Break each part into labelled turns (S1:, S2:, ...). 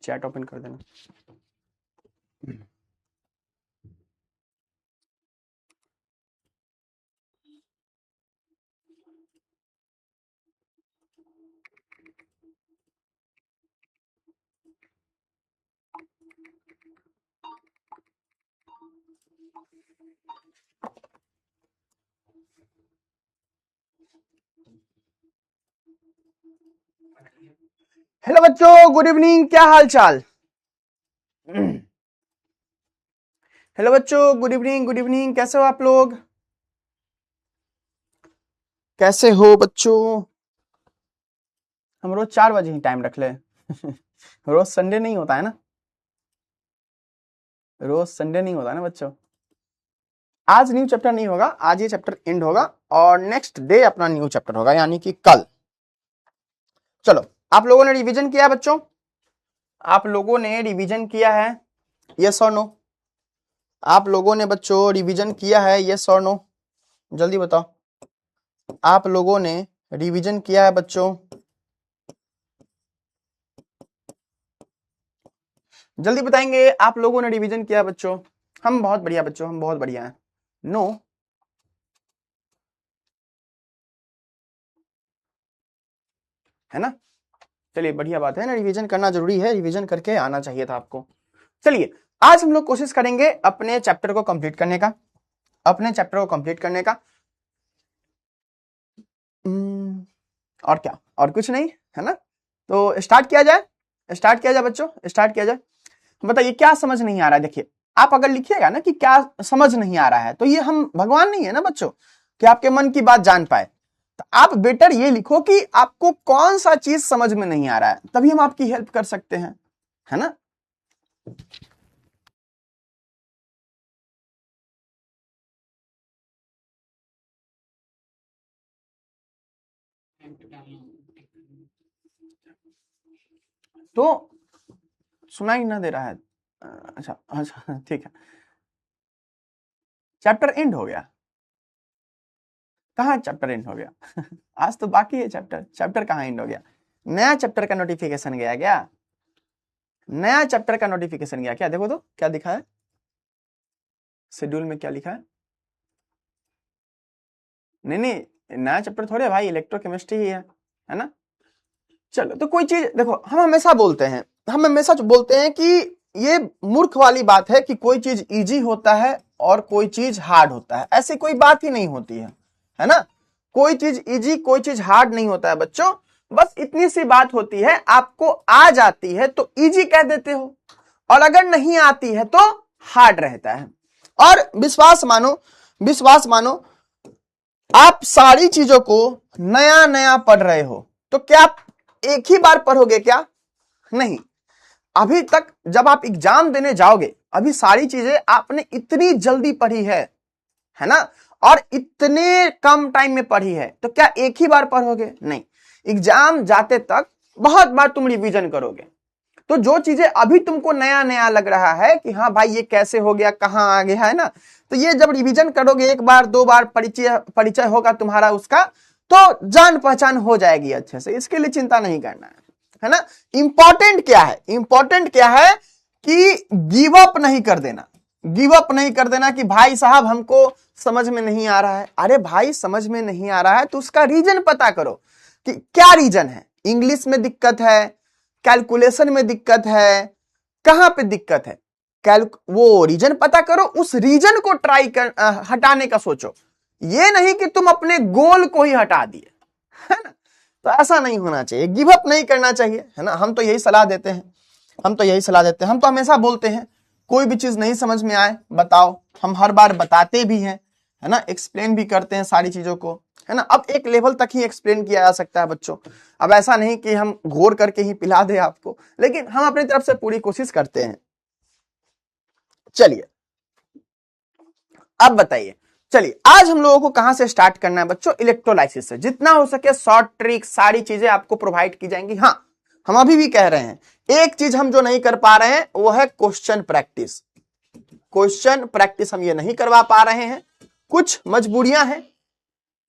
S1: Chat open कर देना। Hello बच्चों, गुड इवनिंग, क्या हाल चाल। हेलो बच्चों, गुड इवनिंग, गुड इवनिंग, कैसे हो आप लोग? कैसे हो बच्चों? हम रोज 4 बजे ही टाइम रख ले। रोज संडे नहीं होता है ना, रोज संडे नहीं होता है ना बच्चों। आज न्यू चैप्टर नहीं होगा, आज ये चैप्टर एंड होगा और नेक्स्ट डे अपना न्यू चैप्टर होगा, यानी कि कल। चलो, आप लोगों ने रिवीजन किया बच्चों? आप लोगों ने रिवीजन किया है, यस और नो? आप लोगों ने बच्चों रिवीजन किया है, यस और नो? जल्दी बताओ, आप लोगों ने रिवीजन किया है बच्चों? जल्दी बताएंगे, आप लोगों ने रिवीजन किया बच्चों? हम बहुत बढ़िया बच्चों, हम बहुत बढ़िया हैं। नो? है ना? चलिए, बढ़िया बात है ना, रिवीजन करना जरूरी है, रिवीजन करके आना चाहिए था आपको। चलिए, आज हम लोग कोशिश करेंगे अपने चैप्टर को कंप्लीट करने का, अपने चैप्टर को कंप्लीट करने का। और क्या, और कुछ नहीं है ना। तो स्टार्ट किया जाए, स्टार्ट किया जाए बच्चों, स्टार्ट किया जाए। बताइए क्या समझ नहीं आ रहा है। देखिए, आप अगर लिखिएगा ना कि क्या समझ नहीं आ रहा है, तो ये हम भगवान नहीं है ना बच्चों कि आपके मन की बात जान पाए। तो आप बेटर ये लिखो कि आपको कौन सा चीज समझ में नहीं आ रहा है, तभी हम आपकी हेल्प कर सकते हैं, है ना। तो सुनाई ना दे रहा है? अच्छा अच्छा, ठीक है। चैप्टर एंड हो गया? कहाँ चैप्टर एंड हो गया? आज तो बाकी है चैप्टर, चैप्टर कहाँ एंड हो गया? नया चैप्टर का नोटिफिकेशन गया क्या? नया चैप्टर का नोटिफिकेशन गया क्या? देखो तो क्या दिखा है शेड्यूल में, क्या लिखा है? नहीं नहीं, नया चैप्टर थोड़े भाई, इलेक्ट्रोकेमिस्ट्री ही है ना। चलो, तो कोई चीज देखो, हम हमेशा बोलते हैं, हम हमेशा बोलते हैं कि ये मूर्ख वाली बात है कि कोई चीज इजी होता है और कोई चीज हार्ड होता है। ऐसी कोई बात ही नहीं होती है ना। कोई चीज इजी, कोई चीज हार्ड नहीं होता है बच्चों। बस इतनी सी बात होती है, आपको आ जाती है तो इजी कह देते हो, और अगर नहीं आती है तो हार्ड रहता है। और विश्वास मानो, विश्वास मानो, आप सारी चीजों को नया नया पढ़ रहे हो, तो क्या आप एक ही बार पढ़ोगे क्या? नहीं। अभी तक जब आप एग्जाम देने जाओगे, अभी सारी चीजें आपने इतनी जल्दी पढ़ी है ना, और इतने कम टाइम में पढ़ी है, तो क्या एक ही बार पढ़ोगे? नहीं। एग्जाम जाते तक बहुत बार तुम रिवीजन करोगे। तो जो चीजें अभी तुमको नया नया लग रहा है कि हाँ भाई ये कैसे हो गया, कहाँ आ गया, है ना, तो ये जब रिवीजन करोगे, एक बार दो बार परिचय परिचय होगा तुम्हारा उसका, तो जान पहचान हो जाएगी अच्छे से। इसके लिए चिंता नहीं करना है ना। इंपॉर्टेंट क्या है? इंपॉर्टेंट क्या है कि गिव अप नहीं कर देना, गिव अप नहीं कर देना कि भाई साहब हमको समझ में नहीं आ रहा है। अरे भाई, समझ में नहीं आ रहा है तो उसका रीजन पता करो कि क्या रीजन है। इंग्लिश में दिक्कत है, कैलकुलेशन में दिक्कत है, कहां पे दिक्कत है, वो रीजन पता करो, उस रीजन को ट्राई कर हटाने का सोचो। ये नहीं कि तुम अपने गोल को ही हटा दिए, है ना। तो ऐसा नहीं होना चाहिए, गिव अप नहीं करना चाहिए, है ना। हम तो यही सलाह देते हैं, हम तो यही सलाह देते हैं, हम तो हमेशा बोलते हैं कोई भी चीज नहीं समझ में आए बताओ, हम हर बार बताते भी हैं, है ना, एक्सप्लेन भी करते हैं सारी चीजों को, है ना। अब एक लेवल तक ही एक्सप्लेन किया जा सकता है बच्चों, अब ऐसा नहीं कि हम घोर करके ही पिला दे आपको, लेकिन हम अपनी तरफ से पूरी कोशिश करते हैं। चलिए, अब बताइए, चलिए आज हम लोगों को कहां से स्टार्ट करना है बच्चों? इलेक्ट्रोलाइसिस से। जितना हो सके शॉर्ट ट्रिक सारी चीजें आपको प्रोवाइड की जाएंगी। हाँ, हम अभी भी कह रहे हैं, एक चीज हम जो नहीं कर पा रहे हैं वो है क्वेश्चन प्रैक्टिस। क्वेश्चन प्रैक्टिस हम ये नहीं करवा पा रहे हैं, कुछ मजबूरियां हैं,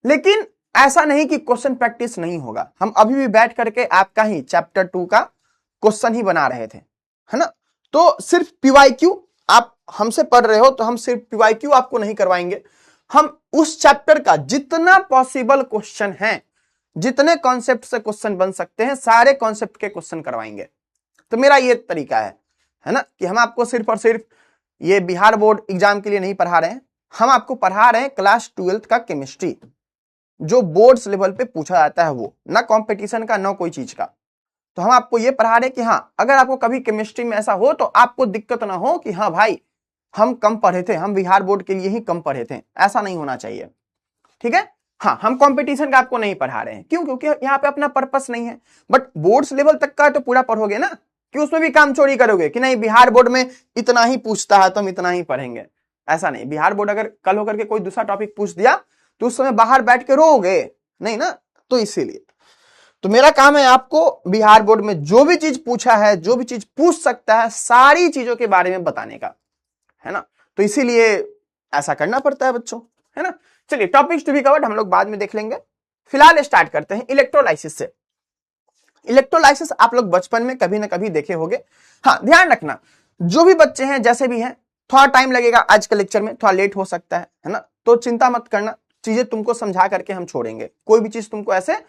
S1: लेकिन ऐसा नहीं कि क्वेश्चन प्रैक्टिस नहीं होगा। हम अभी भी बैठ करके आपका ही चैप्टर 2 का क्वेश्चन ही बना रहे थे, है ना। तो सिर्फ पीवाईक्यू आप हमसे पढ़ रहे हो तो हम सिर्फ पीवाईक्यू आपको नहीं करवाएंगे, हम उस चैप्टर का जितना पॉसिबल क्वेश्चन है, जितने कॉन्सेप्ट से क्वेश्चन बन सकते हैं, सारे कॉन्सेप्ट के क्वेश्चन करवाएंगे। तो मेरा ये तरीका है ना, कि हम आपको सिर्फ और सिर्फ ये बिहार बोर्ड एग्जाम के लिए नहीं पढ़ा रहे हैं, हम आपको पढ़ा रहे हैं क्लास 12th का केमिस्ट्री, जो बोर्ड्स लेवल पे पूछा जाता है, वो ना कंपटीशन का ना कोई चीज का। तो हम आपको ये पढ़ा रहे हैं कि हाँ, अगर आपको कभी केमिस्ट्री में ऐसा हो तो आपको दिक्कत ना हो कि हाँ भाई हम कम पढ़े थे, हम बिहार बोर्ड के लिए ही कम पढ़े थे, ऐसा नहीं होना चाहिए। ठीक है, हाँ, हम कंपटीशन का आपको नहीं पढ़ा रहे हैं, क्यों? क्योंकि यहाँ पे अपना पर्पस नहीं है। बट बोर्ड्स लेवल तक का तो पूरा पढ़ोगे ना, कि उसमें भी काम चोरी करोगे कि नहीं बिहार बोर्ड में इतना ही पूछता है तो हम इतना ही पढ़ेंगे, ऐसा नहीं। बिहार बोर्ड अगर कल होकर के कोई दूसरा टॉपिक पूछ दिया तो उस समय बाहर बैठ के रोओगे नहीं ना। तो इसीलिए तो मेरा काम है आपको बिहार बोर्ड में जो भी चीज पूछा है, जो भी चीज पूछ सकता है, सारी चीजों के बारे में बताने का, है ना। तो इसीलिए ऐसा करना पड़ता है बच्चों, है ना। चलिए, टॉपिक्स टू बी कवर्ड हम लोग बाद में देख लेंगे, फिलहाल स्टार्ट करते हैं इलेक्ट्रोलाइसिस से। इलेक्ट्रोलाइसिस आप लोग बचपन में कभी ना कभी देखे होंगे। हाँ, ध्यान रखना, जो भी बच्चे हैं जैसे भी हैं, थोड़ा टाइम लगेगा आज के लेक्चर में, थोड़ा लेट हो सकता है ना। तो चिंता मत करना, चीजें तुमको समझा करके हम छोड़ेंगे, कोई भी चीज तुमको ऐसे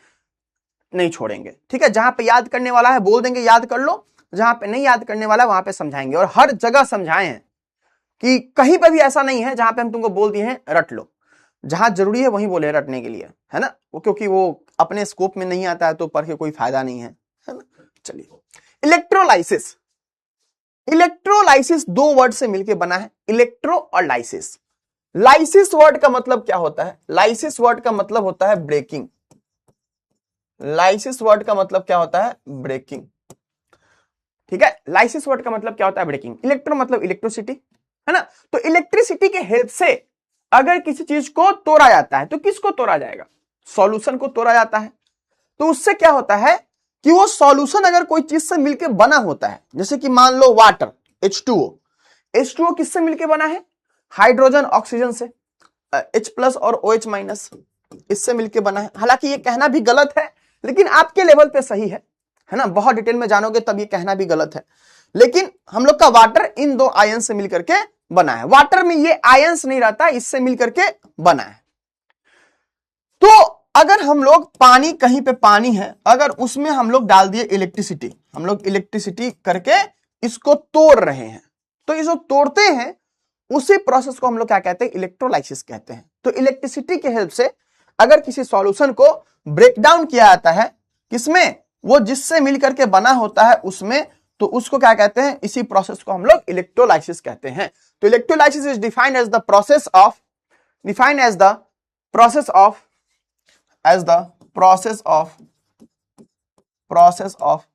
S1: नहीं छोड़ेंगे। ठीक है, जहां पे याद करने वाला है बोल देंगे याद कर लो, जहां पे नहीं याद करने वाला वहां पे समझाएंगे, और हर जगह समझाए हैं कि कहीं पे भी ऐसा नहीं है जहां पे हम तुमको बोल दिए हैं रट लो। जहां जरूरी है वहीं बोले रटने के लिए, है ना। वो क्योंकि वो अपने स्कोप में नहीं आता है तो पढ़ के कोई फायदा नहीं है ना। चलिए, इलेक्ट्रोलाइसिस। इलेक्ट्रोलाइसिस दो वर्ड से मिलकर बना है, इलेक्ट्रो और लाइसिस। लाइसिस वर्ड का मतलब क्या होता है? लाइसिस वर्ड का मतलब होता है ब्रेकिंग। लाइसिस वर्ड का मतलब क्या होता है? ब्रेकिंग। ठीक है, लाइसिस वर्ड का मतलब क्या होता है? ब्रेकिंग। इलेक्ट्रो मतलब इलेक्ट्रिसिटी, है ना। तो इलेक्ट्रिसिटी के हेल्प से अगर किसी चीज को तोड़ा जाता है तो किसको तोड़ा जाएगा? सॉल्यूशन को तोड़ा जाता है। तो उससे क्या होता है कि वो सॉल्यूशन अगर कोई चीज से मिलकर बना होता है, जैसे कि मान लो वाटर H2O, H2O किससे मिलकर बना है? हाइड्रोजन ऑक्सीजन से, H+ और OH- इससे मिलकर बना है। हालांकि ये कहना भी गलत है लेकिन आपके लेवल पे सही है ना। बहुत डिटेल में जानोगे तब ये कहना भी गलत है, लेकिन हम लोग का वाटर इन दो आयन से मिलकर के बना है। वाटर में ये आयंस नहीं रहता, इससे मिलकर के बना है। तो अगर हम लोग पानी, कहीं पे पानी है, अगर उसमें हम लोग डाल दिए इलेक्ट्रिसिटी, हम लोग इलेक्ट्रिसिटी करके इसको तोड़ रहे हैं, तो ये जो तोड़ते हैं उसी प्रोसेस को हम लोग क्या कहते हैं? इलेक्ट्रोलाइसिस कहते हैं। तो इलेक्ट्रिसिटी के हेल्प से अगर किसी सॉल्यूशन को ब्रेक डाउन किया जाता है, किसमें? वो जिससे मिलकर के बना होता है उसमें, तो उसको क्या कहते हैं? इसी प्रोसेस को हम लोग इलेक्ट्रोलाइसिस कहते हैं। तो electrolysis is defined as the process of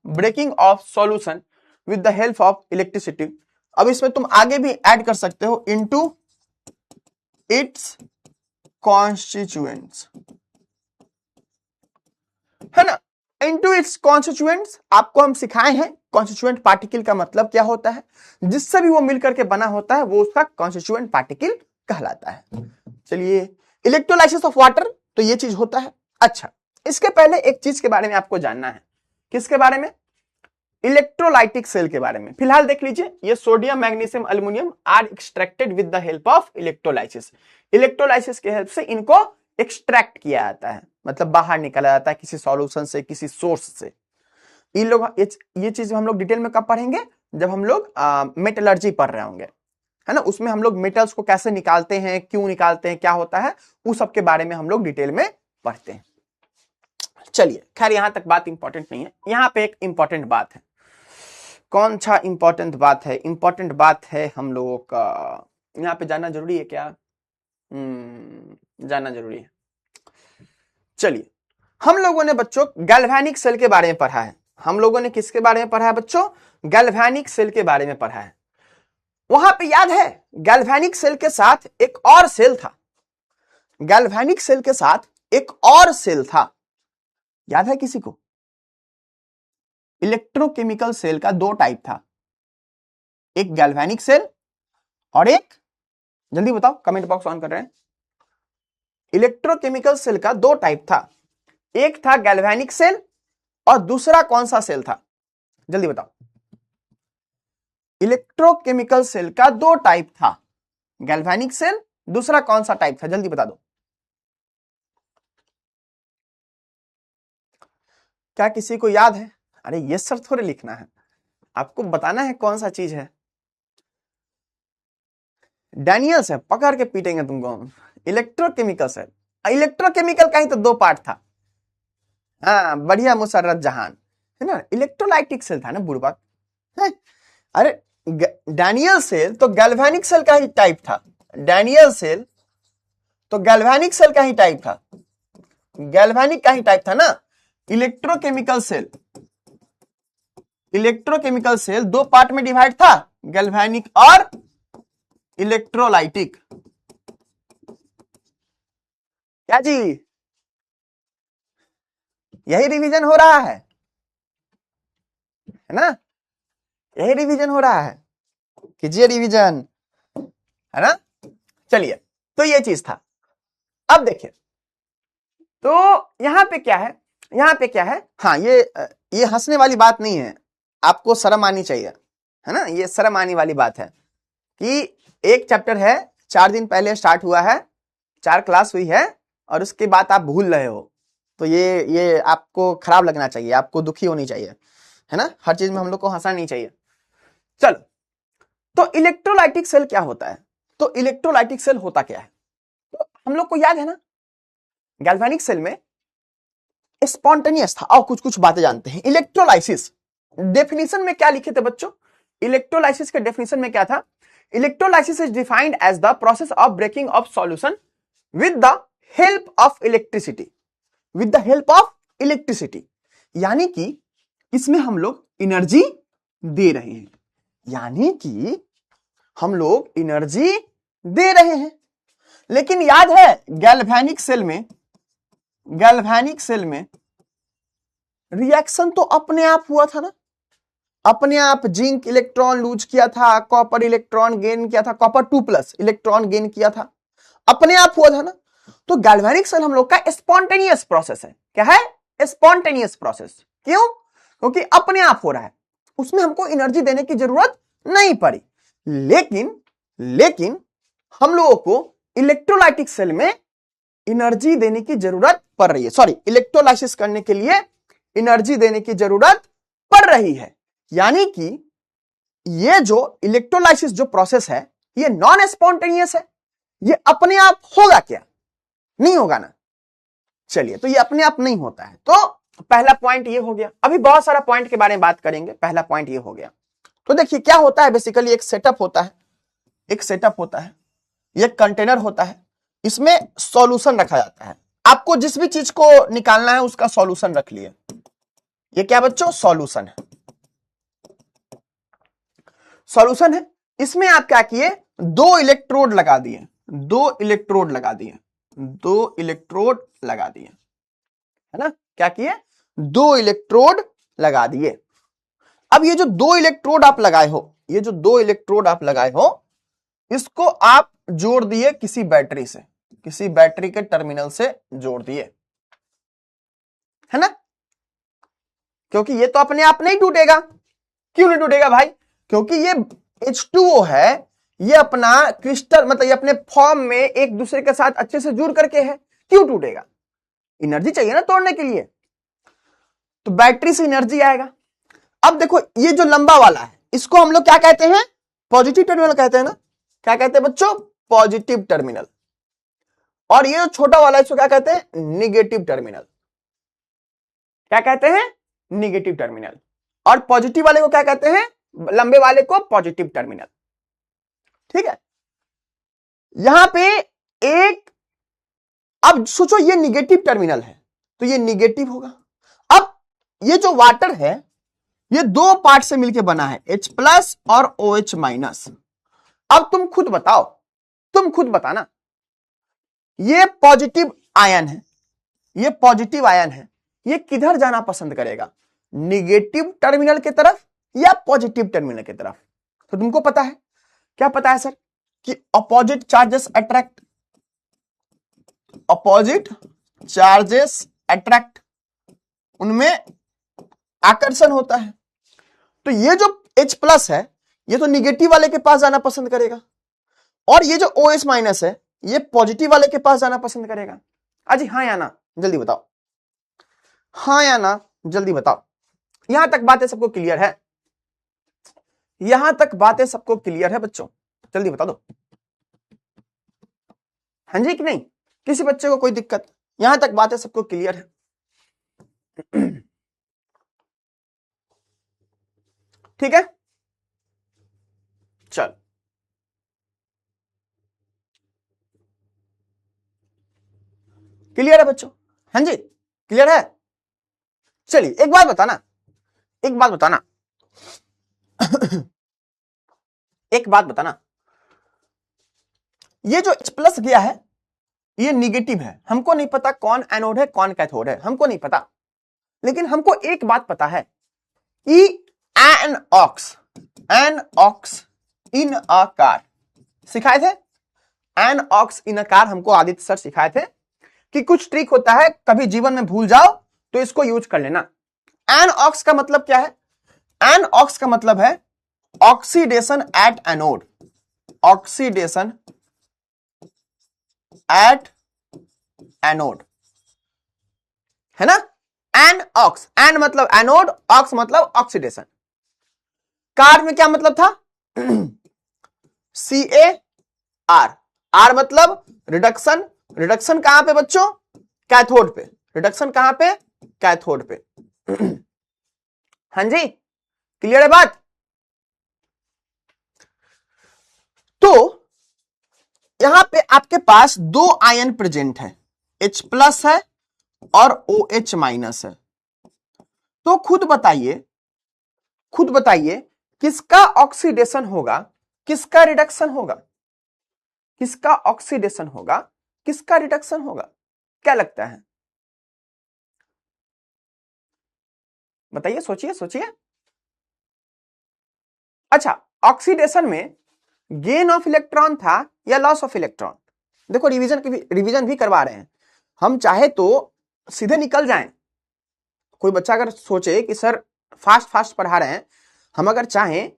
S1: breaking of solution with the help of electricity. अब इसमें तुम आगे भी ऐड कर सकते हो, इनटू इट्स कॉन्स्टिट्यूएंट्स, है ना। इनटू इट्स कॉन्स्टिट्यूएंट्स आपको हम सिखाए हैं कॉन्स्टिट्यूएंट पार्टिकल का मतलब क्या होता है। जिससे भी वो मिलकर के बना होता है वो उसका कॉन्स्टिट्यूएंट पार्टिकल कहलाता है। चलिए, इलेक्ट्रोलाइसिस ऑफ वाटर, तो ये चीज होता है। अच्छा, इसके पहले एक चीज के बारे में आपको जानना है। किसके बारे में? इलेक्ट्रोलाइटिक सेल के बारे में। फिलहाल देख लीजिए, ये sodium, magnesium, aluminium are extracted with the help of electrolysis. Electrolysis के हेल्प से इनको एक्सट्रैक्ट किया जाता है, मतलब बाहर निकाला जाता है किसी सॉल्यूशन से, किसी सोर्स से। इन लोग ये चीज हम लोग डिटेल में कब पढ़ेंगे? जब हम लोग मेटलर्जी पढ़ रहे होंगे, है ना। उसमें हम लोग मेटल्स को कैसे निकालते हैं, क्यों निकालते हैं, क्या होता है, उस सब के बारे में हम लोग डिटेल में पढ़ते हैं। चलिए, खैर यहां तक बात इंपॉर्टेंट नहीं है। यहां पे एक इंपॉर्टेंट बात है। कौन सा इंपॉर्टेंट बात है? इंपॉर्टेंट बात है हम लोगों का, यहाँ पे जानना जरूरी है क्या? जानना जरूरी है। चलिए, हम लोगों ने बच्चों गैल्वेनिक सेल के बारे में पढ़ा है। हम लोगों ने किसके बारे में पढ़ा है बच्चों? गैल्वेनिक सेल के बारे में पढ़ा है। वहां पे याद है, गैल्वेनिक सेल के साथ एक और सेल था। गैल्वेनिक सेल के साथ एक और सेल था, याद है किसी को? इलेक्ट्रोकेमिकल सेल का दो टाइप था, एक गैल्वेनिक सेल और एक, जल्दी बताओ, कमेंट बॉक्स ऑन कर रहे हैं। इलेक्ट्रोकेमिकल सेल का दो टाइप था, एक था गैल्वेनिक सेल और दूसरा कौन सा सेल था? जल्दी बताओ। इलेक्ट्रोकेमिकल सेल का दो टाइप था, गैल्वेनिक सेल, दूसरा कौन सा टाइप था, जल्दी बता दो। क्या किसी को याद है? अरे ये सर थोड़े लिखना है, आपको बताना है कौन सा चीज है। डैनियल से पकड़ के पीटेंगे तुमको। इलेक्ट्रोकेमिकल सेल, इलेक्ट्रोकेमिकल का ही तो दो पार्ट था। हाँ बढ़िया मुसर्रत जहान, है ना, इलेक्ट्रोलाइटिक सेल था ना बुड़बक है। अरे डैनियल सेल तो गैल्वेनिक सेल का ही टाइप था, डैनियल सेल तो गैल्वेनिक सेल का ही टाइप था, गैल्वेनिक का ही टाइप था ना। इलेक्ट्रोकेमिकल सेल, इलेक्ट्रोकेमिकल सेल दो पार्ट में डिवाइड था, गैल्वेनिक और इलेक्ट्रोलाइटिक। क्या जी, यही रिवीजन हो रहा है ना, यही रिवीजन हो रहा है, कीजिए रिवीजन, है ना। चलिए, तो ये चीज था। अब देखिए, तो यहां पे क्या है, यहां पे क्या है, हाँ ये हंसने वाली बात नहीं है, आपको शर्म आनी चाहिए, है ना, ये शर्म आने वाली बात है कि एक चैप्टर है, 4 दिन पहले स्टार्ट हुआ है, 4 क्लास हुई है, और उसके बाद आप भूल रहे हो, तो ये आपको खराब लगना चाहिए, आपको दुखी होनी चाहिए, है ना, हर चीज में हम लोग को हंसना नहीं चाहिए। चलो, तो इलेक्ट्रोलाइटिक सेल क्या होता है, तो इलेक्ट्रोलाइटिक सेल होता क्या है, तो हम लोग को याद है ना, गैल्वेनिक सेल में स्पॉन्टेनियस था, और कुछ कुछ बातें जानते हैं। इलेक्ट्रोलाइसिस डेफिनेशन में क्या लिखे थे बच्चों, इलेक्ट्रोलाइसिस के डेफिनेशन में क्या था, electrolysis is defined as the process of breaking of solution with the help of electricity, with the help of electricity, यानी कि इसमें हम लोग एनर्जी दे रहे हैं, यानी कि हम लोग एनर्जी दे रहे हैं। लेकिन याद है गैल्वेनिक सेल में, गैल्वेनिक सेल में रिएक्शन तो अपने आप हुआ था ना, अपने आप जिंक इलेक्ट्रॉन लूज किया था, कॉपर इलेक्ट्रॉन गेन किया था, कॉपर 2+ इलेक्ट्रॉन गेन किया था, अपने आप हुआ था ना। तो गैल्वेनिक सेल हम लोग का स्पॉन्टेनियस प्रोसेस है, क्या है, स्पॉन्टेनियस प्रोसेस। क्यों? क्योंकि अपने आप हो रहा है, उसमें हमको एनर्जी देने की जरूरत नहीं पड़ी। लेकिन हम लोगों को इलेक्ट्रोलाइटिक सेल में एनर्जी देने की जरूरत पड़ रही है, सॉरी, इलेक्ट्रोलाइसिस करने के लिए एनर्जी देने की जरूरत पड़ रही है, यानी कि ये जो इलेक्ट्रोलाइसिस जो प्रोसेस है ये नॉन स्पॉन्टेनियस है, ये अपने आप होगा क्या, नहीं होगा ना। चलिए, तो ये अपने आप नहीं होता है, तो पहला पॉइंट ये हो गया। अभी बहुत सारा पॉइंट के बारे में बात करेंगे, पहला पॉइंट ये हो गया। तो देखिए क्या होता है, बेसिकली एक सेटअप होता है, एक सेटअप होता है, ये कंटेनर होता है, इसमें सॉल्यूशन रखा जाता है, आपको जिस भी चीज को निकालना है उसका सॉल्यूशन रख लिए। ये क्या बच्चों, सॉल्यूशन है, सॉल्यूशन है। इसमें आप क्या किए, 2 इलेक्ट्रोड लगा दिए, 2 इलेक्ट्रोड लगा दिए, 2 इलेक्ट्रोड लगा दिए, है ना, क्या किए, 2 इलेक्ट्रोड लगा दिए। अब ये जो 2 इलेक्ट्रोड आप लगाए हो, ये जो 2 इलेक्ट्रोड आप लगाए हो, इसको आप जोड़ दिए किसी बैटरी से, किसी बैटरी के टर्मिनल से जोड़ दिए, है ना, क्योंकि ये तो अपने आप नहीं टूटेगा। क्यों नहीं टूटेगा भाई, क्योंकि ये H2O है, ये अपना क्रिस्टल मतलब ये अपने फॉर्म में एक दूसरे के साथ अच्छे से जुड़ करके है, क्यों टूटेगा, एनर्जी चाहिए ना तोड़ने के लिए, तो बैटरी से एनर्जी आएगा। अब देखो ये जो लंबा वाला है इसको हम लोग क्या कहते हैं, पॉजिटिव टर्मिनल कहते हैं ना, क्या कहते हैं बच्चों, पॉजिटिव टर्मिनल। और ये जो छोटा वाला है इसको क्या कहते हैं, निगेटिव टर्मिनल, क्या कहते हैं, निगेटिव टर्मिनल। और पॉजिटिव वाले को क्या कहते हैं, लंबे वाले को पॉजिटिव टर्मिनल, ठीक है। यहां पे एक, अब सोचो ये निगेटिव टर्मिनल है तो ये निगेटिव होगा। अब ये जो वाटर है ये 2 पार्ट से मिलकर बना है, H+ और OH-। अब तुम खुद बताओ, तुम खुद बताना, ये पॉजिटिव आयन है, ये पॉजिटिव आयन है, ये किधर जाना पसंद करेगा, निगेटिव टर्मिनल की तरफ या पॉजिटिव टर्मिनल की तरफ। तो तुमको पता है, क्या पता है सर, कि opposite charges attract, opposite charges attract, उनमें आकर्षण होता है। तो ये जो H+ है ये तो निगेटिव वाले के पास जाना पसंद करेगा, और ये जो OH माइनस है ये पॉजिटिव वाले के पास जाना पसंद करेगा। अजी हाँ या ना, जल्दी बताओ, हाँ या ना, जल्दी बताओ। यहां तक बातें सबको क्लियर है? यहां तक बातें सबको क्लियर है बच्चों? जल्दी बता दो, हाँ जी कि नहीं? किसी बच्चे को कोई दिक्कत? यहां तक बातें सबको क्लियर है? ठीक है, चल क्लियर है बच्चों? हाँ जी क्लियर है? चलिए एक बात बताना, एक बात बताना एक बात बताना, ये जो H प्लस गया है ये निगेटिव है, हमको नहीं पता कौन एनोड है कौन कैथोड है, हमको नहीं पता, लेकिन हमको एक बात पता है कि एनऑक्स इन अ कार सिखाए थे, एनऑक्स इन अ कार हमको आदित्य सर सिखाए थे कि कुछ ट्रिक होता है, कभी जीवन में भूल जाओ तो इसको यूज कर लेना। एनऑक्स का मतलब क्या है? एनऑक्स का मतलब है oxidation at anode, oxidation at anode, है ना? एनऑक्स, एन मतलब एनोड, ऑक्स मतलब ऑक्सीडेशन। कार में क्या मतलब था? CaR, आर मतलब रिडक्शन, रिडक्शन कहां पे बच्चों? कैथोड पे, रिडक्शन कहां पे? कैथोड पे। हाँ जी क्लियर है बात? तो यहां पे आपके पास दो आयन प्रेजेंट है, H प्लस है और OH माइनस है, तो खुद बताइए किसका ऑक्सीडेशन होगा, किसका रिडक्शन होगा? किसका ऑक्सीडेशन होगा, किसका रिडक्शन होगा? क्या लगता है? बताइए, सोचिए सोचिए। अच्छा, ऑक्सीडेशन में गेन ऑफ इलेक्ट्रॉन था या लॉस ऑफ इलेक्ट्रॉन? देखो रिवीजन भी करवा रहे हैं हम, चाहे तो सीधे निकल जाएं। कोई बच्चा अगर सोचे कि सर फास्ट पढ़ा रहे हैं, हम अगर चाहें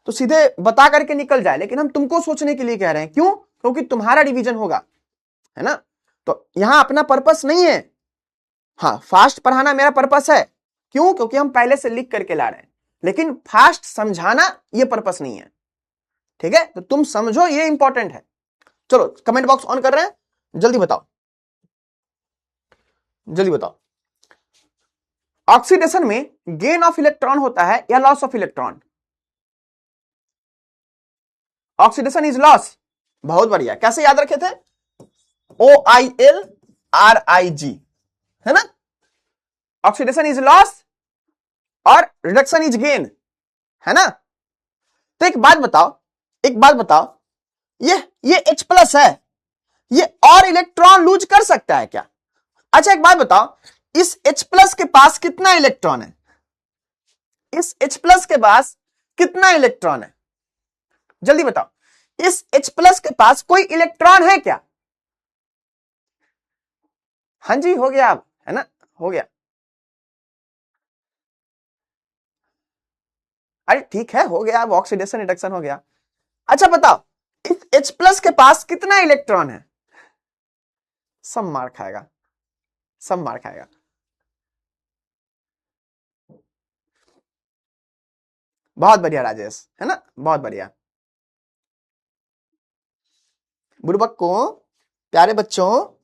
S1: तो सीधे बता करके निकल जाए, लेकिन हम तुमको सोचने के लिए कह रहे हैं। क्यों? क्योंकि तुम्हारा रिवीजन होगा, है ना? तो यहां अपना पर्पस नहीं है, हाँ फास्ट पढ़ाना मेरा पर्पस है। क्यों? क्योंकि हम पहले से लिख करके ला रहे हैं, लेकिन फास्ट समझाना ये पर्पस नहीं है। ठीक है, तो तुम समझो ये इंपॉर्टेंट है। चलो कमेंट बॉक्स ऑन कर रहे हैं, जल्दी बताओ, जल्दी बताओ। ऑक्सीडेशन में गेन ऑफ इलेक्ट्रॉन होता है या loss of electron? Oxidation is loss. बहुत बढ़िया, कैसे याद रखे थे? OILRIG, है ना? ऑक्सीडेशन इज लॉस और रिडक्शन इज गेन, है ना? तो एक बात बताओ, ये H प्लस है, ये और इलेक्ट्रॉन लूज कर सकता है क्या? अच्छा एक बात बताओ, इस H प्लस के पास कितना इलेक्ट्रॉन है? इस H प्लस के पास कितना इलेक्ट्रॉन है? जल्दी बताओ, इस H प्लस के पास कोई इलेक्ट्रॉन है क्या? हाँ जी हो गया, अब है ना, हो गया। अरे ठीक है, हो गया, अब ऑक्सीडेशन रिडक्शन हो गया। अच्छा बताओ, इस H प्लस के पास कितना इलेक्ट्रॉन है? सब मार खाएगा, सब मार खाएगा। बहुत बढ़िया राजेश, है ना, बहुत बढ़िया। बुड़बक को, प्यारे बच्चों,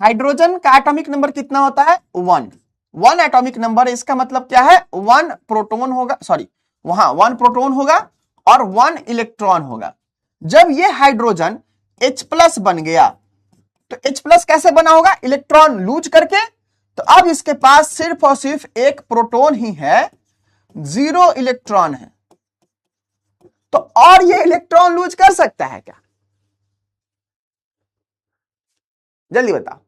S1: हाइड्रोजन का एटॉमिक नंबर कितना होता है? 1 एटॉमिक नंबर। इसका मतलब क्या है? 1 प्रोटॉन होगा, सॉरी वहां 1 प्रोटॉन होगा और 1 इलेक्ट्रॉन होगा। जब ये हाइड्रोजन H प्लस बन गया, तो H प्लस कैसे बना होगा? इलेक्ट्रॉन लूज करके। तो अब इसके पास सिर्फ और सिर्फ एक प्रोटॉन ही है, 0 इलेक्ट्रॉन है। तो और ये इलेक्ट्रॉन लूज कर सकता है क्या? जल्दी बताओ,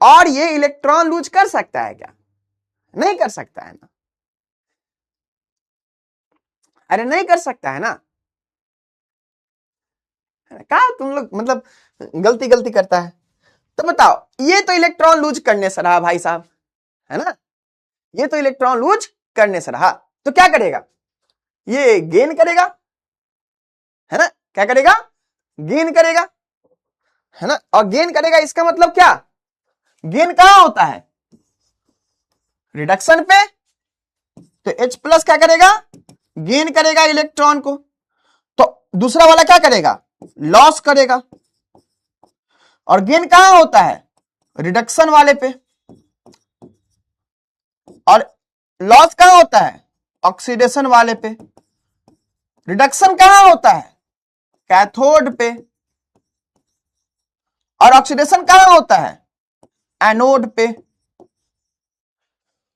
S1: और ये इलेक्ट्रॉन लूज कर सकता है क्या? नहीं कर सकता है ना? अरे नहीं कर सकता है ना? कहा तुम लोग मतलब गलती करता है। तो बताओ, ये तो इलेक्ट्रॉन लूज करने से रहा भाई साहब, है ना? ये तो इलेक्ट्रॉन लूज करने से रहा, तो क्या करेगा? ये गेन करेगा, है ना, क्या करेगा, गेन करेगा, है ना। और गेन करेगा इसका मतलब क्या, गेन कहां होता है, रिडक्शन पे। तो H प्लस क्या करेगा, गेन करेगा इलेक्ट्रॉन को। तो दूसरा वाला क्या करेगा, लॉस करेगा। और गेन कहां होता है, रिडक्शन वाले पे। और लॉस कहां होता है, ऑक्सीडेशन वाले पे। रिडक्शन कहां होता है, कैथोड पे। और ऑक्सीडेशन कहां होता है, एनोड पे।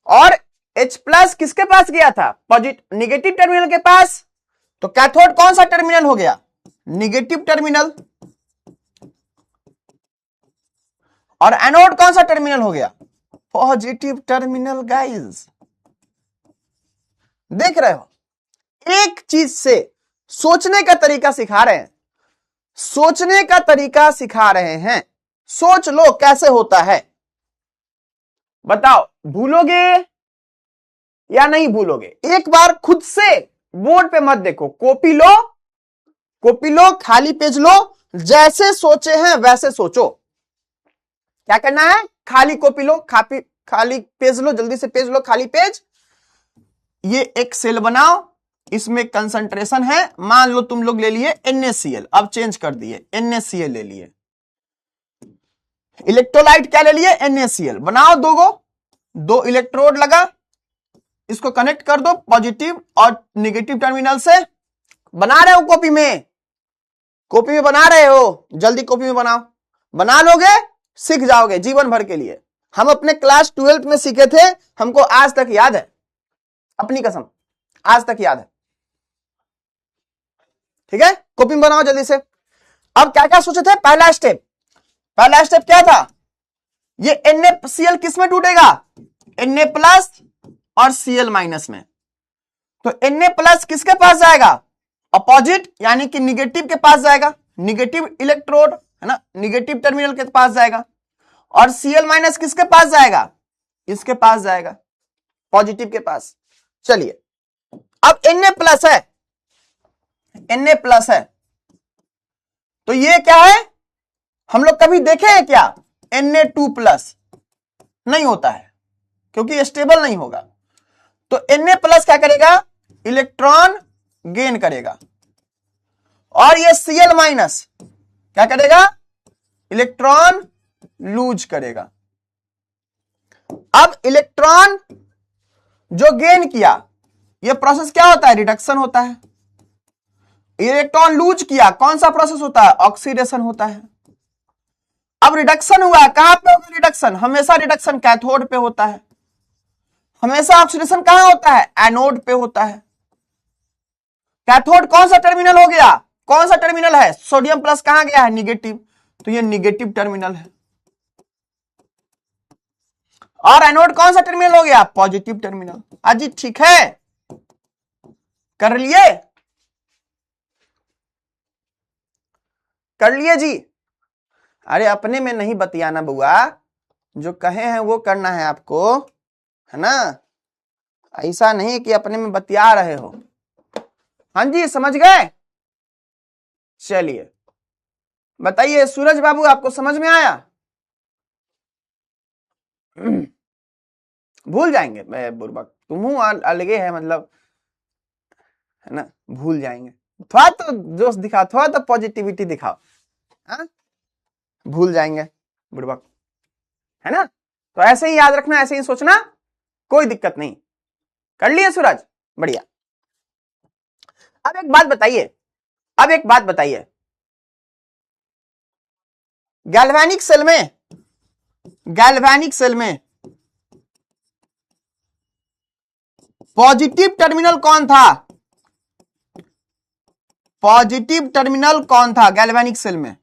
S1: और H प्लस किसके पास गया था, पॉजिटिव निगेटिव टर्मिनल के पास। तो कैथोड कौन सा टर्मिनल हो गया, निगेटिव टर्मिनल। और एनोड कौन सा टर्मिनल हो गया, पॉजिटिव टर्मिनल। गाइस देख रहे हो, एक चीज से सोचने का तरीका सिखा रहे हैं, सोचने का तरीका सिखा रहे हैं। सोच लो कैसे होता है, बताओ भूलोगे या नहीं भूलोगे। एक बार खुद से बोर्ड पे मत देखो, कॉपी लो, कॉपी लो, खाली पेज लो, जैसे सोचे हैं वैसे सोचो। क्या करना है, खाली कॉपी लो, खाली पेज लो, जल्दी से पेज लो, खाली पेज। ये एक सेल बनाओ, इसमें कंसंट्रेशन है, मान लो तुम लोग ले लिए NaCl, अब चेंज कर दिए NaCl ले लिए। इलेक्ट्रोलाइट क्या ले लिए, NaCl। बनाओ दो इलेक्ट्रोड लगा, इसको कनेक्ट कर दो पॉजिटिव और निगेटिव टर्मिनल से। बना रहे हो कॉपी में, कॉपी में बना रहे हो, जल्दी कॉपी में बनाओ। बना लोगे सीख जाओगे जीवन भर के लिए। हम अपने क्लास 12th में सीखे थे, हमको आज तक याद है, अपनी कसम आज तक याद है। ठीक है, कॉपी में बनाओ जल्दी से। अब क्या क्या सोचे थे, पहला स्टेप क्या था, ये NaCl किस में टूटेगा, Na प्लस और Cl माइनस में। तो Na प्लस किसके पास जाएगा, अपोजिट यानी कि निगेटिव के पास जाएगा, निगेटिव इलेक्ट्रोड है ना, निगेटिव टर्मिनल के पास जाएगा। और Cl माइनस किसके पास जाएगा, इसके पास जाएगा, पॉजिटिव के पास। चलिए अब Na प्लस है, Na प्लस है, तो ये क्या है, हम लोग कभी देखे हैं क्या, Na2 प्लस नहीं होता है क्योंकि स्टेबल नहीं होगा। तो Na प्लस क्या करेगा, इलेक्ट्रॉन गेन करेगा। और ये Cl माइनस क्या करेगा, इलेक्ट्रॉन लूज करेगा। अब इलेक्ट्रॉन जो गेन किया, यह प्रोसेस क्या होता है, रिडक्शन होता है। इलेक्ट्रॉन लूज किया, कौन सा प्रोसेस होता है, ऑक्सीडेशन होता है। अब रिडक्शन हुआ, कहां पे होगा रिडक्शन, हमेशा रिडक्शन कैथोड पे होता है। हमेशा ऑक्सीडेशन कहां होता है, एनोड पे होता है। कैथोड कौन सा टर्मिनल हो गया, कौन सा टर्मिनल है, सोडियम प्लस कहां गया है, निगेटिव, तो ये निगेटिव टर्मिनल है। और एनोड कौन सा टर्मिनल हो गया, पॉजिटिव टर्मिनल। अजी ठीक है, कर लिए, कर लिए जी। अरे अपने में नहीं बतियाना बुआ, जो कहे हैं वो करना है आपको, है ना, ऐसा नहीं कि अपने में बतिया रहे हो। हाँ जी समझ गए। चलिए बताइए सूरज बाबू, आपको समझ में आया, भूल जाएंगे, मैं बुर्बक तुम अलगे है, मतलब है ना, भूल जाएंगे। थोड़ा तो जोश दिखाओ, थोड़ा तो पॉजिटिविटी दिखाओ, हा? भूल जाएंगे बुर्बक, है ना। तो ऐसे ही याद रखना, ऐसे ही सोचना, कोई दिक्कत नहीं। कर लिए सूरज, बढ़िया। अब एक बात बताइए, अब एक बात बताइए, गैल्वेनिक सेल में, गैल्वेनिक सेल में पॉजिटिव टर्मिनल कौन था, पॉजिटिव टर्मिनल कौन था गैल्वेनिक सेल में,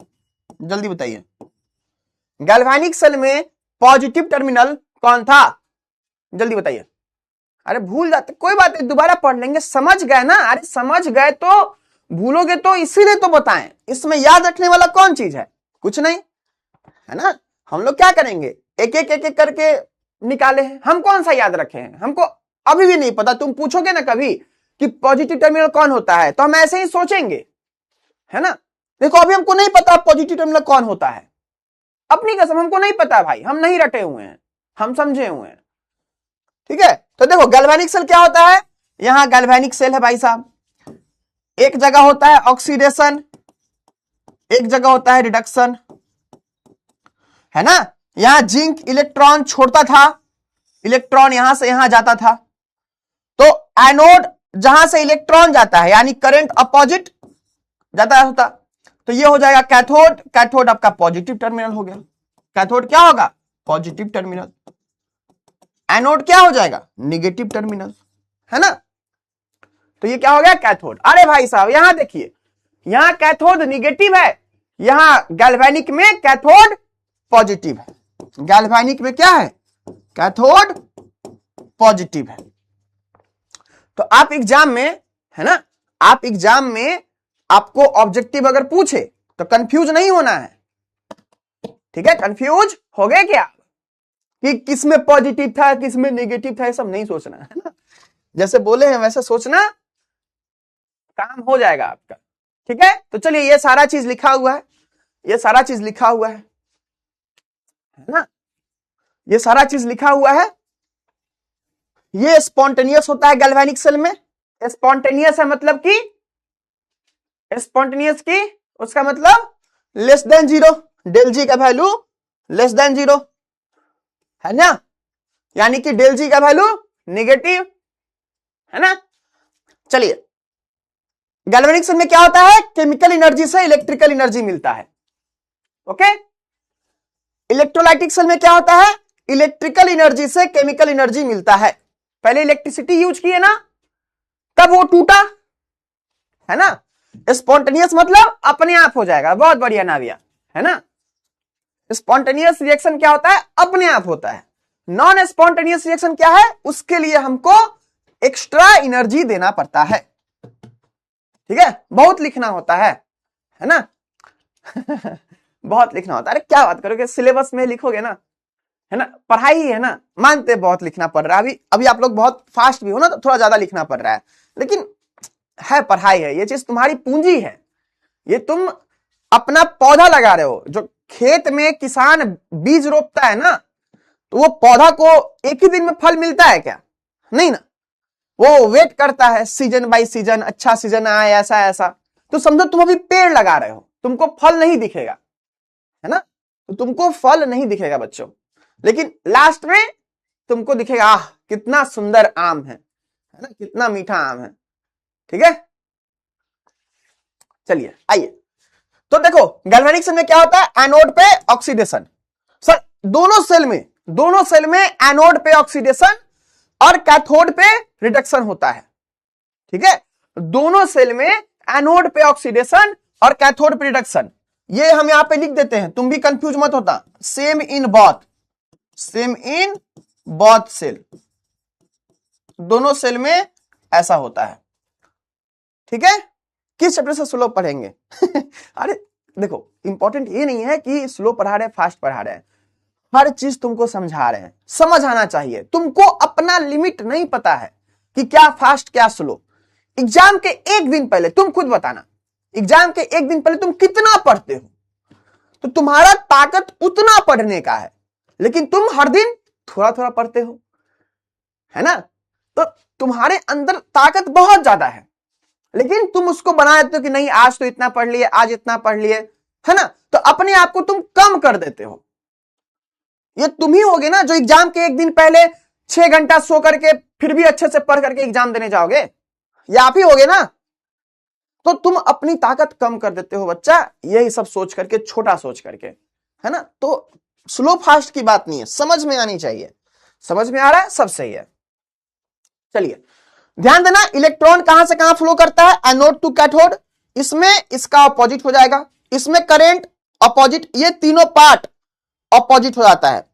S1: जल्दी बताइए। गैल्वेनिक सेल में पॉजिटिव टर्मिनल कौन था, जल्दी बताइए। अरे भूल जाते, कोई बात नहीं, दोबारा पढ़ लेंगे, समझ गए ना। अरे समझ गए तो भूलोगे तो इसीलिए तो बताएं, इसमें याद रखने वाला कौन चीज है, कुछ नहीं, है ना। हम लोग क्या करेंगे, एक एक करके निकाले हैं, हम कौन सा याद रखे हैं, हमको अभी भी नहीं पता। तुम पूछोगे ना कभी कि पॉजिटिव टर्मिनल कौन होता है, तो हम ऐसे ही सोचेंगे, है ना। देखो अभी हमको नहीं पता पॉजिटिव टर्मिनल कौन होता है, अपनी कसम हमको नहीं पता भाई, हम नहीं रटे हुए हैं, हम समझे हुए हैं, ठीक है। तो देखो गैल्वेनिक सेल क्या होता है, यहां गैल्वेनिक सेल है भाई साहब, एक जगह होता है ऑक्सीडेशन, एक जगह होता है रिडक्शन, है ना। यहां जिंक इलेक्ट्रॉन छोड़ता था, इलेक्ट्रॉन यहां से यहां जाता था, तो एनोड जहां से इलेक्ट्रॉन जाता है यानी करंट अपोजिट जाता होता, तो ये हो जाएगा कैथोड, कैथोड आपका पॉजिटिव टर्मिनल हो गया, कैथोड क्या होगा पॉजिटिव टर्मिनल, एनोड क्या हो जाएगा निगेटिव टर्मिनल, है ना। तो ये क्या हो गया कैथोड। अरे भाई साहब यहां देखिए, यहां कैथोड निगेटिव है, यहां गैल्वेनिक में कैथोड पॉजिटिव है, गैल्वेनिक में क्या है कैथोड पॉजिटिव है। तो आप एग्जाम में, है ना, आप एग्जाम में आपको ऑब्जेक्टिव अगर पूछे तो कंफ्यूज नहीं होना है, ठीक है। कंफ्यूज हो गए क्या कि किसमें पॉजिटिव था किसमें नेगेटिव था, ये सब नहीं सोचना है ना, जैसे बोले हैं वैसे सोचना, काम हो जाएगा आपका, ठीक है। तो चलिए ये सारा चीज लिखा हुआ है, ये सारा चीज लिखा हुआ है ना, ये सारा चीज लिखा हुआ है। ये स्पॉन्टेनियस होता है गैल्वेनिक सेल में, स्पॉन्टेनियस है मतलब कि स्पॉन्टेनियस की उसका मतलब लेस देन जीरो, डेल जी का वैल्यू लेस देन जीरो, है ना, यानी कि डेल जी का वैल्यू नेगेटिव, है ना। चलिए गैल्वेनिक सेल में क्या होता है, केमिकल एनर्जी से इलेक्ट्रिकल एनर्जी मिलता है, ओके। इलेक्ट्रोलाइटिक सेल में क्या होता है, इलेक्ट्रिकल एनर्जी से केमिकल एनर्जी मिलता है। पहले इलेक्ट्रिसिटी यूज किए ना, तब वो टूटा, है ना। स्पॉन्टेनियस मतलब अपने आप हो जाएगा, बहुत बढ़िया नाविया, है ना। स्पॉन्टेनियस रिएक्शन क्या होता है, अपने आप होता है। नॉन स्पॉन्टेनियस रिएक्शन क्या है, उसके लिए हमको एक्स्ट्रा एनर्जी देना पड़ता है, ठीक है। बहुत लिखना होता है ना बहुत लिखना होता है। अरे क्या बात करोगे, सिलेबस में लिखोगे ना, है ना, पढ़ाई ही है ना, मानते बहुत लिखना पड़ रहा है। अभी आप लोग बहुत फास्ट भी हो ना, तो थोड़ा ज्यादा लिखना पड़ रहा है, लेकिन है पढ़ाई है, ये चीज तुम्हारी पूंजी है, ये तुम अपना पौधा लगा रहे हो। जो खेत में किसान बीज रोपता है ना, तो वो पौधा को एक ही दिन में फल मिलता है क्या, नहीं ना, वो वेट करता है सीजन बाई सीजन, अच्छा सीजन आए ऐसा ऐसा। तो समझो तुम अभी पेड़ लगा रहे हो, तुमको फल नहीं दिखेगा, है ना, तो तुमको फल नहीं दिखेगा बच्चों, लेकिन लास्ट में तुमको दिखेगा आह कितना सुंदर आम है ना, कितना मीठा आम है, ठीक है। चलिए आइए, तो देखो गैल्वेनिक सेल में क्या होता है, एनोड पे ऑक्सीडेशन। सर दोनों सेल में एनोड पे ऑक्सीडेशन और कैथोड पे रिडक्शन होता है, ठीक है। दोनों सेल में एनोड पे ऑक्सीडेशन और कैथोड पे रिडक्शन, ये हम यहां पे लिख देते हैं, तुम भी कंफ्यूज मत होता। सेम इन बोथ सेल, दोनों सेल में ऐसा होता है, ठीक है। किस चैप्टर से स्लो पढ़ेंगे अरे देखो इंपॉर्टेंट ये नहीं है कि स्लो पढ़ा रहे हैं फास्ट पढ़ा रहे हैं, हर चीज तुमको समझा रहे हैं, समझ आना चाहिए। तुमको अपना लिमिट नहीं पता है कि क्या फास्ट क्या स्लो। एग्जाम के एक दिन पहले तुम खुद बताना, एग्जाम के एक दिन पहले तुम कितना पढ़ते हो, तो तुम्हारा ताकत उतना पढ़ने का है, लेकिन तुम हर दिन थोड़ा थोड़ा पढ़ते हो, है ना, तो तुम्हारे अंदर ताकत बहुत ज्यादा है, लेकिन तुम उसको बना देते हो कि नहीं आज तो इतना पढ़ लिए, आज इतना पढ़ लिए, है ना, तो अपने आप को तुम कम कर देते हो। ये तुम ही होगे ना जो एग्जाम के एक दिन पहले 6 घंटा सो करके फिर भी अच्छे से पढ़ करके एग्जाम देने जाओगे, ये आप ही होगे ना। तो तुम अपनी ताकत कम कर देते हो बच्चा, यही सब सोच करके, छोटा सोच करके, है ना। तो स्लो फास्ट की बात नहीं है, समझ में आनी चाहिए, समझ में आ रहा है, सब सही है। चलिए ध्यान देना, इलेक्ट्रॉन कहां से कहां फ्लो करता है, एनोड टू कैथोड, इसमें इसका अपोजिट हो जाएगा, इसमें करंट अपोजिट, ये तीनों पार्ट अपोजिट हो जाता है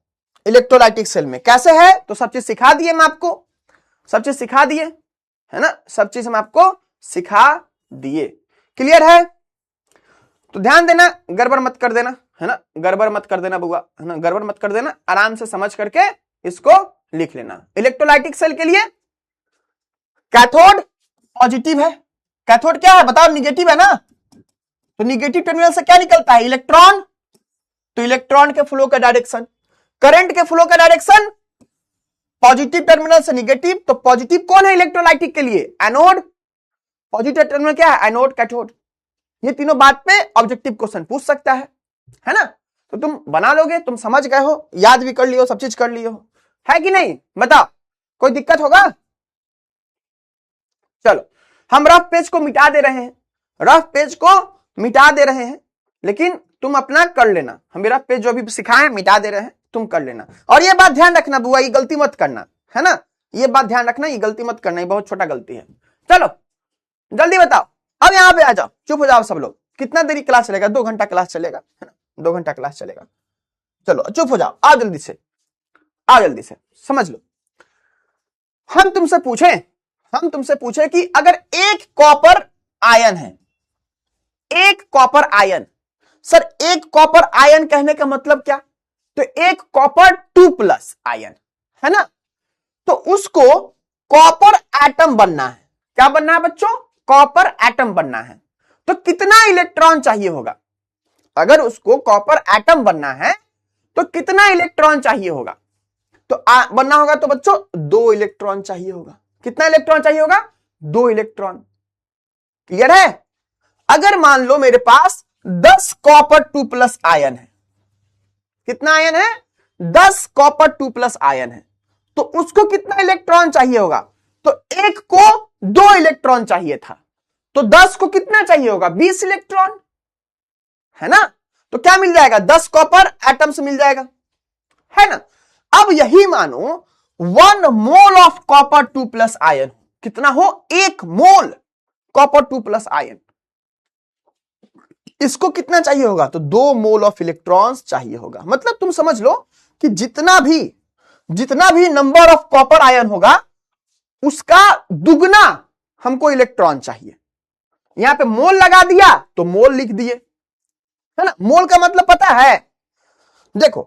S1: इलेक्ट्रोलाइटिक सेल में। कैसे है तो सब चीज सिखा दिए मैं आपको, सब चीज सिखा दिए, है ना, सब चीज हम आपको सिखा दिए, क्लियर है। तो ध्यान देना, गड़बड़ मत कर देना, है ना, गड़बड़ मत कर देना बुआ, है ना, गड़बड़ मत कर देना, आराम से समझ करके इसको लिख लेना। इलेक्ट्रोलाइटिक सेल के लिए कैथोड पॉजिटिव है, कैथोड क्या है बताओ, निगेटिव है ना, तो निगेटिव टर्मिनल से क्या निकलता है, इलेक्ट्रॉन, तो इलेक्ट्रॉन के फ्लो का डायरेक्शन, करंट के फ्लो का डायरेक्शन पॉजिटिव टर्मिनल से निगेटिव, तो पॉजिटिव कौन है इलेक्ट्रोलाइटिक के लिए, एनोड, पॉजिटिव टर्मिनल क्या है, एनोड कैथोड। ये तीनों बात पे ऑब्जेक्टिव क्वेश्चन पूछ सकता है ना, तो तुम बना लोगे, तुम समझ गए हो, याद भी कर लियो, सब चीज कर लियो, है कि नहीं, बताओ कोई दिक्कत होगा। चलो हम रफ पेज को मिटा दे रहे हैं, रफ पेज को मिटा दे रहे हैं, लेकिन तुम अपना कर लेना, हम रफ पेज जो भी सिखाए मिटा दे रहे हैं, तुम कर लेना। और ये बात ध्यान रखना बुआ, ये गलती मत करना, है ना, ये बात ध्यान रखना, ये गलती मत करना, ये बहुत छोटा गलती है। चलो जल्दी बताओ, अब यहां पे आ जाओ, चुप हो जाओ सब लोग, कितना देरी क्लास चलेगा, 2 घंटा क्लास चलेगा, है ना, 2 घंटा क्लास चलेगा। चलो चुप हो जाओ, आओ जल्दी से, आओ जल्दी से, समझ लो। हम तुमसे पूछे कि अगर एक कॉपर आयन है, एक कॉपर आयन, सर एक कॉपर आयन कहने का मतलब क्या, तो एक कॉपर 2+ आयन, है ना, तो उसको कॉपर एटम बनना है, क्या बनना है बच्चों, कॉपर एटम बनना है, तो कितना इलेक्ट्रॉन चाहिए होगा, अगर उसको कॉपर एटम बनना है तो कितना इलेक्ट्रॉन चाहिए होगा, तो बनना होगा तो बच्चों 2 इलेक्ट्रॉन चाहिए होगा, कितना इलेक्ट्रॉन चाहिए होगा, 2 इलेक्ट्रॉन, क्लियर है। अगर मान लो मेरे पास 10 कॉपर 2+ आयन है, कितना आयन है, 10 कॉपर 2+ आयन है, तो उसको कितना इलेक्ट्रॉन चाहिए होगा, तो एक को 2 इलेक्ट्रॉन चाहिए था, तो 10 को कितना चाहिए होगा, 20 इलेक्ट्रॉन, है ना, तो क्या मिल जाएगा, 10 कॉपर एटम्स मिल जाएगा, है ना। अब यही मानो 1 मोल ऑफ कॉपर 2+ आयन, कितना हो, 1 मोल कॉपर 2+ आयन, इसको कितना चाहिए होगा, तो 2 मोल ऑफ इलेक्ट्रॉन्स चाहिए होगा। मतलब तुम समझ लो कि जितना भी नंबर ऑफ कॉपर आयन होगा उसका दुगना हमको इलेक्ट्रॉन चाहिए। यहां पे मोल लगा दिया तो मोल लिख दिए, है ना, मोल का मतलब पता है, देखो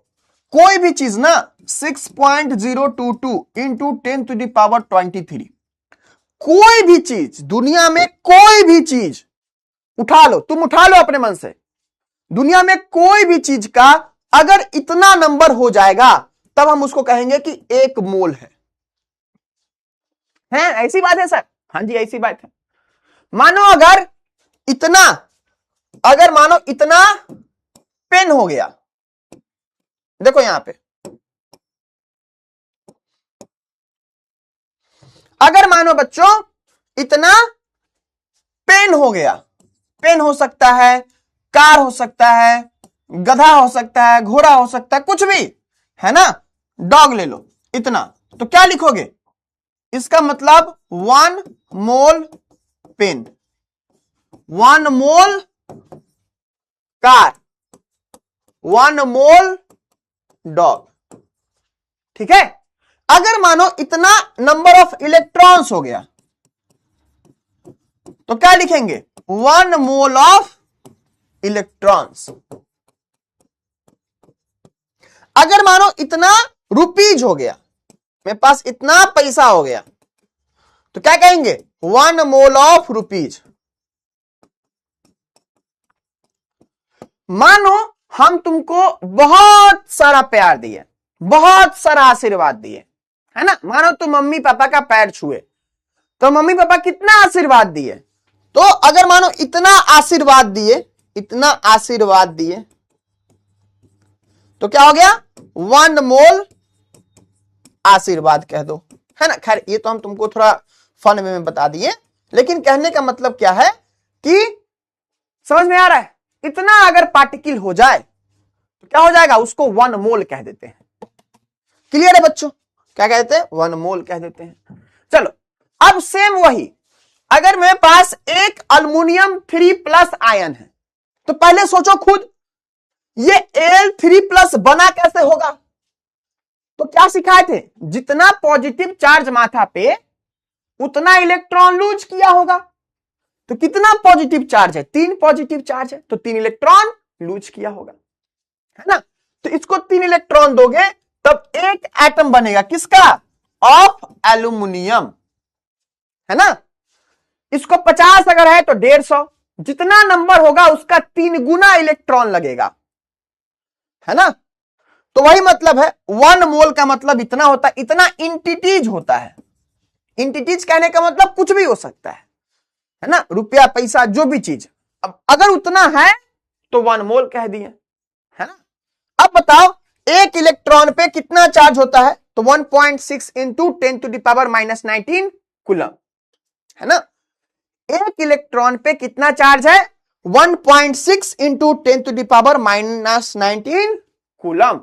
S1: कोई भी चीज ना 6.022 इंटू 10⁻23, कोई भी चीज दुनिया में, कोई भी चीज उठा लो, तुम उठा लो अपने मन से, दुनिया में कोई भी चीज का अगर इतना नंबर हो जाएगा तब हम उसको कहेंगे कि 1 मोल है, ऐसी बात है सर, हाँ जी ऐसी बात है। मानो अगर इतना पेन हो गया, देखो यहां पे, अगर मानो बच्चों इतना पेन हो गया, पेन हो सकता है, कार हो सकता है, गधा हो सकता है, घोड़ा हो सकता है, कुछ भी, है ना, डॉग ले लो, इतना, तो क्या लिखोगे, इसका मतलब 1 मोल पेन, 1 मोल कार, 1 मोल डॉग, ठीक है। अगर मानो इतना नंबर ऑफ इलेक्ट्रॉन्स हो गया तो क्या लिखेंगे, 1 मोल ऑफ इलेक्ट्रॉन्स। अगर मानो इतना रुपीज हो गया, मेरे पास इतना पैसा हो गया, तो क्या कहेंगे, 1 मोल ऑफ रुपीज। मानो हम तुमको बहुत सारा प्यार दिए, बहुत सारा आशीर्वाद दिए, है ना, मानो तुम मम्मी पापा का पैर छुए, तो मम्मी पापा कितना आशीर्वाद दिए, तो अगर मानो इतना आशीर्वाद दिए तो क्या हो गया, 1 मोल आशीर्वाद कह दो, है ना। खैर ये तो हम तुमको थोड़ा फन में बता दिए, लेकिन कहने का मतलब क्या है कि समझ में आ रहा है, इतना अगर पार्टिकल हो जाए तो क्या हो जाएगा, उसको 1 मोल कह देते हैं। क्लियर है बच्चों, क्या कहते हैं, 1 मोल कह देते हैं। चलो अब सेम वही, अगर मेरे पास एक अल्युमिनियम 3+ आयन है, तो पहले सोचो खुद, ये Al3+ बना कैसे होगा, तो क्या सिखाए थे, जितना पॉजिटिव चार्ज माथा पे उतना इलेक्ट्रॉन लूज किया होगा, तो कितना पॉजिटिव चार्ज है, 3 पॉजिटिव चार्ज है, तो 3 इलेक्ट्रॉन लूज किया होगा, है ना। तो इसको 3 इलेक्ट्रॉन दोगे तब एक एटम बनेगा, किसका, ऑफ एल्यूमिनियम, है ना। इसको 50 अगर है तो 150, जितना नंबर होगा उसका 3 गुना इलेक्ट्रॉन लगेगा, है ना। तो वही मतलब है 1 मोल का मतलब इतना होता है, इतना इंटिटीज होता है। इंटिटीज कहने का मतलब कुछ भी हो सकता है ना, रुपया पैसा जो भी चीज। अब अगर उतना है तो 1 मोल कह दिए, है ना। अब बताओ एक इलेक्ट्रॉन पे कितना चार्ज होता है, तो 1.6 इंटू 10⁻⁻19 कूलम, है ना। एक इलेक्ट्रॉन पे कितना चार्ज है, 1.6 इंटू 10⁻⁻19 कूलम।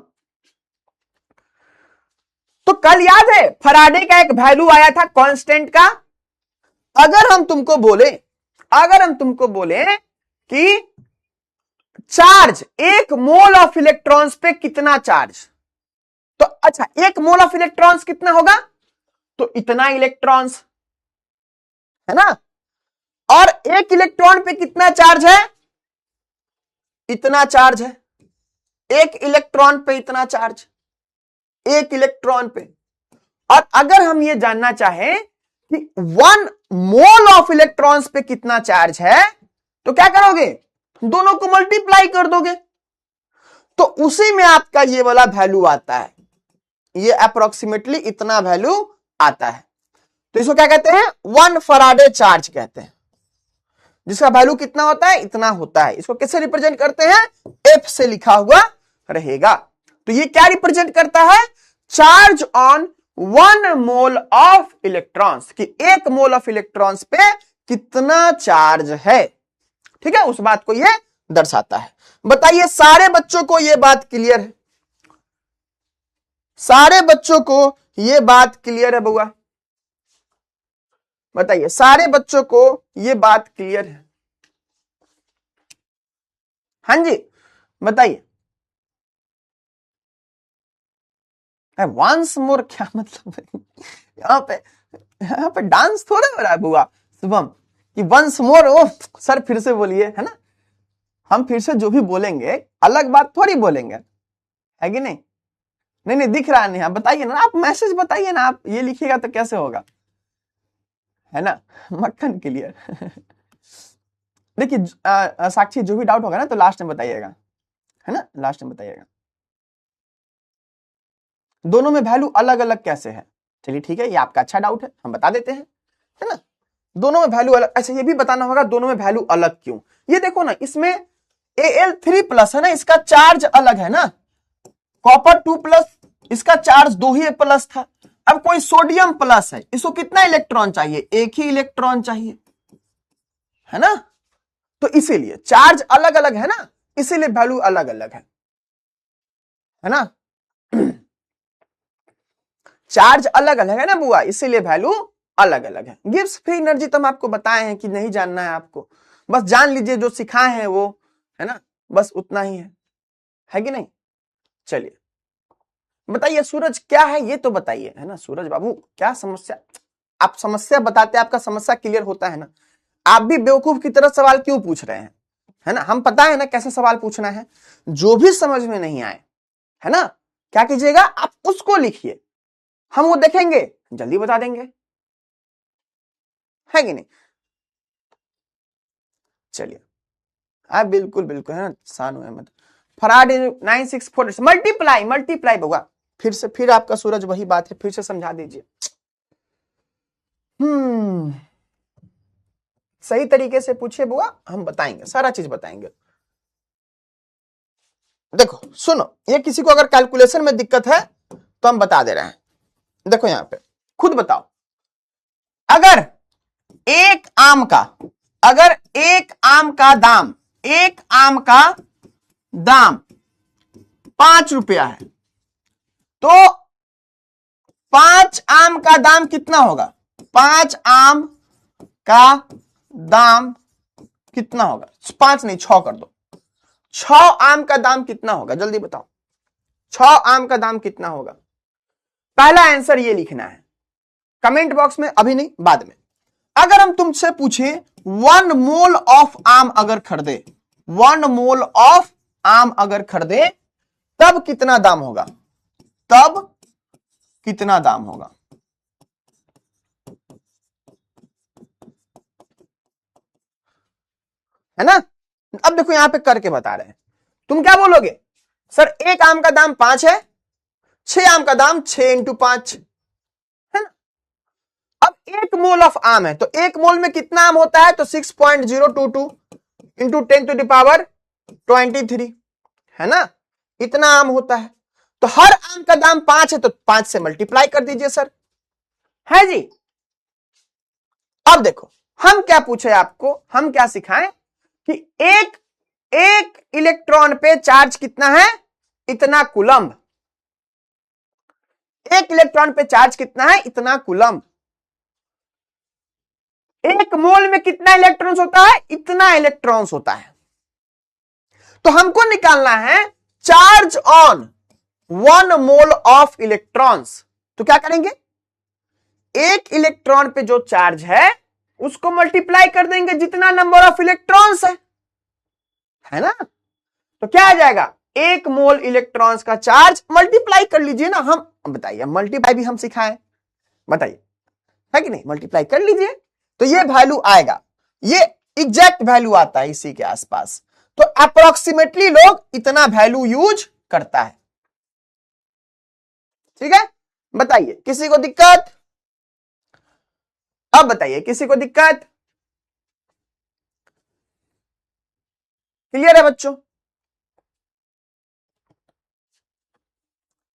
S1: तो कल याद है फराडे का एक वैल्यू आया था कांस्टेंट का। अगर हम तुमको बोले कि चार्ज 1 मोल ऑफ इलेक्ट्रॉन्स पे कितना चार्ज, तो अच्छा 1 मोल ऑफ इलेक्ट्रॉन्स कितना होगा, तो इतना इलेक्ट्रॉन्स, है ना। और 1 इलेक्ट्रॉन पे कितना चार्ज है, इतना चार्ज है। 1 इलेक्ट्रॉन पे इतना चार्ज, 1 इलेक्ट्रॉन पे। और अगर हम ये जानना चाहें कि 1 मोल ऑफ इलेक्ट्रॉन्स पे कितना चार्ज है, तो क्या करोगे, दोनों को मल्टीप्लाई कर दोगे, तो उसी में आपका ये वाला वैल्यू आता है, ये अप्रोक्सीमेटली इतना वैल्यू आता है। तो इसको क्या कहते हैं, 1 फराडे चार्ज कहते हैं, जिसका वैल्यू कितना होता है, इतना होता है। इसको कैसे रिप्रेजेंट करते हैं, एफ से लिखा हुआ रहेगा। तो ये क्या रिप्रेजेंट करता है, charge on 1 mole of electrons, कि 1 मोल ऑफ इलेक्ट्रॉन्स पे कितना चार्ज है, ठीक है, उस बात को ये दर्शाता है। बताइए सारे बच्चों को ये बात क्लियर है, सारे बच्चों को ये बात क्लियर है बउआ, बताइए सारे बच्चों को ये बात क्लियर है, हाँ जी बताइए। वंस मोर क्या मतलब है? यहाँ पे डांस थोड़ा हो रहा है बुआ शुभम, कि वंस मोर, ओ सर फिर से बोलिए, है ना। हम फिर से जो भी बोलेंगे अलग बात थोड़ी बोलेंगे, है कि नहीं। नहीं दिख रहा नहीं, आप बताइए ना, आप मैसेज बताइए ना, आप ये लिखिएगा तो कैसे होगा, है ना। मक्खन क्लियर। देखिए साक्षी जो भी डाउट होगा ना तो लास्ट में बताइएगा, है ना, लास्ट में बताइएगा। दोनों में वैल्यू अलग अलग कैसे है, चलिए ठीक है, ये आपका अच्छा डाउट है, हम बता देते हैं, है ना। दोनों में वैल्यू अलग, अच्छा ये भी बताना होगा दोनों में वैल्यू अलग क्यों। ये देखो ना, इसमें Al3+ है ना, इसका चार्ज अलग है ना, कॉपर 2+, इसका चार्ज 2 ही प्लस था। अब कोई सोडियम प्लस है, इसको कितना इलेक्ट्रॉन चाहिए, 1 ही इलेक्ट्रॉन चाहिए, है ना। तो इसीलिए चार्ज अलग अलग है ना, इसीलिए वैल्यू अलग अलग है ना। चार्ज अलग अलग है ना बुआ, इसीलिए वैल्यू अलग अलग है। गिब्स फ्री एनर्जी तो हम आपको बताए हैं कि नहीं जानना है आपको, बस जान लीजिए जो सिखाए हैं वो, है ना, बस उतना ही है कि नहीं। चलिए बताइए सूरज क्या है ये तो बताइए, है ना। सूरज बाबू क्या समस्या, आप समस्या बताते आपका समस्या क्लियर होता है ना। आप भी बेवकूफ की तरह सवाल क्यों पूछ रहे हैं, है ना। हम पता है ना कैसे सवाल पूछना है, जो भी समझ में नहीं आए, है ना, क्या कीजिएगा आप उसको लिखिए, हम वो देखेंगे जल्दी बता देंगे, है कि नहीं। चलिए आप बिल्कुल बिल्कुल, है ना, सानू अहमद फराडे 964 मल्टीप्लाई होगा। फिर आपका सूरज वही बात है, फिर से समझा दीजिए। सही तरीके से पूछिए बुआ, हम बताएंगे, सारा चीज बताएंगे। देखो सुनो, ये किसी को अगर कैलकुलेशन में दिक्कत है तो हम बता दे रहे हैं। देखो यहां पे खुद बताओ, अगर एक आम का दाम 5 रुपया है, तो 5 आम का दाम कितना होगा, 5 आम का दाम कितना होगा, 5 नहीं 6 कर दो, 6 आम का दाम कितना होगा, जल्दी बताओ 6 आम का दाम कितना होगा। पहला आंसर ये लिखना है कमेंट बॉक्स में, अभी नहीं बाद में। अगर हम तुमसे पूछे 1 मोल ऑफ आम अगर खरीदे, 1 मोल ऑफ आम अगर खरीदे तब कितना दाम होगा, तब कितना दाम होगा। है ना। अब देखो यहां पे करके बता रहे हैं, तुम क्या बोलोगे, सर एक आम का दाम 5 है, 6 आम का दाम 6 इंटू 5, है ना। अब 1 मोल ऑफ आम है, तो 1 मोल में कितना आम होता है, तो 6.022 इंटू 10 टू द पावर 23, है ना, इतना आम होता है। तो हर आम का दाम 5 है, तो 5 से मल्टीप्लाई कर दीजिए सर, है जी। अब देखो हम क्या पूछे आपको, हम क्या सिखाएं कि एक इलेक्ट्रॉन पे चार्ज कितना है, इतना कूलम्ब। एक इलेक्ट्रॉन पे चार्ज कितना है, इतना कूलम्ब। 1 मोल में कितना इलेक्ट्रॉन्स होता है, इतना इलेक्ट्रॉन्स होता है। तो हमको निकालना है charge on 1 mole of electrons. तो क्या करेंगे, एक इलेक्ट्रॉन पे जो चार्ज है उसको मल्टीप्लाई कर देंगे जितना नंबर ऑफ इलेक्ट्रॉन्स है ना। तो क्या आ जाएगा, 1 मोल इलेक्ट्रॉन्स का चार्ज मल्टीप्लाई कर लीजिए ना। हम बताइए, मल्टीप्लाई भी हम सिखाएं, बताइए, है कि नहीं, मल्टीप्लाई कर लीजिए तो ये वैल्यू आएगा, ये एग्जैक्ट वैल्यू आता है इसी के आसपास। तो अप्रोक्सीमेटली लोग इतना वैल्यू यूज करता है, ठीक है। बताइए किसी को दिक्कत, अब बताइए किसी को दिक्कत, क्लियर है बच्चों,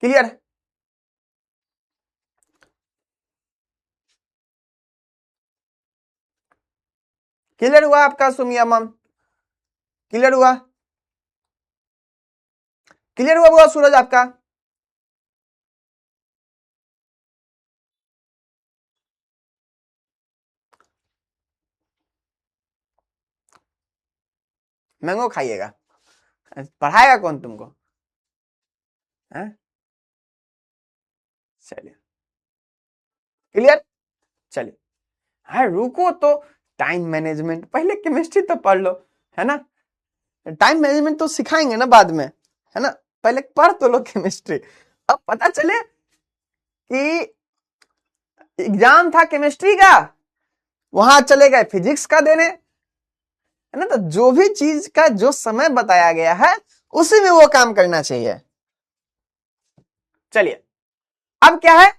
S1: क्लियर है। क्लियर हुआ आपका सुमिया मैम, क्लियर हुआ, क्लियर हुआ सूरज आपका। मैंगो खाइएगा, पढ़ाएगा कौन तुमको, है, चलिए क्लियर, चलिए। हाँ रुको तो, टाइम मैनेजमेंट, पहले केमिस्ट्री तो पढ़ लो, है ना, टाइम मैनेजमेंट तो सिखाएंगे ना बाद में, है ना, पहले पढ़ तो लो केमिस्ट्री। अब पता चले कि एग्जाम था केमिस्ट्री का, वहां चले गए फिजिक्स का देने, है ना। तो जो भी चीज का जो समय बताया गया है उसी में वो काम करना चाहिए। चलिए अब क्या है,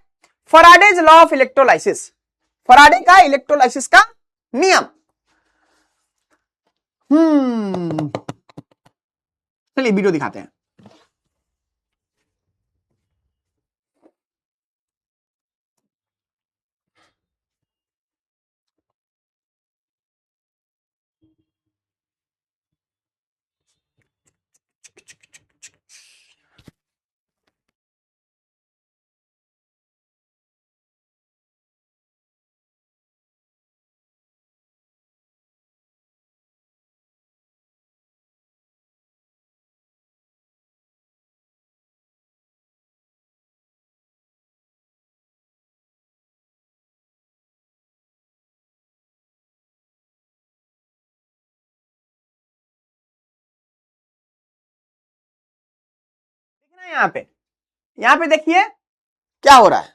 S1: Faraday's law of electrolysis, Faraday का इलेक्ट्रोलाइसिस का नियम। चलिए वीडियो दिखाते हैं। यहाँ पे देखिए क्या हो रहा है,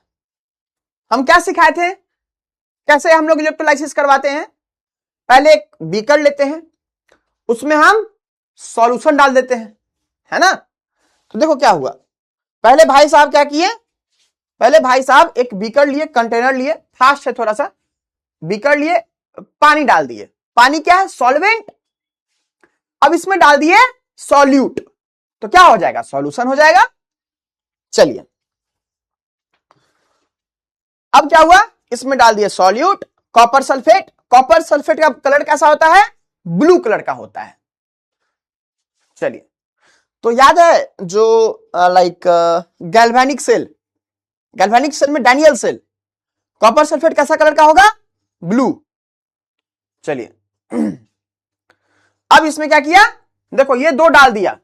S1: हम क्या सिखाए थे, कैसे हम लोग इलेक्ट्रोलाइसिस करवाते हैं। पहले एक बीकर लेते हैं, उसमें हम सॉल्यूशन डाल देते हैं, है ना। तो देखो क्या हुआ, पहले भाई साहब क्या किए, पहले भाई साहब एक बीकर लिए, कंटेनर लिए, फास्ट है थोड़ा सा, बीकर लिए, पानी डाल दिए, पानी क्या है, सॉल्वेंट। अब इसमें डाल दिए सॉल्यूट, तो क्या हो जाएगा, सॉल्यूशन हो जाएगा। चलिए अब क्या हुआ, इसमें डाल दिए solute, copper sulphate, copper sulphate का कलर कैसा होता है, ब्लू कलर का होता है। चलिए तो याद है जो like galvanic cell, galvanic cell में डैनियल सेल, कॉपर सल्फेट कैसा कलर का होगा, ब्लू। चलिए अब इसमें क्या किया, देखो ये दो डाल दिया,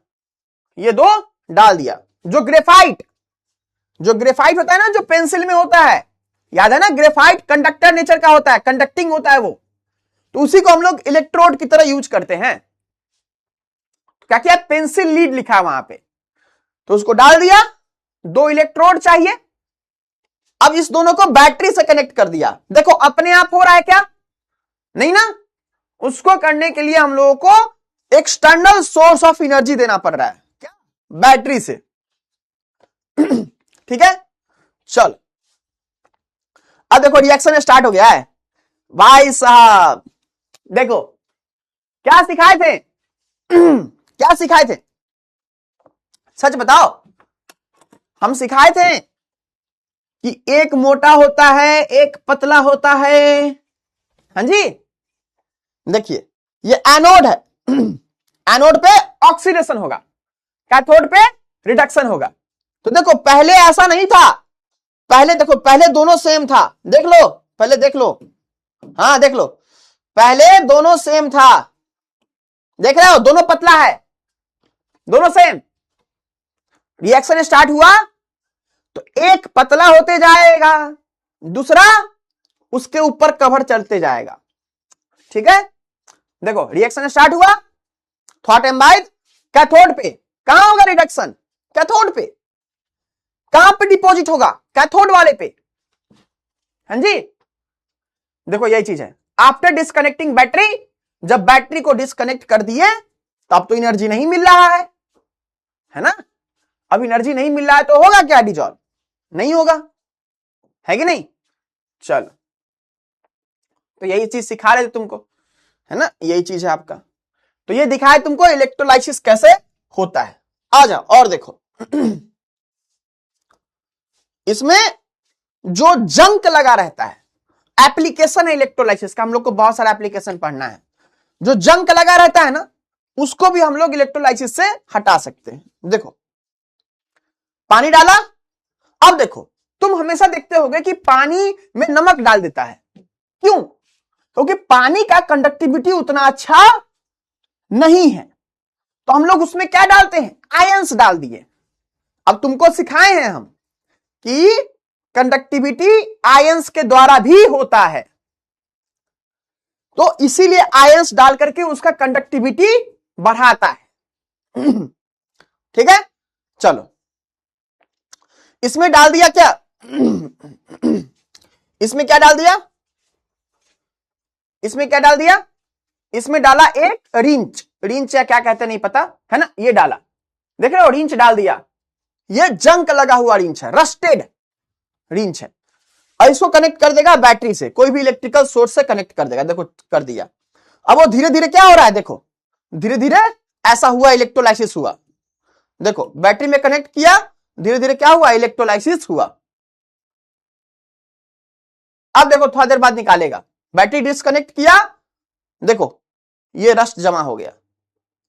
S1: ये दो डाल दिया, जो ग्रेफाइट, जो ग्रेफाइट होता है ना, जो पेंसिल में होता है, याद है ना, ग्रेफाइट कंडक्टर नेचर का होता है, कंडक्टिंग होता है वो, तो उसी को हम लोग इलेक्ट्रोड की तरह यूज करते हैं। तो क्या किया, पेंसिल लीड लिखा वहां पे, तो उसको डाल दिया, 2 इलेक्ट्रोड चाहिए। अब इस दोनों को बैटरी से कनेक्ट कर दिया, देखो अपने आप हो रहा है क्या, नहीं ना, उसको करने के लिए हम लोगों को एक्सटर्नल सोर्स ऑफ एनर्जी देना पड़ रहा है, क्या? बैटरी से। ठीक है, चल अब देखो रिएक्शन स्टार्ट हो गया है भाई साहब। देखो क्या सिखाए थे? क्या सिखाए थे? सच बताओ। हम सिखाए थे कि एक मोटा होता है, एक पतला होता है। हाँ जी, देखिए ये एनोड है। एनोड पे ऑक्सीडेशन होगा, कैथोड पे रिडक्शन होगा। तो देखो पहले ऐसा नहीं था, पहले देखो, पहले दोनों सेम था। देख लो, पहले देख लो, हाँ देख लो, पहले दोनों सेम था। देख रहे हो, दोनों पतला है, दोनों सेम। रिएक्शन स्टार्ट हुआ तो एक पतला होते जाएगा, दूसरा उसके ऊपर कवर चलते जाएगा। ठीक है, देखो रिएक्शन स्टार्ट हुआ, थॉट एम्बाइड कैथोड पे। कहां होगा रिडक्शन? कैथोड पे। कहां पे डिपॉजिट होगा? कैथोड वाले पे। हाँ जी, देखो यही चीज है। आफ्टर डिस्कनेक्टिंग बैटरी, जब बैटरी को डिस्कनेक्ट कर दिए तो अब तो एनर्जी नहीं मिल रहा है ना? अब एनर्जी नहीं मिल रहा है तो होगा क्या डिजॉल्व? नहीं होगा, है कि नहीं? चलो, तो यही चीज सिखा रहे थे तुमको, है ना? यही चीज है आपका। तो ये दिखाए तुमको इलेक्ट्रोलाइसिस कैसे होता है। आ जाओ और देखो। इसमें जो जंक लगा रहता है, एप्लीकेशन है इलेक्ट्रोलाइसिस का, हम लोग को बहुत सारा एप्लीकेशन पढ़ना है। जो जंक लगा रहता है ना, उसको भी हम लोग इलेक्ट्रोलाइसिस से हटा सकते हैं। देखो पानी डाला, अब देखो तुम हमेशा देखते होगे कि पानी में नमक डाल देता है। क्यों? क्योंकि पानी का कंडक्टिविटी उतना अच्छा नहीं है, तो हम लोग उसमें क्या डालते हैं? आयंस डाल दिए। अब तुमको सिखाए हैं हम कि कंडक्टिविटी आयंस के द्वारा भी होता है, तो इसीलिए आयंस डाल करके उसका कंडक्टिविटी बढ़ाता है। ठीक है, चलो इसमें डाल दिया क्या? इसमें क्या डाल दिया? इसमें क्या डाल दिया? इसमें डाला एक रिंच, रिंच या क्या कहते नहीं पता, है ना? ये डाला, देख रहे हो, रिंच डाल दिया। ये जंक लगा हुआ रिंच है, रस्टेड रिंच है, और इसको कनेक्ट कर देगा बैटरी से, कोई भी इलेक्ट्रिकल सोर्स से कनेक्ट कर देगा। देखो कर दिया। अब वो धीरे धीरे क्या हो रहा है? देखो धीरे धीरे ऐसा हुआ, इलेक्ट्रोलाइसिस हुआ। देखो बैटरी में कनेक्ट किया, धीरे धीरे क्या हुआ? इलेक्ट्रोलाइसिस हुआ। अब देखो थोड़ा देर बाद निकालेगा, बैटरी डिस्कनेक्ट किया, देखो ये रस्ट जमा हो गया।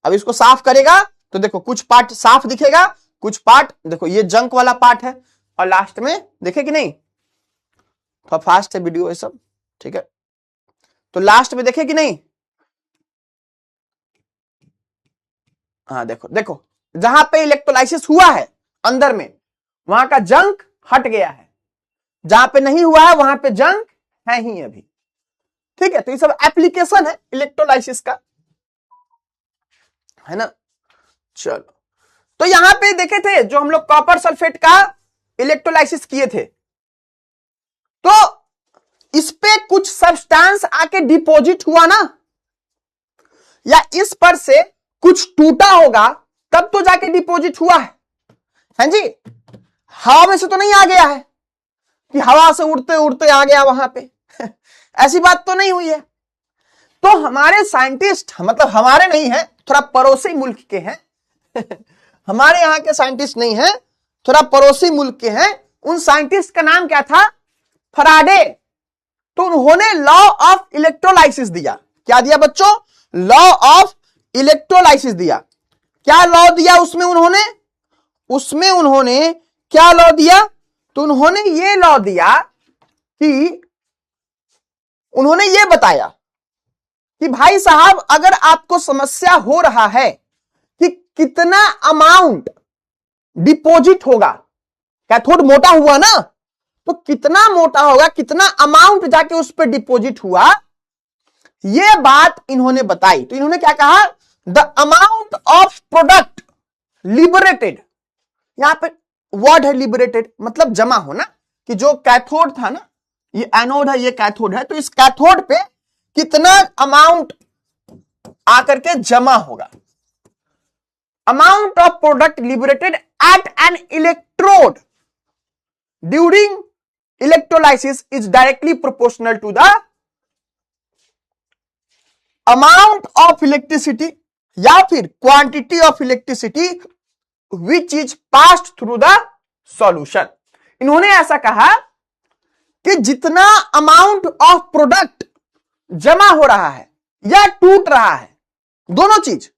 S1: अब इसको साफ करेगा तो देखो कुछ पार्ट साफ दिखेगा, कुछ पार्ट देखो ये जंक वाला पार्ट है, और लास्ट में देखे कि नहीं, थोड़ा फास्ट है वीडियो ये सब, ठीक है? तो लास्ट में देखे कि नहीं? हाँ देखो, देखो जहां पे इलेक्ट्रोलाइसिस हुआ है अंदर में, वहां का जंक हट गया है, जहां पे नहीं हुआ है वहां पे जंक है ही अभी। ठीक है, तो ये सब एप्लीकेशन है इलेक्ट्रोलाइसिस का, है ना? चलो, तो यहां पे देखे थे जो हम लोग कॉपर सल्फेट का इलेक्ट्रोलाइसिस किए थे, तो इस पे कुछ सब्सटेंस आके डिपॉजिट हुआ ना, या इस पर से कुछ टूटा होगा तब तो जाके डिपॉजिट हुआ है जी? हवा में से तो नहीं आ गया है कि हवा से उड़ते उड़ते आ गया वहां पे। ऐसी बात तो नहीं हुई है। तो हमारे साइंटिस्ट, मतलब हमारे नहीं है, थोड़ा पड़ोसी मुल्क के हैं। हमारे यहां के साइंटिस्ट नहीं है, थोड़ा पड़ोसी मुल्क के हैं। उन साइंटिस्ट का नाम क्या था? फराडे। तो उन्होंने लॉ ऑफ इलेक्ट्रोलाइसिस दिया। क्या दिया बच्चों? लॉ ऑफ इलेक्ट्रोलाइसिस दिया। क्या लॉ दिया उसमें उन्होंने? उसमें उन्होंने क्या लॉ दिया? तो उन्होंने ये लॉ दिया कि उन्होंने ये बताया कि भाई साहब, अगर आपको समस्या हो रहा है कि कितना अमाउंट डिपॉजिट होगा, कैथोड मोटा हुआ ना, तो कितना मोटा होगा, कितना अमाउंट जाके उस पर डिपॉजिट हुआ, ये बात इन्होंने बताई। तो इन्होंने क्या कहा? The amount of product liberated. यहां पे वर्ड है लिबरेटेड, मतलब जमा होना, कि जो कैथोड था ना, ये एनोड है, ये कैथोड है, तो इस कैथोड पे कितना अमाउंट आकर के जमा होगा। Amount of product liberated at an electrode during electrolysis is directly proportional to the amount of electricity या फिर quantity of electricity which is passed through the solution. इन्होंने ऐसा कहा कि जितना अमाउंट ऑफ प्रोडक्ट जमा हो रहा है या टूट रहा है, दोनों चीज,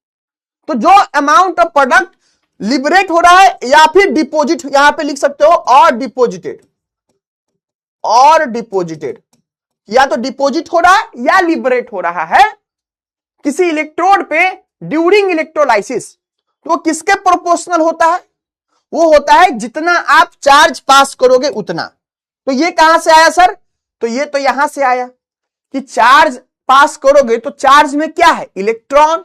S1: तो जो अमाउंट ऑफ प्रोडक्ट लिबरेट हो रहा है या फिर डिपोजिट, यहां पे लिख सकते हो और डिपोजिटेड, या तो डिपोजिट हो रहा है या लिबरेट हो रहा है किसी इलेक्ट्रोड पे ड्यूरिंग इलेक्ट्रोलाइसिस, तो वो किसके प्रोपोर्शनल होता है? वो होता है जितना आप चार्ज पास करोगे उतना। तो ये कहां से आया सर? तो ये तो यहां से आया कि चार्ज पास करोगे तो चार्ज में क्या है? इलेक्ट्रॉन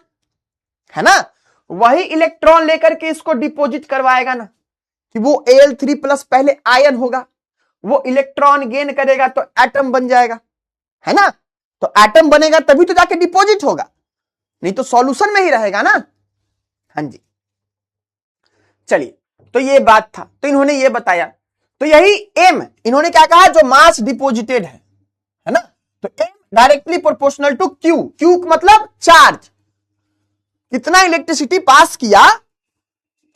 S1: है ना, वही इलेक्ट्रॉन लेकर के इसको डिपॉजिट करवाएगा ना, कि वो Al3+ पहले आयन होगा, वो इलेक्ट्रॉन गेन करेगा तो एटम बन जाएगा, है ना। तो एटम बनेगा तभी तो जाके डिपॉजिट होगा, नहीं तो सॉल्यूशन में ही रहेगा ना। हाँ जी, चलिए, तो ये बात था, तो इन्होंने ये बताया। तो यही एम, इन्होंने क्या कहा? जो मास डिपॉजिटेड है ना, तो M directly proportional to Q. Q मतलब चार्ज, कितना इलेक्ट्रिसिटी पास किया,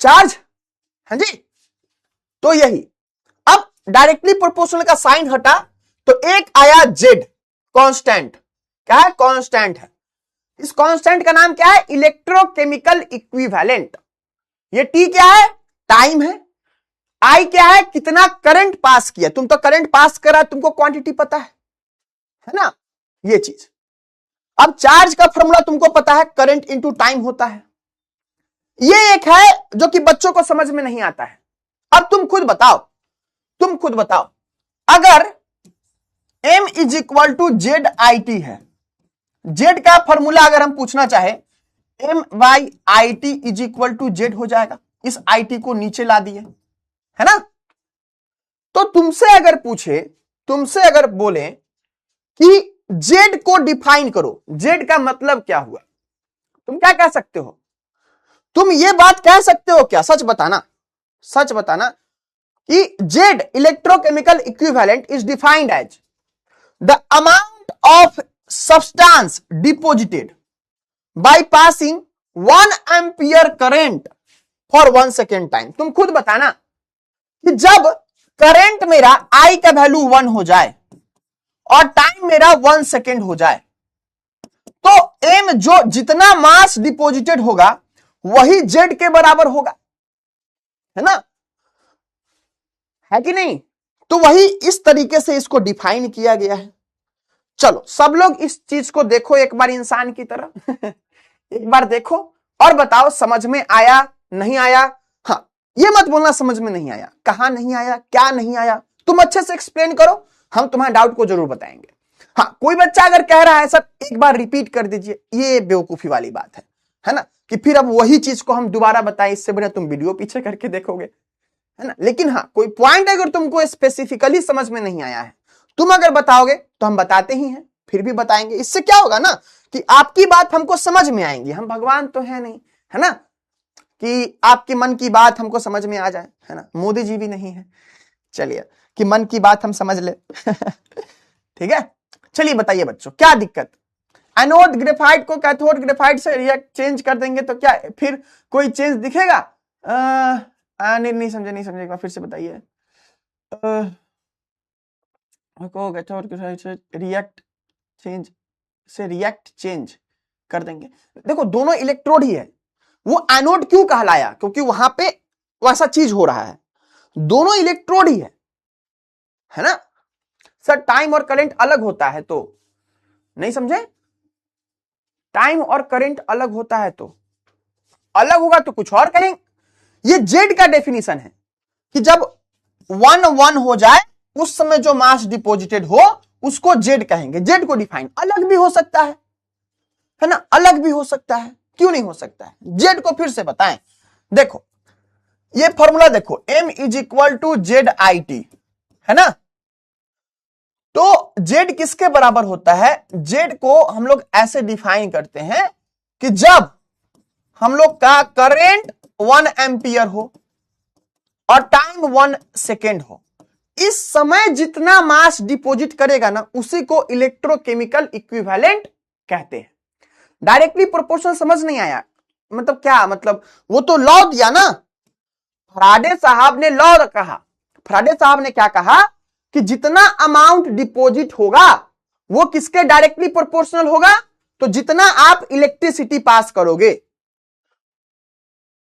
S1: चार्ज। हाँ जी, तो यही। अब डायरेक्टली प्रोपोर्शनल का साइन हटा तो एक आया जेड, कांस्टेंट। क्या है? कांस्टेंट है। इस कांस्टेंट का नाम क्या है? Electrochemical equivalent. ये टी क्या है? टाइम है। आई क्या है? कितना करंट पास किया। तुम तो करंट पास करा, तुमको क्वांटिटी पता है ना, ये चीज। अब चार्ज का फॉर्मूला तुमको पता है, करंट इनटू टाइम होता है। ये एक है जो कि बच्चों को समझ में नहीं आता है। अब तुम खुद बताओ, अगर m is equal to Z I T है, जेड का फॉर्मूला अगर हम पूछना चाहे, M by I T is equal to Z हो जाएगा। इस आई टी को नीचे ला दिए, है ना। तो तुमसे अगर बोले कि जेड को डिफाइन करो, जेड का मतलब क्या हुआ, तुम क्या कह सकते हो? तुम ये बात कह सकते हो क्या? सच बताना कि Z electrochemical equivalent is defined as the amount of substance deposited by passing 1 ampere current for 1 second time. तुम खुद बताना कि जब करंट मेरा आई का वैल्यू 1 हो जाए और टाइम मेरा 1 सेकेंड हो जाए, तो एम जो जितना मास डिपॉजिटेड होगा वही जेड के बराबर होगा, है ना, है कि नहीं। तो वही इस तरीके से इसको डिफाइन किया गया है। चलो सब लोग इस चीज को देखो एक बार इंसान की तरह एक बार देखो और बताओ समझ में आया नहीं आया। हाँ, ये मत बोलना समझ में नहीं आया, कहां नहीं आया, क्या नहीं आया, तुम अच्छे से एक्सप्लेन करो, हम तुम्हारे डाउट को जरूर बताएंगे। हाँ, कोई बच्चा अगर कह रहा है सर एक बार रिपीट कर दीजिए, ये बेवकूफी वाली बात है ना, कि फिर अब वही चीज को हम दोबारा बताएं, इससे बढ़िया तुम वीडियो पीछे करके देखोगे, है ना। लेकिन हाँ, कोई पॉइंट अगर तुमको स्पेसिफिकली समझ में नहीं आया है, तुम अगर बताओगे तो हम बताते ही हैं, फिर भी बताएंगे। इससे क्या होगा ना कि आपकी बात हमको समझ में आएंगी। हम भगवान तो है नहीं, है ना, कि आपके मन की बात हमको समझ में आ जाए, है ना। मोदी जी भी नहीं है, चलिए, कि मन की बात हम समझ ले ठीक है। चलिए बताइए बच्चों, क्या दिक्कत? एनोड ग्रेफाइट को कैथोड ग्रेफाइट से रिएक्ट चेंज कर देंगे तो क्या फिर कोई चेंज दिखेगा? नहीं समझे, एक बार फिर से बताइए। कैथोड ग्रेफाइट से रिएक्ट चेंज कर देंगे। देखो दोनों इलेक्ट्रोड ही है, वो एनोड क्यों कहलाया? क्योंकि वहां पे वैसा चीज हो रहा है, दोनों इलेक्ट्रोड ही है ना। सर टाइम और करंट अलग होता है तो नहीं समझे, टाइम और करंट अलग होता है तो अलग होगा तो कुछ और कहेंगे। ये जेड का डेफिनेशन है कि जब 1 हो जाए उस समय जो मास डिपॉजिटेड हो उसको जेड कहेंगे। जेड को डिफाइन अलग भी हो सकता है ना, अलग भी हो सकता है, क्यों नहीं हो सकता है? जेड को फिर से बताएं। देखो ये फॉर्मूला देखो, m is equal to Z I T, है ना। तो जेड किसके बराबर होता है? जेड को हम लोग ऐसे डिफाइन करते हैं कि जब हम लोग का करंट 1 एम्पियर हो और टाइम 1 सेकेंड हो, इस समय जितना मास डिपॉजिट करेगा ना, उसी को इलेक्ट्रोकेमिकल इक्विवेलेंट कहते हैं। डायरेक्टली प्रोपोर्शनल समझ नहीं आया? मतलब क्या मतलब, वो तो लॉ दिया ना, फराडे साहब ने लॉ कहा। फराडे साहब ने क्या कहा कि जितना अमाउंट डिपॉजिट होगा वो किसके डायरेक्टली प्रोपोर्शनल होगा? तो जितना आप इलेक्ट्रिसिटी पास करोगे,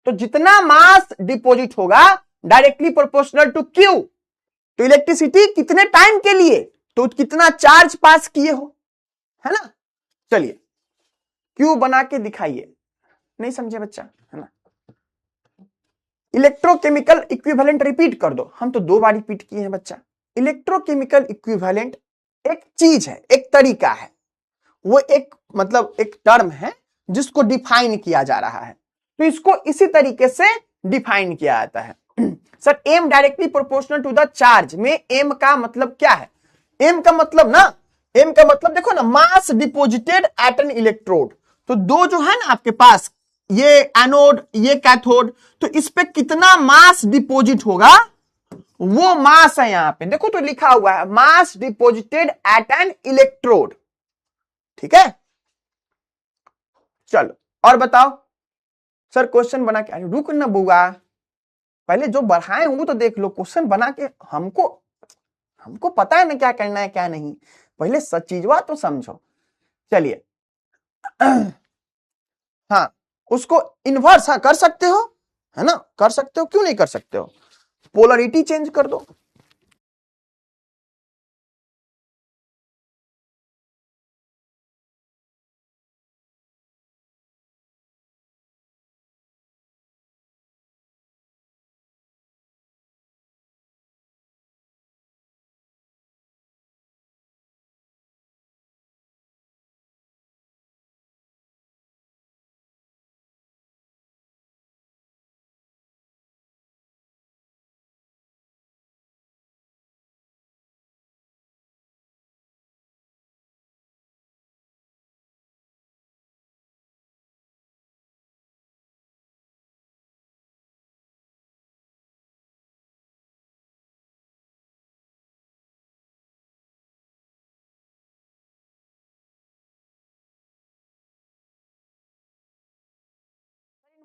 S1: तो जितना मास डिपॉजिट होगा डायरेक्टली प्रोपोर्शनल टू क्यू। तो इलेक्ट्रिसिटी कितने टाइम के लिए, तो कितना चार्ज पास किए हो, है ना। चलिए क्यू बना के दिखाइए। नहीं समझे बच्चा, है ना। इलेक्ट्रोकेमिकल इक्विवेलेंट रिपीट कर दो। हम तो 2 बार रिपीट किए हैं बच्चा। इलेक्ट्रोकेमिकल इक्विवेलेंट एक चीज है, एक तरीका है, वो एक मतलब एक टर्म है जिसको डिफाइन किया जा रहा है। तो इसको इसी तरीके से डिफाइन किया जाता है। Sir M directly proportional to the charge में एम का मतलब क्या है? एम का मतलब ना, एम का मतलब देखो ना, मास डिपॉजिटेड एट एन इलेक्ट्रोड। तो 2 जो है ना आपके पास, ये एनोड ये कैथोड, तो इस पे कितना मास डिपॉजिट होगा, वो मास है। यहां पे देखो तो लिखा हुआ है मास डिपॉजिटेड एट एन इलेक्ट्रोड। ठीक है, चलो और बताओ। सर क्वेश्चन बना के, रुक ना बुआ, पहले जो बढ़ाए हूं वो तो देख लो। क्वेश्चन बना के हमको पता है ना क्या करना है क्या नहीं, पहले सच चीजवा तो समझो। चलिए हाँ, उसको इन्वर्स हाँ कर सकते हो, है ना, कर सकते हो, क्यों नहीं कर सकते हो। पोलरिटी चेंज कर दो।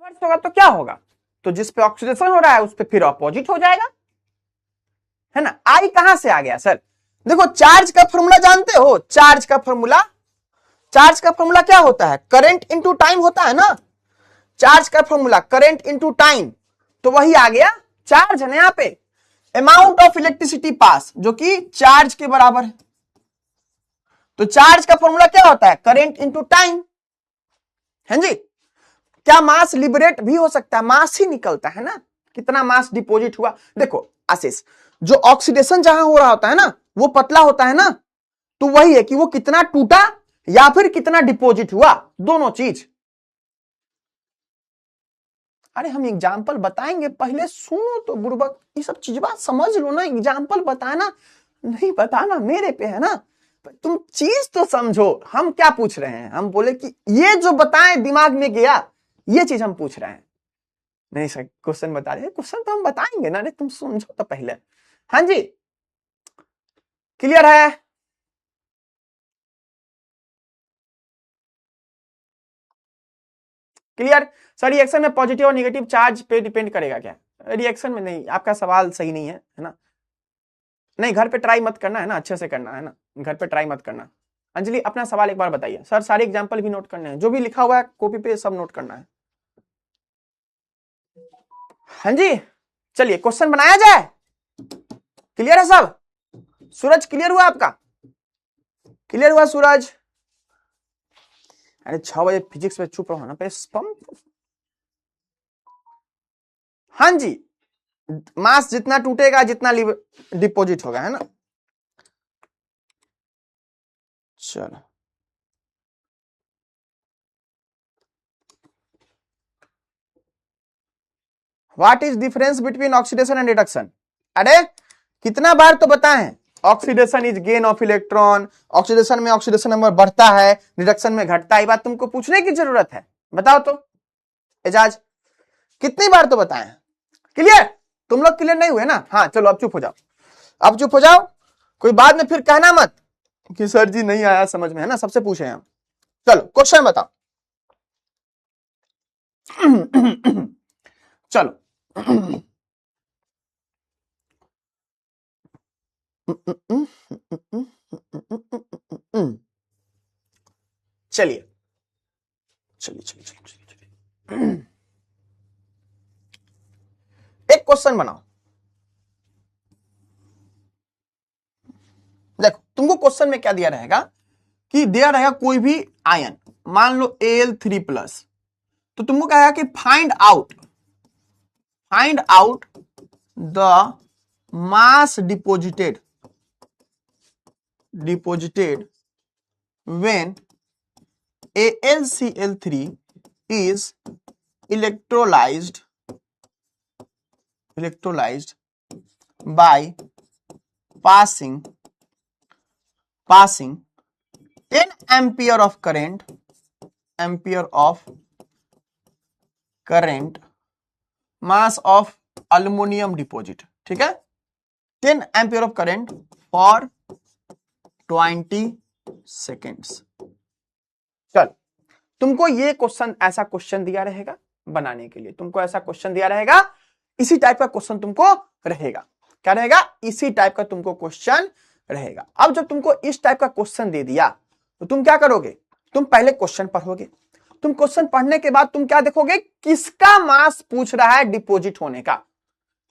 S1: इन्वर्स होगा तो क्या होगा, तो जिस पे ऑक्सीडेशन हो रहा है उस पे फिर अपोजिट हो जाएगा, है ना। आई कहां से आ गया सर? देखो चार्ज का फॉर्मूला जानते हो, चार्ज का फॉर्मूला, चार्ज का फॉर्मूला क्या होता है? करंट इनटू टाइम होता है ना। चार्ज का फॉर्मूला करंट इनटू टाइम, तो वही आ गया चार्ज है ना। यहां पे अमाउंट ऑफ इलेक्ट्रिसिटी पास, जो कि चार्ज के बराबर है। तो चार्ज का फॉर्मूला क्या होता है? करंट इनटू टाइम, है जी। क्या मास लिबरेट भी हो सकता है? मास ही निकलता है ना, कितना मास डिपॉजिट हुआ। देखो आशीष, जो ऑक्सीडेशन जहां हो रहा होता है ना, वो पतला होता है ना, तो वही है कि वो कितना टूटा या फिर कितना डिपॉजिट हुआ, दोनों चीज। अरे हम एग्जाम्पल बताएंगे, पहले सुनो तो बुर्बक, ये सब चीज बात समझ लो ना। एग्जाम्पल बताना नहीं बताना मेरे पे है ना, तुम चीज तो समझो। हम क्या पूछ रहे हैं, हम बोले कि ये जो बताएं दिमाग में गया, ये चीज हम पूछ रहे हैं। नहीं सर क्वेश्चन बता रहे, क्वेश्चन तो हम बताएंगे ना, तुम समझो तो पहले। हाँ जी क्लियर है? क्लियर। सर रिएक्शन में पॉजिटिव और नेगेटिव चार्ज पे डिपेंड करेगा क्या? रिएक्शन में नहीं, आपका सवाल सही नहीं है ना। नहीं घर पे ट्राई मत करना है ना, अच्छे से करना है ना, घर पे ट्राई मत करना। अंजलि अपना सवाल एक बार बताइए। सर सारे एग्जाम्पल भी नोट करने हैं, जो भी लिखा हुआ है कॉपी पे सब नोट करना है। हाँ जी चलिए क्वेश्चन बनाया जाए। क्लियर है सब? सूरज क्लियर हुआ आपका? क्लियर हुआ सूरज? अरे 6 बजे फिजिक्स में चुप रहो ना पे स्पम। हाँ जी, मास जितना टूटेगा जितना डिपॉजिट होगा, है ना। चलो what is difference between oxidation and reduction? अरे कितना बार तो बताएं, oxidation is gain of electron, oxidation में ऑक्सीडेशन नंबर बढ़ता है, रिडक्शन में घटता है। ये बात तुमको पूछने की जरूरत है? बताओ तो एजाज, कितनी बार तो बताएं। क्लियर? तुम लोग क्लियर नहीं हुए ना? हाँ चलो अब चुप हो जाओ, अब चुप हो जाओ, कोई बाद में फिर कहना मत कि सर जी नहीं आया समझ में, है ना, सबसे पूछे हैं हम। चलो क्वेश्चन बताओ। चलो चलिए चलिए चलिए चलिए चलिए एक क्वेश्चन बनाओ। देखो तुमको क्वेश्चन में क्या दिया रहेगा कि दिया रहेगा कोई भी आयन, मान लो Al3+, तो तुमको कहेगा कि find out the mass deposited when AlCl3 is electrolyzed by passing 10 ampere of current mass of aluminum deposit, ठीक है, 10 ampere of current for 20 seconds। चल तुमको ये क्वेश्चन, ऐसा क्वेश्चन दिया रहेगा बनाने के लिए, तुमको ऐसा क्वेश्चन दिया रहेगा, इसी टाइप का क्वेश्चन तुमको रहेगा। क्या रहेगा? इसी टाइप का तुमको क्वेश्चन रहेगा। अब जब तुमको इस टाइप का क्वेश्चन दे दिया तो तुम क्या करोगे? तुम पहले क्वेश्चन पढ़ोगे। तुम क्वेश्चन पढ़ने के बाद तुम क्या देखोगे? किसका मास पूछ रहा है डिपोजिट होने का।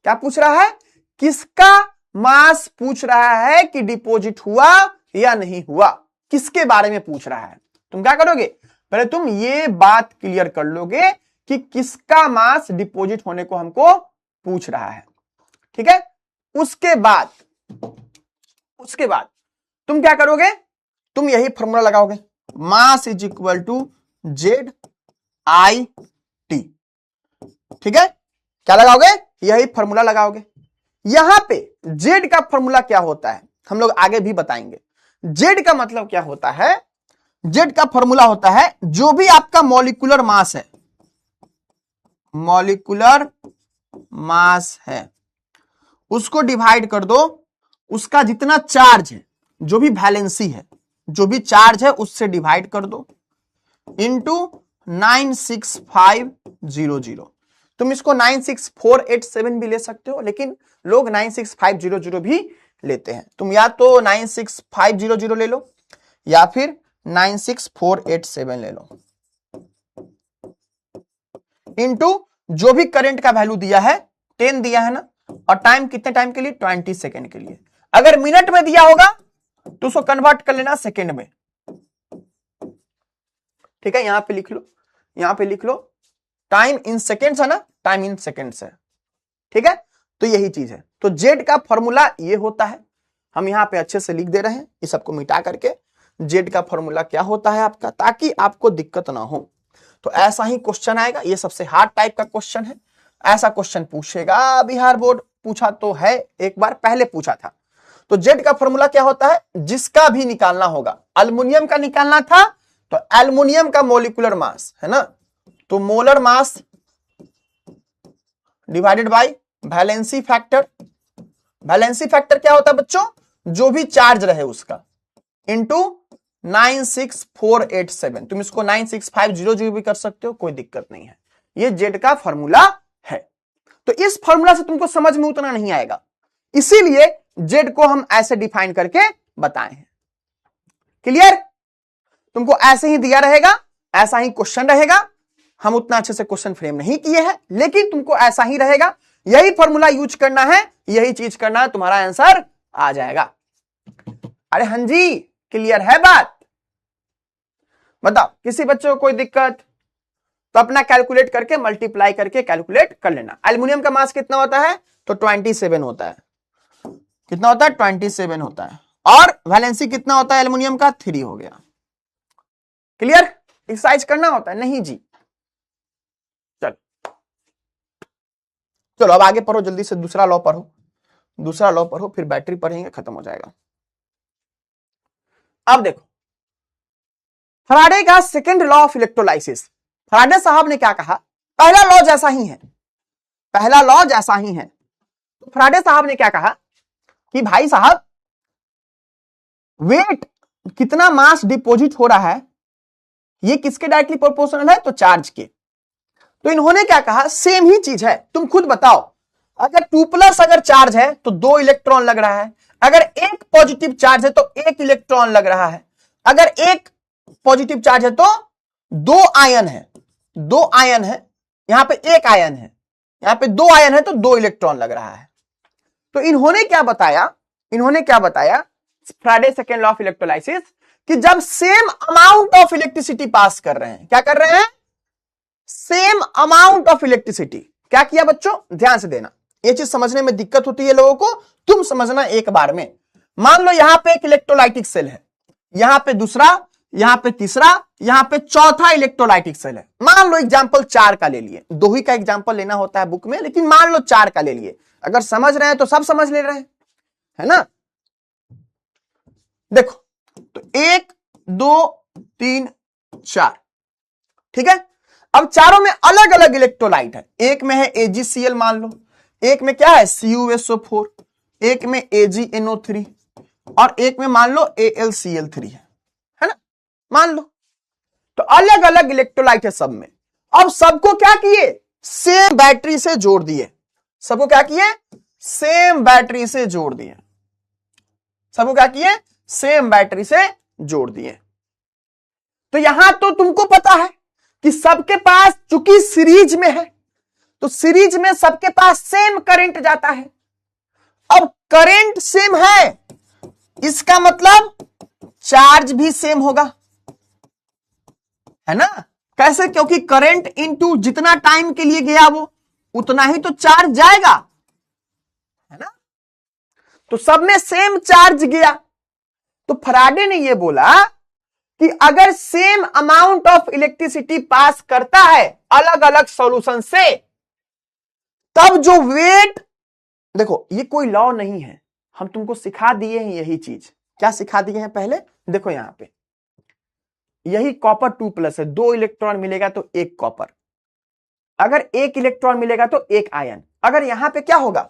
S1: क्या पूछ रहा है? किसका मास पूछ रहा है कि डिपोजिट हुआ या नहीं हुआ, किसके बारे में पूछ रहा है। तुम क्या करोगे? पहले तुम ये बात क्लियर कर लोगे कि किसका मास डिपोजिट होने को हमको पूछ रहा है, ठीक है। उसके बाद तुम क्या करोगे? तुम यही फॉर्मूला लगाओगे, mass is equal to Z I T, ठीक है। क्या लगाओगे? यही फॉर्मूला लगाओगे। यहां पे जेड का फॉर्मूला क्या होता है हम लोग आगे भी बताएंगे। जेड का मतलब क्या होता है? जेड का फॉर्मूला होता है जो भी आपका मॉलिक्यूलर मास है उसको डिवाइड कर दो, उसका जितना चार्ज है, जो भी वैलेंसी है, जो भी चार्ज है उससे डिवाइड कर दो, इंटू 96500। तुम इसको 96487 भी ले सकते हो, लेकिन लोग 96500 भी लेते हैं। तुम या तो 96500 ले लो या फिर 96487 ले लो, इंटू जो भी करंट का वैल्यू दिया है 10 दिया है ना, और टाइम कितने टाइम के लिए? 20 सेकेंड के लिए। अगर मिनट में दिया होगा तो उसको कन्वर्ट कर लेना सेकेंड में, ठीक है। यहां पे लिख लो टाइम इन सेकेंड्स है ना, टाइम इन सेकेंड्स है, ठीक है। तो यही चीज है। तो जेड का फॉर्मूला ये होता है, हम यहां पे अच्छे से लिख दे रहे हैं, ये सबको मिटा करके जेड का फॉर्मूला क्या होता है आपका, ताकि आपको दिक्कत ना हो। तो ऐसा ही क्वेश्चन आएगा, ये सबसे हार्ड टाइप का क्वेश्चन है। ऐसा क्वेश्चन पूछेगा, बिहार बोर्ड पूछा तो है, एक बार पहले पूछा था। तो जेड का फॉर्मूला क्या होता है? जिसका भी निकालना होगा, एल्युमिनियम का निकालना था तो एल्युमिनियम का मोलिकुलर मास है ना, तो molar mass divided by valency factor. Valency factor क्या होता है बच्चों? जो भी चार्ज रहे उसका, इंटू 96487। तुम इसको 96500 भी कर सकते हो, कोई दिक्कत नहीं है। ये जेड का फॉर्मूला है। तो इस फॉर्मूला से तुमको समझ में उतना नहीं आएगा, इसीलिए जेड को हम ऐसे डिफाइन करके बताए हैं। क्लियर? तुमको ऐसे ही दिया रहेगा, ऐसा ही क्वेश्चन रहेगा। हम उतना अच्छे से क्वेश्चन फ्रेम नहीं किए हैं, लेकिन तुमको ऐसा ही रहेगा, यही फॉर्मूला यूज करना है, यही चीज करना है, तुम्हारा आंसर आ जाएगा। अरे हाँ जी, क्लियर है बात? बताओ, किसी बच्चे को कोई दिक्कत? तो अपना कैलकुलेट करके, मल्टीप्लाई करके कैलकुलेट कर लेना। एल्युमिनियम का मास कितना होता है? तो 27 होता है। कितना होता है? 27 होता है। और वैलेंसी कितना होता है एल्युमिनियम का? 3 हो गया। क्लियर? एक्सरसाइज करना होता है? नहीं जी। चलो अब आगे पढ़ो, जल्दी से दूसरा लॉ पढ़ो, फिर बैटरी पढ़ेंगे, खत्म हो जाएगा। अब देखो, फैराडे का second law of electrolysis. Faraday साहब ने क्या कहा, पहला लॉ जैसा ही है, पहला लॉ जैसा ही है। तो फैराडे साहब ने क्या कहा कि भाई साहब वेट कितना मास डिपॉजिट हो रहा है ये किसके डायरेक्टली प्रोपोर्शनल है, तो चार्ज के। तो इन्होंने क्या कहा, सेम ही चीज है, तुम खुद बताओ, अगर 2+ अगर चार्ज है तो 2 इलेक्ट्रॉन लग रहा है, अगर एक पॉजिटिव चार्ज है तो 1 इलेक्ट्रॉन लग रहा है, अगर एक पॉजिटिव चार्ज है तो 2 आयन है, 2 आयन है, यहां पे 1 आयन है, यहां पे 2 आयन है तो 2 इलेक्ट्रॉन लग रहा है। तो इन्होंने क्या बताया, इन्होंने क्या बताया, Faraday second law of electrolysis, कि जब सेम अमाउंट ऑफ इलेक्ट्रिसिटी पास कर रहे हैं, क्या कर रहे हैं, सेम अमाउंट ऑफ इलेक्ट्रिसिटी, क्या किया बच्चों, ध्यान से देना, ये चीज समझने में दिक्कत होती है लोगों को, तुम समझना एक बार में। मान लो यहां पे एक इलेक्ट्रोलाइटिक सेल है, यहां पे दूसरा, यहां पे तीसरा, यहां पे चौथा इलेक्ट्रोलाइटिक सेल है। मान लो एग्जांपल 4 का ले लिए, 2 ही का एग्जांपल लेना होता है बुक में, लेकिन मान लो 4 का ले लिए, अगर समझ रहे हैं तो सब समझ ले रहे हैं, है ना। देखो तो 1 2 3 4, ठीक है। अब चारों में अलग अलग इलेक्ट्रोलाइट है, एक में है AgCl मान लो, एक में क्या है CuSO4, एक में AgNO3 और एक में मान लो AlCl3 है ना, मान लो। तो अलग अलग इलेक्ट्रोलाइट है सब में। अब सबको क्या किए, सेम बैटरी से जोड़ दिए, सबको क्या किए, सेम बैटरी से जोड़ दिए, सबको क्या किए, सेम बैटरी से जोड़ दिए। तो यहां तो तुमको पता है कि सबके पास, चूंकि सीरीज में है तो सीरीज में सबके पास सेम करंट जाता है। अब करंट सेम है, इसका मतलब चार्ज भी सेम होगा, है ना। कैसे, क्योंकि करंट इनटू जितना टाइम के लिए गया वो उतना ही तो चार्ज जाएगा, है ना। तो सब में सेम चार्ज गया। तो फैराडे ने ये बोला कि अगर सेम अमाउंट ऑफ इलेक्ट्रिसिटी पास करता है अलग अलग सॉल्यूशन से, तब जो वेट, देखो ये कोई लॉ नहीं है, हम तुमको सिखा दिए हैं यही चीज। क्या सिखा दिए हैं पहले, देखो यहां पे यही कॉपर 2+ है, 2 इलेक्ट्रॉन मिलेगा तो 1 कॉपर, अगर 1 इलेक्ट्रॉन मिलेगा तो 1 आयन। अगर यहां पे क्या होगा,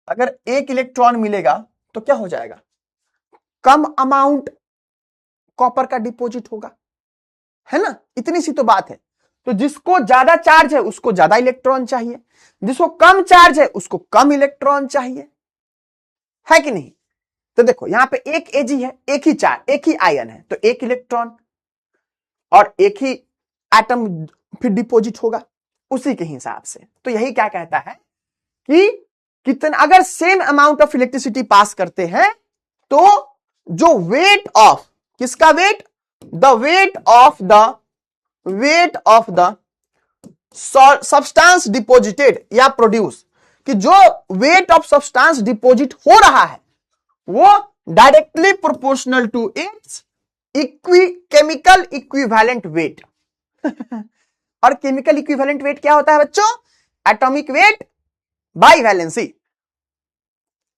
S1: अगर 1 इलेक्ट्रॉन मिलेगा तो क्या हो जाएगा, कम अमाउंट कॉपर का डिपॉजिट होगा, है ना, इतनी सी तो बात है। तो जिसको ज्यादा चार्ज है उसको ज्यादा इलेक्ट्रॉन चाहिए, जिसको कम चार्ज है उसको कम इलेक्ट्रॉन चाहिए, है कि नहीं। तो देखो यहां पे एक Ag है, एक ही चार्ज, एक ही आयन है, तो 1 इलेक्ट्रॉन और एक ही एटम फिर डिपॉजिट होगा उसी के हिसाब से। तो यही क्या कहता है कि कितना, अगर same amount of electricity pass करते हैं तो जो वेट ऑफ, किसका weight, the weight of the substance deposited या प्रोड्यूस, कि जो वेट ऑफ सब्सटेंस डिपॉजिट हो रहा है वो directly proportional to its chemical equivalent weight. और केमिकल इक्विवेलेंट वेट क्या होता है बच्चों, atomic weight by valency,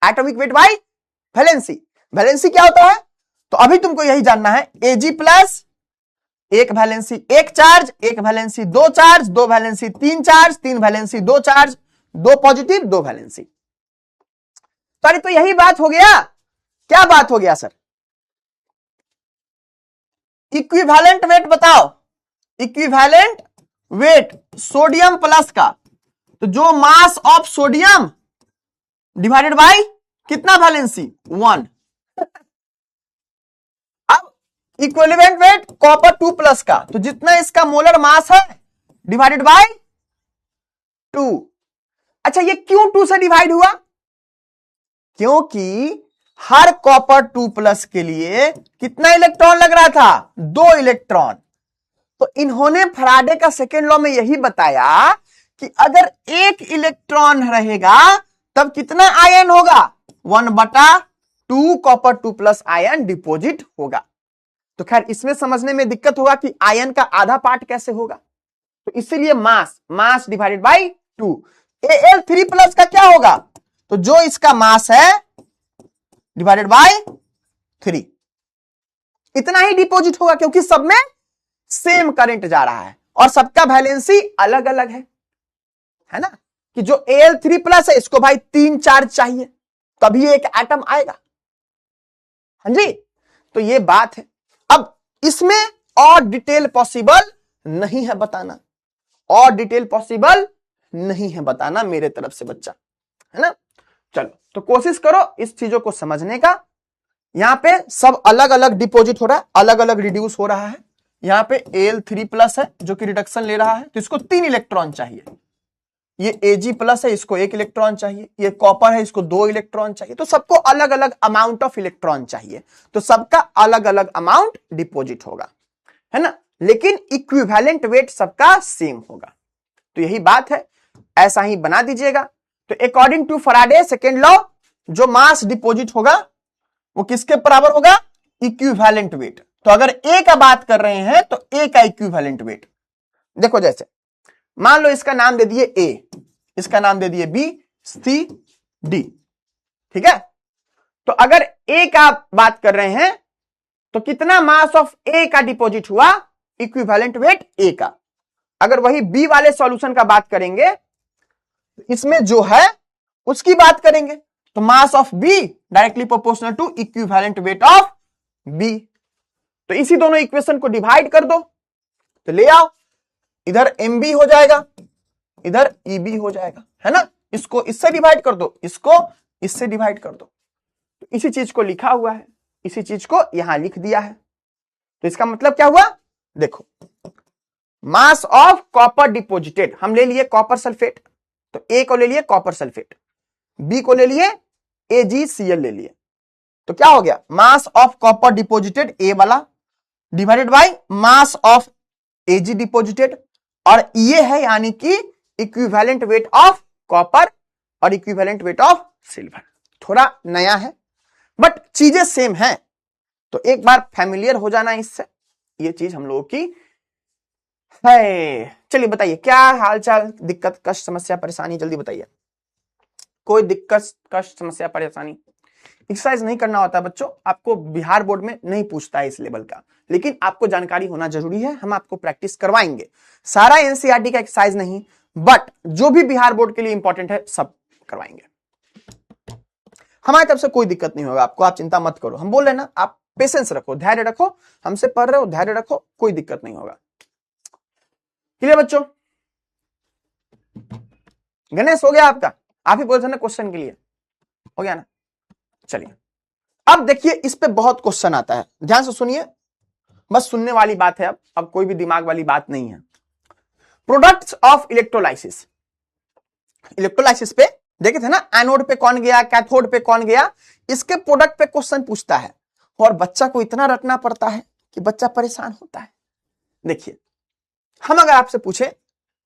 S1: atomic weight by valency. Valency क्या होता है, तो अभी तुमको यही जानना है, Ag+ 1 valency 1 charge, 1 valency 2 charge, 2 valency 3 charge, 3 valency 2 charge, 2 positive 2 valency. अरे तो यही बात हो गया, क्या बात हो गया सर, इक्विवेलेंट वेट बताओ, इक्विवेलेंट वेट सोडियम प्लस का, तो जो mass of sodium divided by कितना वैलेंसी 1। अब इक्विवेलेंट वेट कॉपर 2+ का, तो जितना इसका मोलर मास है डिवाइडेड बाय 2। अच्छा ये क्यों 2 से डिवाइड हुआ, क्योंकि हर कॉपर 2+ के लिए कितना इलेक्ट्रॉन लग रहा था, 2 इलेक्ट्रॉन। तो इन्होंने फैराडे का सेकेंड लॉ में यही बताया कि अगर 1 इलेक्ट्रॉन रहेगा तब कितना आयन होगा, 1/2 कॉपर 2+ आयन डिपॉजिट होगा। तो खैर इसमें समझने में दिक्कत होगा कि आयन का आधा पार्ट कैसे होगा, तो इसीलिए मास डिवाइडेड बाय 2। Al3+ का क्या होगा, तो जो इसका मास है डिवाइडेड बाय 3, इतना ही डिपॉजिट होगा, क्योंकि सब में सेम करंट जा रहा है। और सबका वैलेंसी अलग अलग है ना, कि जो Al3+ है इसको भाई 3 चार्ज चाहिए तभी एक एटम आएगा। हाँ जी, तो ये बात है। अब इसमें और डिटेल पॉसिबल नहीं है बताना, और डिटेल पॉसिबल नहीं है बताना मेरे तरफ से बच्चा, है ना। चलो तो कोशिश करो इस चीजों को समझने का। यहां पे सब अलग अलग डिपॉजिट हो रहा है, अलग अलग रिड्यूस हो रहा है। यहां पे Al3+ है जो कि रिडक्शन ले रहा है, तो इसको 3 इलेक्ट्रॉन चाहिए। ये Ag+ है, इसको 1 इलेक्ट्रॉन चाहिए। ये कॉपर है, इसको 2 इलेक्ट्रॉन चाहिए। तो सबको अलग अलग अमाउंट ऑफ इलेक्ट्रॉन चाहिए, तो सबका अलग अलग अमाउंट डिपॉजिट होगा, है ना, लेकिन इक्विवेलेंट वेट सबका सेम होगा। तो यही बात है, ऐसा ही बना दीजिएगा। तो according to Faraday second law, जो मास डिपॉजिट होगा वो किसके बराबर होगा? Equivalent weight. तो अगर ए का बात कर रहे हैं तो ए का इक्विवेलेंट वेट देखो, जैसे मान लो इसका नाम दे दिए ए, इसका नाम दे दिए बी, सी, डी, ठीक है। तो अगर ए का बात कर रहे हैं तो कितना मास ऑफ ए का डिपॉजिट हुआ? इक्विवेलेंट वेट ए का। अगर वही बी वाले सॉल्यूशन का बात करेंगे, इसमें जो है उसकी बात करेंगे, तो mass of B directly proportional to equivalent weight of B. तो इसी दोनों इक्वेशन को डिवाइड कर दो, तो ले आओ, इधर एमबी हो जाएगा, इधर ईबी हो जाएगा, है ना। इसको इससे डिवाइड कर दो, इसको इससे डिवाइड कर दो। तो इसी चीज को लिखा हुआ है, इसी चीज को यहां लिख दिया है। तो इसका मतलब क्या हुआ? देखो, मास ऑफ कॉपर डिपॉजिटेड, हम ले लिए कॉपर सल्फेट, तो ए को ले लिए कॉपर सल्फेट, बी को ले लिए AgCl ले लिए। तो क्या हो गया? मास ऑफ कॉपर डिपॉजिटेड ए वाला divided by mass of Ag deposited, और ये है यानी कि इक्विवेलेंट वेट ऑफ कॉपर और इक्विवेलेंट वेट ऑफ सिल्वर। थोड़ा नया है बट चीजें सेम हैं, तो एक बार फैमिलियर हो जाना इससे, ये चीज हम लोगों की है। चलिए बताइए क्या हाल चाल, दिक्कत कष्ट समस्या परेशानी, जल्दी बताइए। कोई दिक्कत कष्ट समस्या परेशानी? एक्सरसाइज नहीं करना होता बच्चों, आपको बिहार बोर्ड में नहीं पूछता है इस लेवल का, लेकिन आपको जानकारी होना जरूरी है। हम आपको प्रैक्टिस करवाएंगे, सारा एनसीईआरटी का एक्सरसाइज नहीं, बट जो भी बिहार बोर्ड के लिए इंपॉर्टेंट है सब करवाएंगे। हमारी तरफ से कोई दिक्कत नहीं होगा आपको, आप चिंता मत करो। हम बोल रहे ना, आप पेशेंस रखो, धैर्य रखो, हमसे पढ़ रहे हो, धैर्य रखो, कोई दिक्कत नहीं होगा। क्लियर बच्चों? गणेश हो गया आपका? आप ही बोल रहे ना क्वेश्चन के लिए, हो गया ना? चलिए अब देखिए, इस पे बहुत क्वेश्चन आता है, ध्यान से सुनिए, बस सुनने वाली बात है। अब कोई भी दिमाग वाली बात नहीं है। प्रोडक्ट्स ऑफ इलेक्ट्रोलाइसिस, इलेक्ट्रोलाइसिस पे देखे थे ना, एनोड पे कौन गया, कैथोड पे कौन गया, इसके प्रोडक्ट पे क्वेश्चन पूछता है, और बच्चा को इतना रटना पड़ता है कि बच्चा परेशान होता है। देखिए, हम अगर आपसे पूछे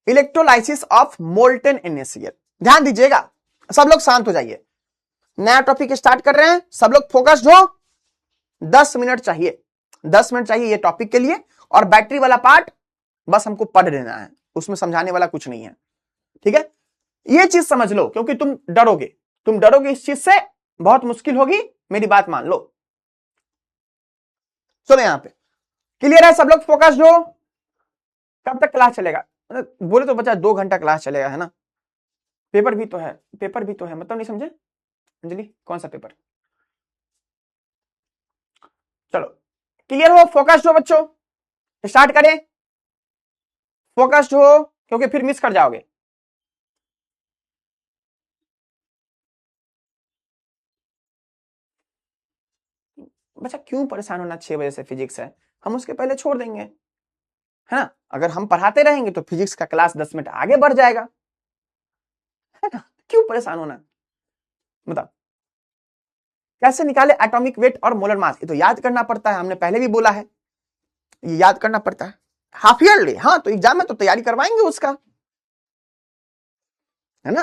S1: इलेक्ट्रोलाइसिस ऑफ मोल्टेन NaCl, ध्यान दीजिएगा, सब लोग शांत हो जाइए, नया टॉपिक स्टार्ट कर रहे हैं, सब लोग फोकस्ड हो। 10 मिनट चाहिए, 10 मिनट चाहिए ये टॉपिक के लिए, और बैटरी वाला पार्ट बस हमको पढ़ लेना है, उसमें समझाने वाला कुछ नहीं है, ठीक है। ये चीज समझ लो, क्योंकि तुम डरोगे इस चीज से, बहुत मुश्किल होगी, मेरी बात मान लो। सुनो यहां पे, क्लियर है? सब लोग फोकस्ड हो। कब तक क्लास चलेगा? बोले तो बच्चा 2 घंटा क्लास चलेगा, है ना। पेपर भी तो है, मतलब नहीं समझे अंजलि, कौन सा पेपर? चलो क्लियर हो, फोकस्ड हो बच्चों, स्टार्ट करें। फोकस्ड हो, क्योंकि फिर मिस कर जाओगे। बच्चा क्यों परेशान होना, 6 बजे से फिजिक्स है, हम उसके पहले छोड़ देंगे, है ना। अगर हम पढ़ाते रहेंगे तो फिजिक्स का क्लास 10 मिनट आगे बढ़ जाएगा, है ना। क्यों परेशान होना, बताओ। कैसे निकाले एटॉमिक वेट और मोलर मास? ये तो याद करना पड़ता है, हमने पहले भी बोला है, ये याद करना पड़ता है। हाफ ईयरली, हाँ, तो एग्जाम में तो तैयारी करवाएंगे उसका, है ना।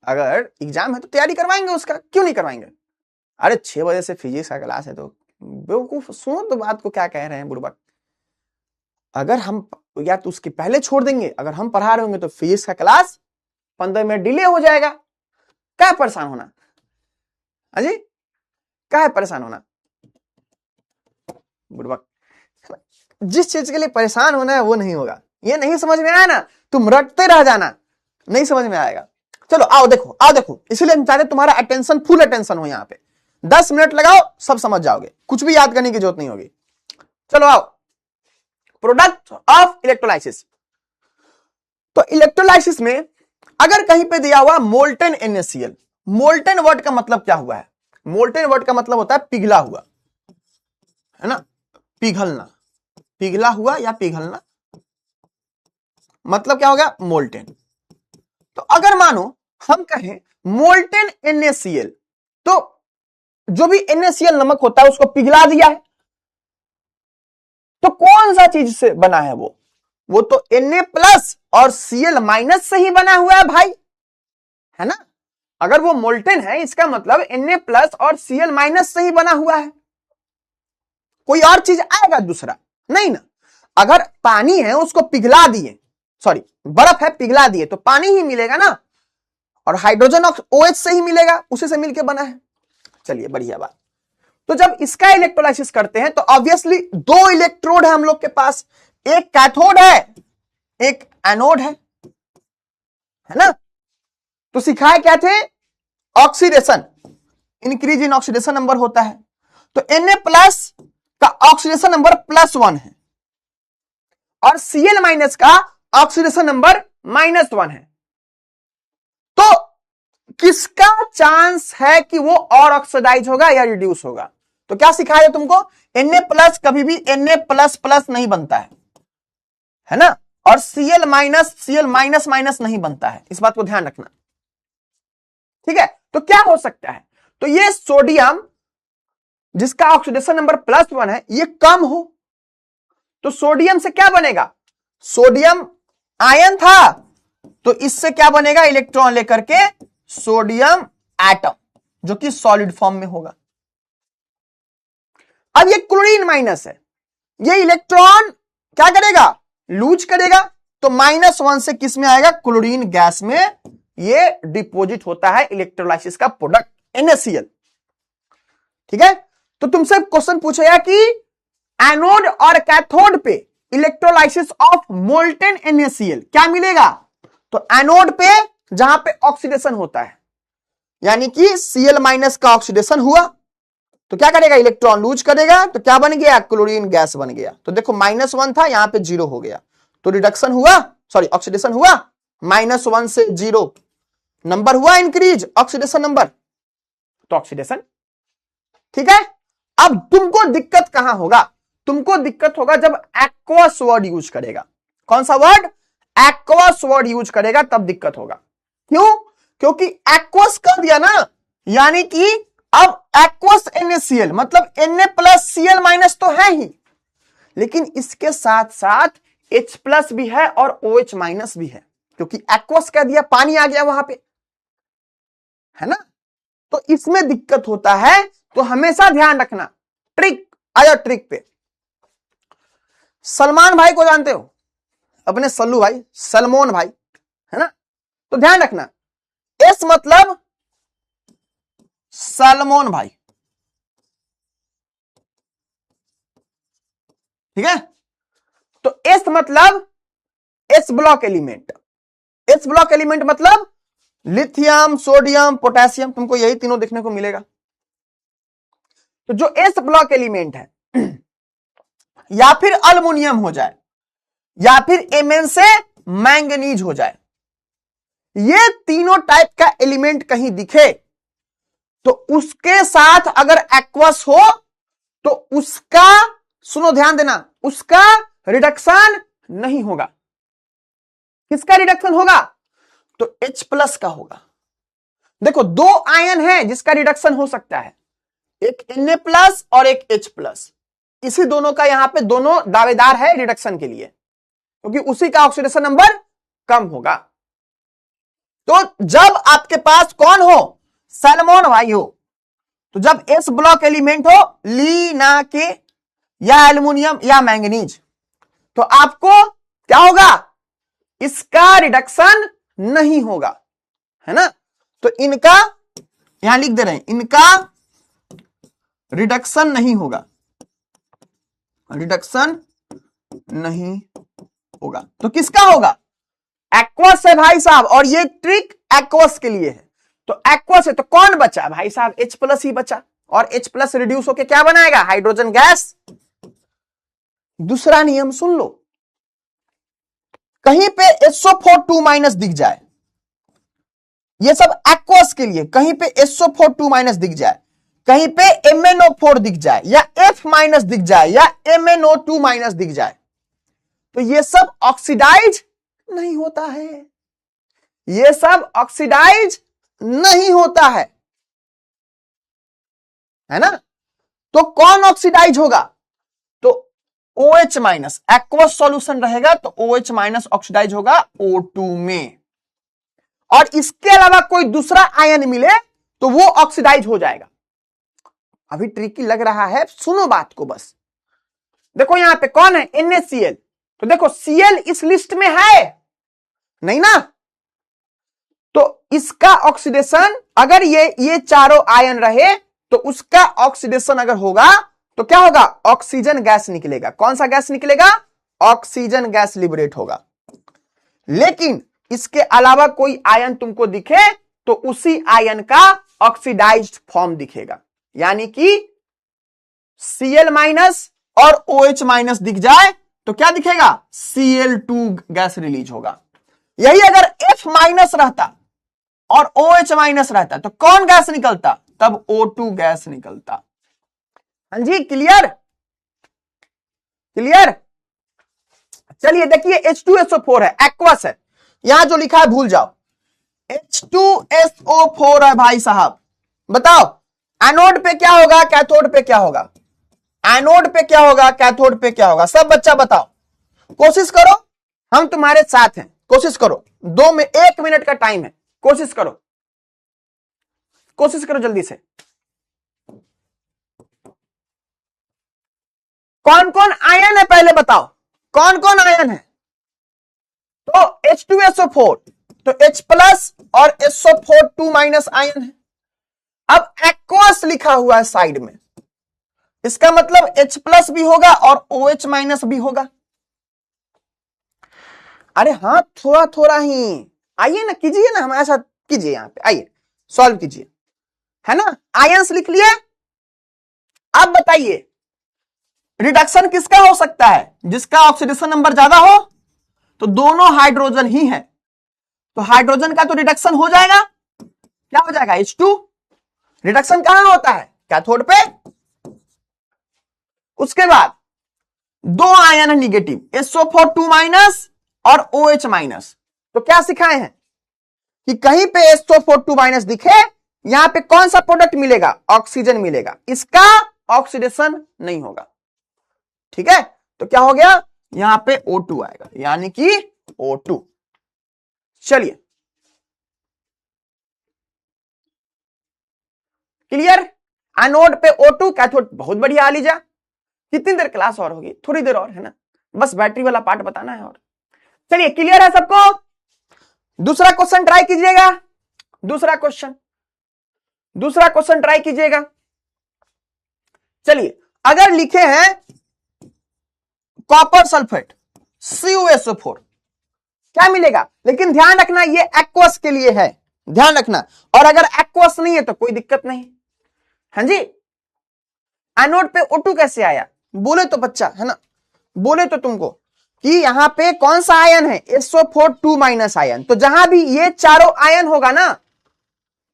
S1: अगर एग्जाम है तो तैयारी करवाएंगे उसका, क्यों नहीं करवाएंगे? अरे 6 बजे से फिजिक्स का क्लास है, तो बेवकूफ, सुनो तो बात को क्या कह रहे हैं बुड़बक। अगर हम या तो उसके पहले छोड़ देंगे, अगर हम पढ़ा रहे होंगे तो फिजिक्स का क्लास 15 मिनट डिले हो जाएगा। क्या परेशान होना अजी, क्या है परेशान होना बुड़बक? जिस चीज के लिए परेशान होना है वो नहीं होगा, ये नहीं समझ में आया ना, तुम रटते रह जाना, नहीं समझ में आएगा। चलो आओ देखो, आओ देखो, इसलिए हम चाहते तुम्हारा अटेंशन, फुल अटेंशन हो यहाँ पे। 10 मिनट लगाओ, सब समझ जाओगे, कुछ भी याद करने की जरूरत नहीं होगी। चलो आओ, प्रोडक्ट ऑफ इलेक्ट्रोलाइसिस। तो इलेक्ट्रोलाइसिस में अगर कहीं पे दिया हुआ मोल्टेन NaCl, मोल्टेन वर्ड का मतलब क्या हुआ है? मोल्टेन वर्ड का मतलब होता है पिघला हुआ, है ना, पिघलना, पिघला हुआ या पिघलना, मतलब क्या हो गया? मोल्टेन। तो अगर मानो हम कहें मोल्टेन NaCl, तो जो भी NaCl नमक होता है उसको पिघला दिया है, तो कौन सा चीज से बना है वो तो Na प्लस और Cl माइनस से ही बना हुआ है भाई, है ना। अगर वो मोल्टेन है इसका मतलब Na प्लस और Cl माइनस से ही बना हुआ है, कोई और चीज आएगा दूसरा नहीं ना। अगर पानी है उसको पिघला दिए, सॉरी बर्फ है पिघला दिए, तो पानी ही मिलेगा ना, और हाइड्रोजन OH से ही मिलेगा, उसी से मिलके बना है। चलिए बढ़िया बात। तो जब इसका इलेक्ट्रोलाइसिस करते हैं तो ऑब्वियसली 2 इलेक्ट्रोड है हम लोग के पास, एक कैथोड है एक एनोड है ना। तो सिखाए क्या थे? Oxidation, increase in oxidation number होता है। तो Na प्लस का ऑक्सीडेशन नंबर +1 है और Cl माइनस का ऑक्सीडेशन नंबर -1 है। तो किसका चांस है कि वो और ऑक्सीडाइज होगा या रिड्यूस होगा? तो क्या सिखाया तुमको? Na प्लस कभी भी Na++ नहीं बनता है ना, और Cl माइनस नहीं बनता है, इस बात को ध्यान रखना, ठीक है। तो क्या हो सकता है? तो ये सोडियम जिसका ऑक्सीडेशन नंबर +1 है ये कम हो, तो सोडियम से क्या बनेगा? सोडियम आयन था, तो इससे क्या बनेगा? इलेक्ट्रॉन लेकर के सोडियम एटम, जो कि सॉलिड फॉर्म में होगा। अब ये क्लोरीन माइनस है, ये इलेक्ट्रॉन क्या करेगा? लूज करेगा, तो -1 से किस में आएगा? क्लोरीन गैस में ये डिपोजिट होता है इलेक्ट्रोलाइसिस का प्रोडक्ट NaCl, ठीक है। तो तुमसे क्वेश्चन पूछेगा कि एनोड और कैथोड पे इलेक्ट्रोलाइसिस ऑफ मोल्टेन NaCl क्या मिलेगा? तो एनोड पे जहां पे ऑक्सीडेशन होता है, यानी कि Cl माइनस का ऑक्सीडेशन हुआ, तो क्या करेगा? इलेक्ट्रॉन लूज करेगा, तो क्या बन गया? क्लोरीन गैस बन गया। तो देखो -1 था, यहां पे 0 हो गया, तो रिडक्शन हुआ, सॉरी ऑक्सीडेशन हुआ, -1 से 0 नंबर हुआ इंक्रीज ऑक्सीडेशन नंबर, तो ऑक्सीडेशन, ठीक है। अब तुमको दिक्कत कहां होगा? तुमको दिक्कत होगा जब एक्वस वर्ड यूज करेगा। कौन सा वर्ड? एक्वस वर्ड यूज करेगा, तब दिक्कत होगा। क्यों? क्योंकि एक्वस कर दिया ना, यानी कि अब एक्वस NaCl मतलब Na प्लस Cl माइनस तो है ही, लेकिन इसके साथ साथ H प्लस भी है और OH माइनस भी है, क्योंकि एक्वस कह दिया, पानी आ गया वहां पे, है ना। तो इसमें दिक्कत होता है, तो हमेशा ध्यान रखना। ट्रिक आया, ट्रिक पे सलमान भाई को जानते हो, अपने सल्लू भाई, सलमोन भाई, है ना। तो ध्यान रखना, एस मतलब सलमोन भाई, ठीक है। तो एस मतलब S block element, S block element मतलब लिथियम, सोडियम, पोटेशियम, तुमको यही तीनों देखने को मिलेगा। तो जो एस ब्लॉक एलिमेंट है या फिर अल्युमिनियम हो जाए या फिर Mn से मैंगनीज हो जाए, ये तीनों टाइप का एलिमेंट कहीं दिखे तो उसके साथ अगर एक्वस हो तो उसका, सुनो ध्यान देना, उसका रिडक्शन नहीं होगा। किसका रिडक्शन होगा? तो H प्लस का होगा। देखो 2 आयन है जिसका रिडक्शन हो सकता है, एक Na प्लस और एक H प्लस, इसी दोनों का यहां पे दोनों दावेदार है रिडक्शन के लिए, क्योंकि उसी का ऑक्सीडेशन नंबर कम होगा। तो जब आपके पास कौन हो? सलमोन भाई हो, तो जब एस ब्लॉक एलिमेंट हो, ली ना के या एल्युमिनियम या मैंगनीज, तो आपको क्या होगा? इसका रिडक्शन नहीं होगा, है ना। तो इनका यहां लिख दे रहे हैं, इनका रिडक्शन नहीं होगा, रिडक्शन नहीं होगा। तो किसका होगा? एक्वस है भाई साहब, और ये ट्रिक एक्वस के लिए है। तो एक्वस है तो कौन बचा भाई साहब? H प्लस ही बचा, और H प्लस रिड्यूस होके क्या बनाएगा? Hydrogen gas. दूसरा नियम सुन लो, कहीं पे SO4 2- दिख जाए, ये सब एक्वस के लिए, कहीं पे SO4 2- दिख जाए, कहीं पे MnO4 दिख जाए, या F- दिख जाए, या MnO2- दिख जाए, तो ये सब ऑक्सीडाइज नहीं होता है, ये सब ऑक्सीडाइज नहीं होता है ना? तो कौन ऑक्सीडाइज होगा? तो OH-, एक्वस सॉल्यूशन रहेगा तो OH- ऑक्सीडाइज होगा O2 में, और इसके अलावा कोई दूसरा आयन मिले तो वो ऑक्सीडाइज हो जाएगा। अभी ट्रिकी लग रहा है, सुनो बात को बस। देखो यहां पे कौन है? NaCl। तो देखो Cl इस लिस्ट में है नहीं ना, तो इसका ऑक्सीडेशन, अगर ये चारों आयन रहे तो उसका ऑक्सीडेशन अगर होगा तो क्या होगा? ऑक्सीजन गैस निकलेगा। कौन सा गैस निकलेगा? ऑक्सीजन गैस लिबरेट होगा। लेकिन इसके अलावा कोई आयन तुमको दिखे तो उसी आयन का ऑक्सीडाइज्ड फॉर्म दिखेगा, यानी कि Cl- और OH- दिख जाए तो क्या दिखेगा? Cl2 गैस रिलीज होगा। यही अगर F- रहता और OH- रहता तो कौन गैस निकलता? तब O2 गैस निकलता। हाँ जी, क्लियर? क्लियर? चलिए देखिए, H2SO4 है, एक्वस है, यहां जो लिखा है भूल जाओ। H2SO4 है भाई साहब, बताओ एनोड पे क्या होगा, कैथोड पे क्या होगा? एनोड पे क्या होगा, कैथोड पे क्या होगा? सब बच्चा बताओ, कोशिश करो, हम तुम्हारे साथ हैं, कोशिश करो। 1 मिनट का टाइम है, कोशिश करो, कोशिश करो जल्दी से। कौन कौन आयन है पहले बताओ, कौन कौन आयन है? तो H2SO4, तो H प्लस और SO4 2- आयन है। अब एक्वस लिखा हुआ है साइड में, इसका मतलब H प्लस भी होगा और OH- भी होगा। अरे हाँ, थोड़ा थोड़ा ही, आइए ना, कीजिए ना हमारे साथ, कीजिए, यहां पे आइए, सॉल्व कीजिए, है ना? आयंस लिख लिए। अब बताइए रिडक्शन किसका हो सकता है? जिसका ऑक्सीडेशन नंबर ज्यादा हो, तो दोनों हाइड्रोजन ही है, तो हाइड्रोजन का तो रिडक्शन हो जाएगा, क्या हो जाएगा? H2। रिडक्शन कहां होता है? कैथोड पे। उसके बाद दो आयन है निगेटिव, SO4 2- और OH-। तो क्या सिखाए हैं कि कहीं पे SO4 2- दिखे, यहां पे कौन सा प्रोडक्ट मिलेगा? ऑक्सीजन मिलेगा, इसका ऑक्सीडेशन नहीं होगा। ठीक है, तो क्या हो गया? यहां पे O2 आएगा, यानी कि O2। चलिए, क्लियर? एनोड पे O2, कैथोड, बहुत बढ़िया आलीजा। कितनी देर क्लास और होगी? थोड़ी देर और है ना, बस बैटरी वाला पार्ट बताना है। और चलिए, क्लियर है सबको? दूसरा क्वेश्चन ट्राई कीजिएगा, दूसरा क्वेश्चन ट्राई कीजिएगा। चलिए, अगर लिखे हैं कॉपर सल्फेट CuSO4, क्या मिलेगा? लेकिन ध्यान रखना ये एक्वस के लिए है, ध्यान रखना, और अगर एक्वस नहीं है तो कोई दिक्कत नहीं। हाँ जी, एनोड पे O2 कैसे आया? बोले तो बच्चा, है ना, बोले तो तुमको कि यहां पे कौन सा आयन है? SO4 2- ion. तो जहां भी ये चारों आयन होगा ना,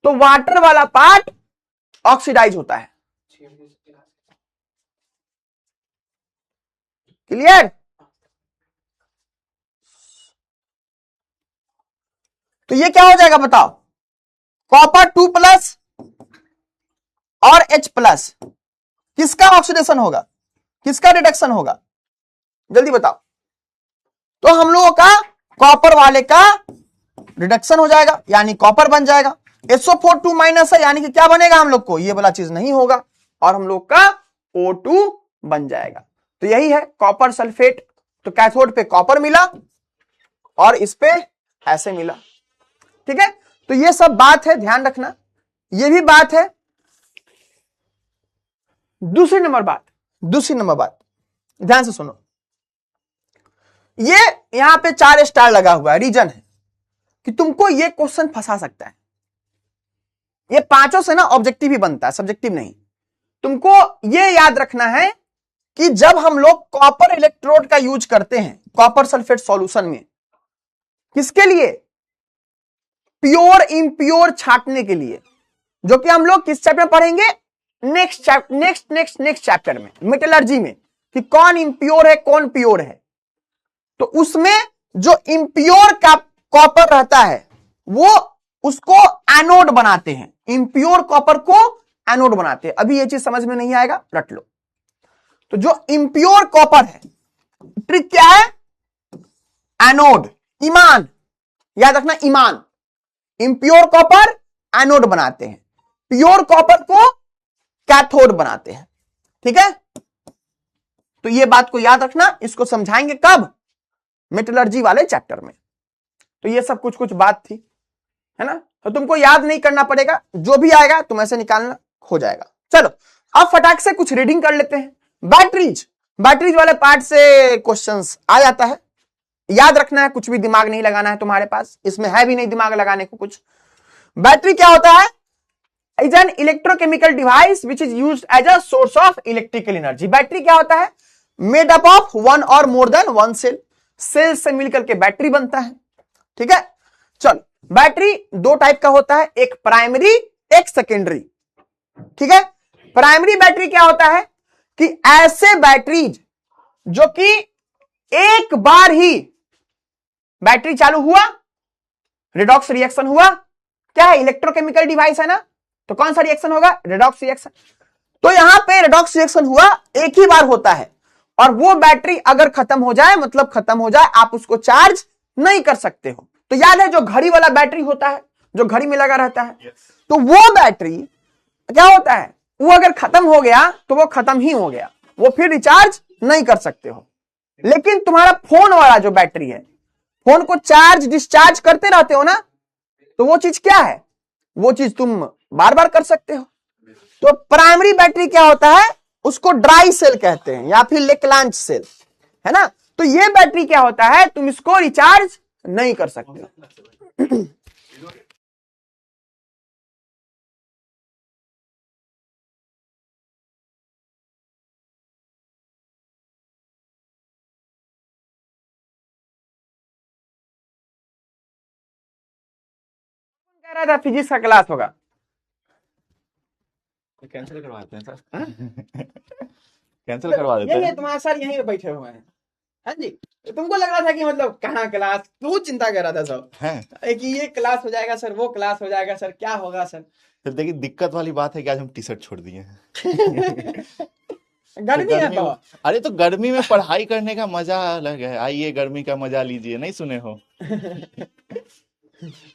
S1: तो वाटर वाला पार्ट ऑक्सीडाइज होता है। क्लियर? तो ये क्या हो जाएगा बताओ? कॉपर 2+ और H+, किसका ऑक्सीडेशन होगा, किसका रिडक्शन होगा? जल्दी बताओ। तो हम लोगों का कॉपर वाले का रिडक्शन हो जाएगा, यानी कॉपर बन जाएगा। SO4 2- है, यानी कि क्या बनेगा हम लोग को? ये वाला चीज नहीं होगा, और हम लोग का O2 बन जाएगा। तो यही है कॉपर सल्फेट। तो कैथोड पे कॉपर मिला और इस पे ऐसे मिला। ठीक है, तो ये सब बात है, ध्यान रखना, ये भी बात है। दूसरी नंबर बात, ध्यान से सुनो। ये यहां पे 4 स्टार लगा हुआ है, रीजन है कि तुमको ये क्वेश्चन फंसा सकता है। ये पांचों से ना ऑब्जेक्टिव ही बनता है, सब्जेक्टिव नहीं। तुमको ये याद रखना है कि जब हम लोग कॉपर इलेक्ट्रोड का यूज करते हैं कॉपर सल्फेट सॉल्यूशन में, किसके लिए? प्योर इंप्योर छांटने के लिए, जो कि हम लोग किस चैप्टर में पढ़ेंगे? नेक्स्ट चैप्टर में, मेटलर्जी में, कि कौन इंप्योर है कौन प्योर है। तो उसमें जो इंप्योर का कॉपर रहता है वो उसको एनोड बनाते हैं, इंप्योर कॉपर को एनोड बनाते हैं। अभी ये चीज समझ में नहीं आएगा, रट लो। तो जो इंप्योर कॉपर है, ट्रिक क्या है? एनोड, ईमान, याद रखना, ईमान। इंप्योर कॉपर एनोड बनाते हैं, प्योर कॉपर को कैथोड बनाते हैं। ठीक है, तो ये बात को याद रखना। इसको समझाएंगे कब? मेटलर्जी वाले चैप्टर में। तो ये सब कुछ बात थी, है ना। तो तुमको याद नहीं करना पड़ेगा, जो भी आएगा तुम ऐसे निकालना, हो जाएगा। चलो अब फटाक से कुछ रीडिंग कर लेते हैं। बैटरीज वाले पार्ट से क्वेश्चंस आ जाता है, याद रखना है, कुछ भी दिमाग नहीं लगाना है तुम्हारे पास, इसमें है भी नहीं दिमाग लगाने को कुछ। बैटरी क्या होता है? Is an electrochemical device which is used as a source of electrical energy. Battery क्या होता है? Made up of one or more than one cell, cell से मिलकर के बैटरी बनता है। ठीक है, चलो बैटरी दो टाइप का होता है, एक प्राइमरी एक सेकेंडरी। ठीक है, प्राइमरी बैटरी क्या होता है कि ऐसे बैटरीज जो कि एक बार ही बैटरी चालू हुआ, रिडॉक्स रिएक्शन हुआ, क्या है? इलेक्ट्रोकेमिकल डिवाइस है ना, तो कौन सा रिएक्शन होगा? Redox reaction. तो यहां पे रिडॉक्स रिएक्शन हुआ, एक ही बार होता है, और वो बैटरी अगर खत्म हो जाए, मतलब खत्म हो जाए, आप उसको चार्ज नहीं कर सकते हो। तो याद है जो घड़ी वाला बैटरी होता है, जो घड़ी में लगा रहता है, तो वो बैटरी क्या होता है? वो अगर खत्म हो गया तो वो खत्म ही हो गया, वो फिर रिचार्ज नहीं कर सकते हो। लेकिन तुम्हारा फोन वाला जो बैटरी है, फोन को चार्ज डिस्चार्ज करते रहते हो ना, तो वो चीज क्या है? वो चीज तुम बार बार कर सकते हो। तो प्राइमरी बैटरी क्या होता है? उसको ड्राई सेल कहते हैं या फिर लेक्लांच सेल, है ना। तो ये बैटरी क्या होता है? तुम इसको रिचार्ज नहीं कर सकते। कह रहा था फिजिक्स का क्लास होगा,
S2: कैंसिल करवाते हैं सर। कैंसिल करवा देते
S1: यही है
S2: हैं।
S1: तुम्हारा सर, यहीं पे बैठे हुए हैं। हाँ जी, तो तुमको लग रहा था कि मतलब कहाँ क्लास, तू चिंता कर रहा था सब
S2: हैं
S1: कि ये क्लास हो जाएगा सर, वो क्लास हो जाएगा सर, क्या होगा सर।
S2: फिर देखिए दिक्कत वाली बात है कि आज हम टी शर्ट छोड़ दिए हैं।
S1: गर्मी है तो
S2: अरे तो गर्मी में पढ़ाई करने का मजा अलग है, आइए गर्मी का मजा लीजिए, नहीं सुने हो?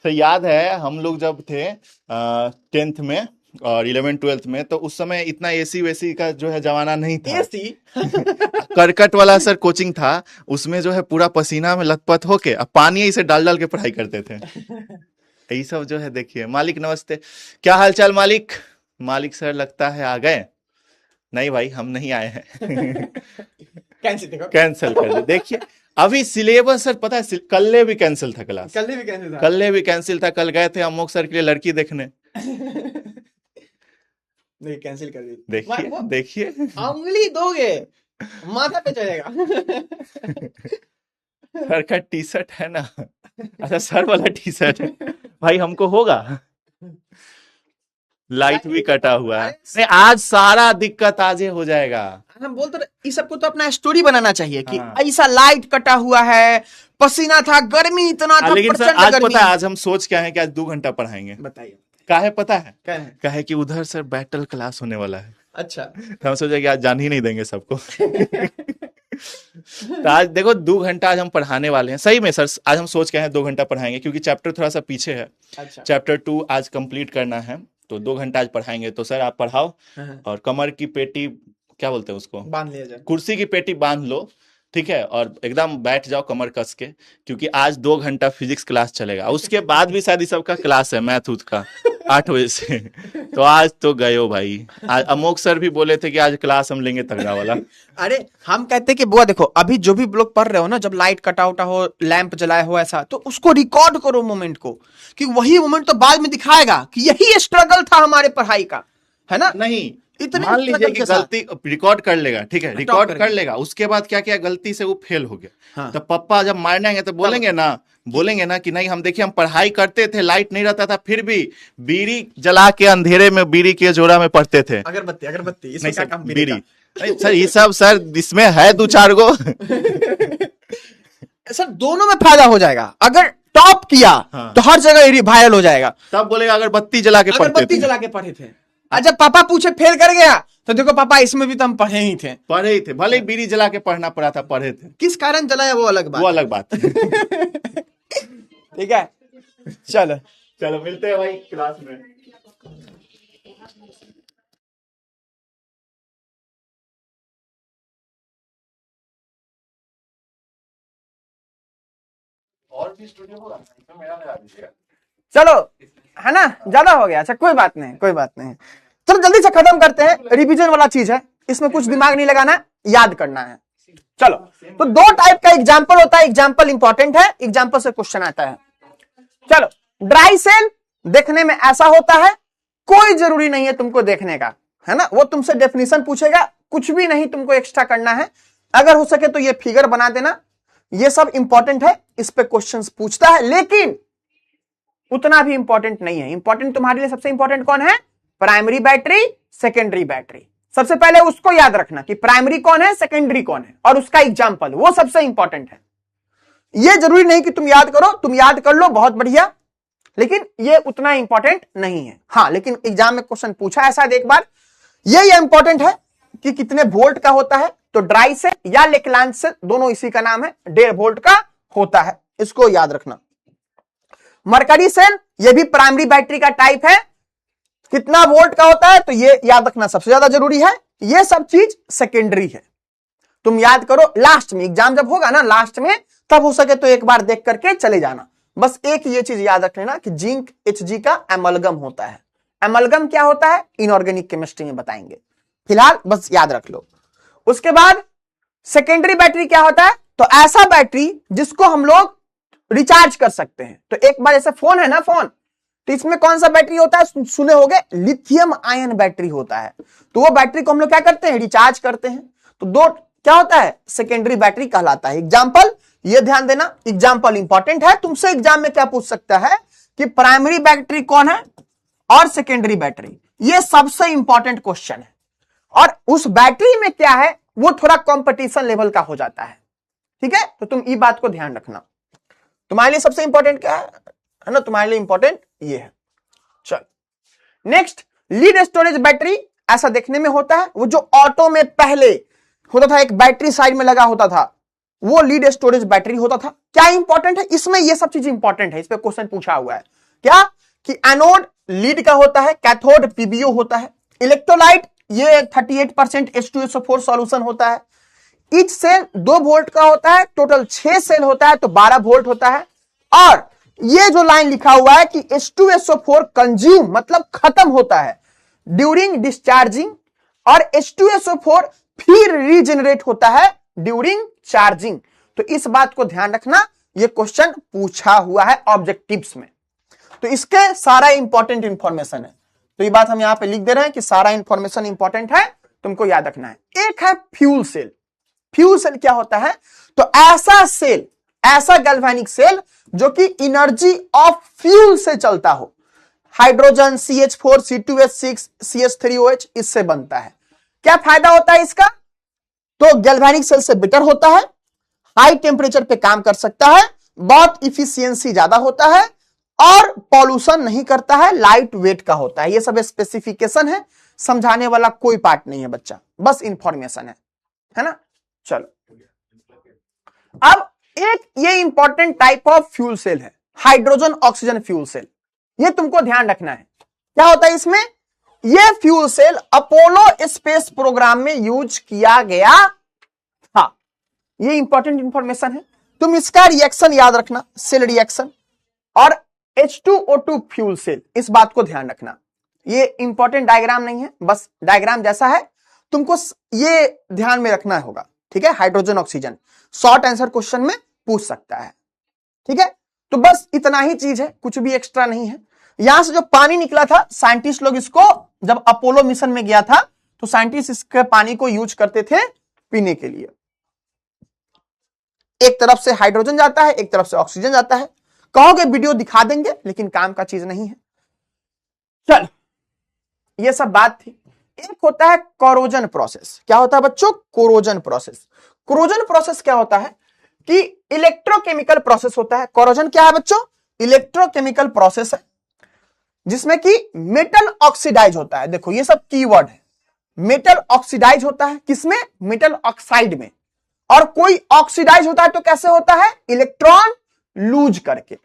S2: तो याद है हम लोग जब थे 10th में और 11th-12th में, तो उस समय इतना एसी वेसी का जो है जमाना नहीं था।
S1: एसी
S2: करकट वाला सर कोचिंग था, उसमें जो है पूरा पसीना में लथपथ होके अब पानी इसे डाल डाल के पढ़ाई करते थे। यही सब जो है। देखिए मालिक नमस्ते, क्या हाल चाल मालिक? मालिक सर लगता है आ गए। नहीं भाई हम नहीं आए हैं। कैंसिल कर दे। देखिए अभी सिलेबस सर पता है, कल भी कैंसिल था क्लास,
S1: कल भी कैंसिल था,
S2: कल भी कैंसिल था। कल गए थे अमोक सर के लिए लड़की देखने।
S1: नहीं कैंसिल कर दी।
S2: देखिए देखिए
S1: उंगली दोगे माथा पे चढ़ेगा।
S2: सर का टी शर्ट है ना, अच्छा सर वाला टी शर्ट है भाई, हमको होगा। लाइट भी कटा हुआ है। नहीं आज सारा दिक्कत आज हो जाएगा।
S1: हम बोलते इस सबको तो अपना स्टोरी बनाना चाहिए कि
S2: हाँ।
S1: ऐसा लाइट कटा हुआ है, पसीना था, गर्मी इतना था,
S2: लेकिन सर
S1: प्रचंड
S2: आज
S1: गर्मी।
S2: पता है आज हम सोच क्या है कि आज 2 घंटा पढ़ाएंगे।
S1: बताइए
S2: काहे पता है?
S1: क्या है?
S2: कि उधर सर बैटल क्लास होने वाला है।
S1: अच्छा
S2: तो हम सोचे कि आज जान ही नहीं देंगे सबको। तो आज देखो 2 घंटा आज हम पढ़ाने वाले हैं। सही में सर आज हम सोच के हैं 2 घंटा पढ़ाएंगे, क्योंकि चैप्टर थोड़ा सा पीछे है।
S1: अच्छा
S2: चैप्टर 2 आज कंप्लीट करना है, तो 2 घंटा आज पढ़ाएंगे। तो सर आप पढ़ाओ और कमर की पेटी क्या बोलते हैं उसको,
S1: बांध लिया जाए,
S2: कुर्सी की पेटी बांध लो, ठीक है, और एकदम बैठ जाओ कमर कस के, क्योंकि आज 2 घंटा फिजिक्स क्लास चलेगा। उसके बाद भी शायद सबका क्लास है मैथ उथ का। 8 बजे से। तो आज तो गए हो भाई। आज अमोक सर भी बोले थे कि आज क्लास हम लेंगे तगड़ा वाला।
S1: अरे हम कहते कि बुआ देखो, अभी जो भी लोग पढ़ रहे हो ना, जब लाइट कटा उटा हो, लैंप जलाया हो ऐसा, तो उसको रिकॉर्ड करो मोमेंट को, कि वही मोमेंट तो बाद में दिखाएगा कि यही स्ट्रगल था हमारे पढ़ाई का, है ना।
S2: नहीं,
S1: इतने
S2: मान लीजिए
S1: struggle
S2: कि
S1: के साथ।
S2: गलती रिकॉर्ड कर लेगा, ठीक है, रिकॉर्ड कर लेगा, उसके बाद क्या क्या गलती से वो फेल हो गया,
S1: हाँ।
S2: तो पापा जब मारने आएंगे तो बोलेंगे ना कि नहीं, हम देखिए हम पढ़ाई करते थे, लाइट नहीं रहता था, फिर भी बीड़ी जला के अंधेरे में बीड़ी के जोड़ा में पढ़ते थे।
S1: अगरबत्ती अगरबत्ती, इसमें
S2: नहीं
S1: क्या
S2: सर,
S1: काम
S2: बीड़ी।
S1: बीड़ी
S2: नहीं सर, ये सब सर इसमें है 2-4 गो।
S1: सर दोनों में फायदा हो जाएगा। अगर टॉप किया
S2: हाँ।
S1: तो हर जगह वायरल हो जाएगा।
S2: तब बोलेगा अगरबत्ती जला के पढ़ते
S1: अगरबत्ती
S2: थे।
S1: जला के पढ़े थे। और जब पापा पूछे फेल कर गया, तो देखो पापा इसमें भी तो हम पढ़े ही थे।
S2: पढ़े ही थे, भले ही बीड़ी जला के पढ़ना पड़ा था, पढ़े थे।
S1: किस कारण जलाया वो अलग बात,
S2: वो अलग बात है।
S1: ठीक है। चलो
S2: चलो मिलते हैं भाई क्लास में। और भी स्टूडियो होगा, तो मेरा लगा दीजिएगा।
S1: चलो, है ना, ज्यादा हो गया। अच्छा कोई बात नहीं, कोई बात नहीं। चलो जल्दी से खत्म करते हैं। रिवीजन वाला चीज है, इसमें कुछ दिमाग नहीं लगाना, याद करना है। चलो, तो 2 टाइप का एग्जाम्पल होता है। एग्जाम्पल इंपॉर्टेंट है, एग्जाम्पल से क्वेश्चन आता है। चलो, ड्राई सेल देखने में ऐसा होता है, कोई जरूरी नहीं है तुमको देखने का, है ना। वो तुमसे डेफिनेशन पूछेगा, कुछ भी नहीं तुमको एक्स्ट्रा करना है। अगर हो सके तो ये फिगर बना देना, ये सब इंपॉर्टेंट है, इस पे क्वेश्चंस पूछता है, लेकिन उतना भी इंपॉर्टेंट नहीं है। इंपॉर्टेंट तुम्हारे लिए सबसे इंपॉर्टेंट कौन है? Primary battery, secondary battery. सबसे पहले उसको याद रखना कि प्राइमरी कौन है, सेकेंडरी कौन है, और उसका एग्जाम्पल, वो सबसे इंपॉर्टेंट है। ये जरूरी नहीं कि तुम याद करो, तुम याद कर लो बहुत बढ़िया, लेकिन ये उतना इंपॉर्टेंट नहीं है। हाँ, लेकिन एग्जाम में क्वेश्चन पूछा है शायद एक बार, ये इंपॉर्टेंट है कि कितने वोल्ट का होता है। तो ड्राई सेल या लेकलांज सेल, दोनों इसी का नाम है, 1.5 वोल्ट का होता है, इसको याद रखना। मरकरी सेल, ये भी प्राइमरी बैटरी का टाइप है, कितना वोल्ट का होता है, तो ये याद रखना सबसे ज्यादा जरूरी है। ये सब चीज सेकेंडरी है, तुम याद करो। लास्ट में एग्जाम जब होगा ना, लास्ट में, तब हो सके तो एक बार देख करके चले जाना। बस एक ये चीज याद रख लेना कि जिंक Hg का एमलगम होता है। एमलगम क्या होता है, इनऑर्गेनिक केमिस्ट्री में बताएंगे, फिलहाल बस याद रख लो। उसके बाद सेकेंडरी बैटरी क्या होता है, तो ऐसा बैटरी जिसको हम लोग रिचार्ज कर सकते हैं। तो एक बार ऐसे फोन है ना, फोन, तो इसमें कौन सा बैटरी होता है, सुने होंगे, लिथियम आयन बैटरी होता है। तो वो बैटरी को हम लोग क्या करते हैं, रिचार्ज करते हैं। तो 2 क्या होता है, सेकेंडरी बैटरी कहलाता है। एग्जाम्पल ये ध्यान देना, एग्जाम्पल इंपॉर्टेंट है। तुमसे एग्जाम में क्या पूछ सकता है कि प्राइमरी बैटरी कौन है और सेकेंडरी बैटरी, ये सबसे इंपॉर्टेंट क्वेश्चन है। और उस बैटरी में क्या है, वो थोड़ा कंपटीशन लेवल का हो जाता है, ठीक है। तो तुम ये बात को ध्यान रखना। तुम्हारे लिए सबसे इंपॉर्टेंट क्या है ना, तुम्हारे लिए इंपॉर्टेंट ये है। चल नेक्स्ट, लीड स्टोरेज बैटरी ऐसा देखने में होता है, वो जो ऑटो में पहले होता था, एक बैटरी साइड में लगा होता था, वो लीड स्टोरेज बैटरी होता था। क्या इंपॉर्टेंट है इसमें, ये सब चीज इंपॉर्टेंट है, इस पे क्वेश्चन पूछा हुआ है। क्या कि एनोड लीड का होता है, कैथोड पीबीओ होता है। इलेक्ट्रोलाइट ये 38% H2SO4 सॉल्यूशन होता है। ईच सेल 2 वोल्ट का होता है, टोटल 6 सेल होता है तो 12 वोल्ट होता है। और ये जो लाइन लिखा हुआ है कि H2SO4 कंज्यूम मतलब खत्म होता है ड्यूरिंग डिस्चार्जिंग, और H2SO4 फिर रीजनरेट होता है ड्यूरिंग चार्जिंग। तो इस बात को ध्यान रखना, ये क्वेश्चन पूछा हुआ है ऑब्जेक्टिव्स में। तो इसके सारा इंपॉर्टेंट इंफॉर्मेशन है, तो ये बात हम यहां पे लिख दे रहे हैं कि सारा इंफॉर्मेशन इंपॉर्टेंट है, तुमको याद रखना है। एक है फ्यूल सेल। फ्यूल सेल क्या होता है, तो ऐसा सेल, ऐसा गैल्वेनिक सेल जो कि एनर्जी ऑफ फ्यूल से चलता हो। हाइड्रोजन CH4 C2H6 CH3OH इससे बनता है। क्या फायदा होता है इसका, तो गैल्वेनिक सेल से बेटर होता है, हाई टेम्परेचर पे काम कर सकता है, बहुत इफिशियंसी ज्यादा होता है, और पॉल्यूशन नहीं करता है, लाइट वेट का होता है। ये सब स्पेसिफिकेशन है, समझाने वाला कोई पार्ट नहीं है बच्चा, बस इंफॉर्मेशन है ना। चलो, अब एक ये important type of fuel cell है, हाइड्रोजन ऑक्सीजन फ्यूल सेल। ये तुमको ध्यान रखना है, क्या होता है इसमें, ये fuel cell Apollo space program में यूज किया गया था। ये इंपॉर्टेंट इंफॉर्मेशन है, तुम इसका रिएक्शन याद रखना, सेल रिएक्शन। और H2O2 फ्यूल सेल, इस बात को ध्यान रखना। ये इंपॉर्टेंट डायग्राम नहीं है, बस डायग्राम जैसा है, तुमको ये ध्यान में रखना होगा, ठीक है। Hydrogen oxygen short answer question में पूछ सकता है, ठीक है। तो बस इतना ही चीज है, कुछ भी एक्स्ट्रा नहीं है। यहां से जो पानी निकला था, साइंटिस्ट लोग इसको, जब अपोलो मिशन में गया था तो साइंटिस्ट इसके पानी को यूज करते थे पीने के लिए। एक तरफ से हाइड्रोजन जाता है, एक तरफ से ऑक्सीजन जाता है। कहोगे वीडियो दिखा देंगे, लेकिन काम का चीज नहीं है। चल, ये सब बात थी। एक होता है कोरोजन प्रोसेस। क्या होता है बच्चों? Corrosion process. कोरोजन प्रोसेस क्या होता है कि इलेक्ट्रोकेमिकल प्रोसेस होता है। कोरोजन क्या है बच्चों? इलेक्ट्रोकेमिकल प्रोसेस है, जिसमें कि मेटल ऑक्सीडाइज होता है। देखो ये सब कीवर्ड है। मेटल ऑक्सीडाइज होता है किसमें? मेटल ऑक्साइड में। और कोई ऑक्सीडाइज होता है तो कैसे होता है? इलेक्ट्रॉन लूज करके,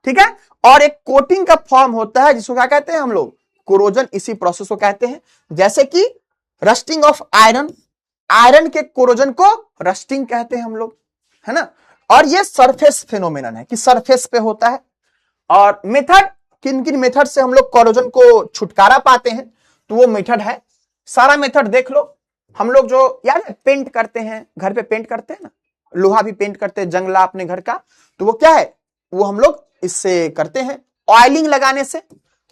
S1: ठीक है। और एक कोटिंग का फॉर्म होता है जिसको क्या कहते हैं हम लोग? कोरोजन। इसी प्रोसेस को कहते हैं। जैसे कि रस्टिंग ऑफ आयरन, आयरन के कोरोजन को रस्टिंग कहते हैं हम लोग, है ना। और ये सरफेस फिनोमेनन है कि सरफेस पे होता है। और मेथड, किन किन मेथड से हम लोग कोरोजन को छुटकारा पाते हैं, तो वो मेथड है, सारा मेथड देख लो। हम लोग जो यार पेंट करते हैं, घर पे पेंट करते हैं ना, लोहा भी पेंट करते हैं, जंगला अपने घर का, तो वो क्या है? वो हम लोग इससे करते हैं, ऑयलिंग लगाने से,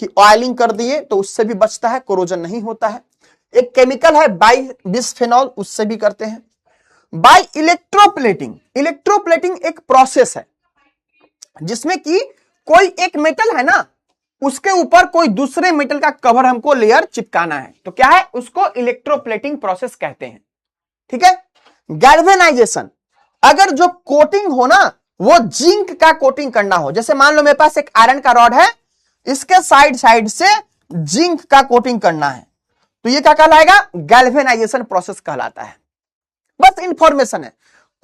S1: कि ऑयलिंग कर दिए तो उससे भी बचता है, कोरोजन नहीं होता है। एक केमिकल है बाई बिस्फेनॉल, उससे भी करते हैं। बाय इलेक्ट्रोप्लेटिंग, इलेक्ट्रोप्लेटिंग एक प्रोसेस है जिसमें कि कोई एक मेटल है ना, उसके ऊपर कोई दूसरे मेटल का कवर हमको लेयर चिपकाना है, तो क्या है? उसको इलेक्ट्रोप्लेटिंग प्रोसेस कहते हैं, ठीक है। गैल्वेनाइजेशन, अगर जो कोटिंग हो ना वो जिंक का कोटिंग करना हो, जैसे मान लो मेरे पास एक आयरन का रॉड है, इसके साइड साइड से जिंक का कोटिंग करना है, तो ये क्या कहलाएगा? गैल्वेनाइजेशन प्रोसेस कहलाता है। बस इंफॉर्मेशन है,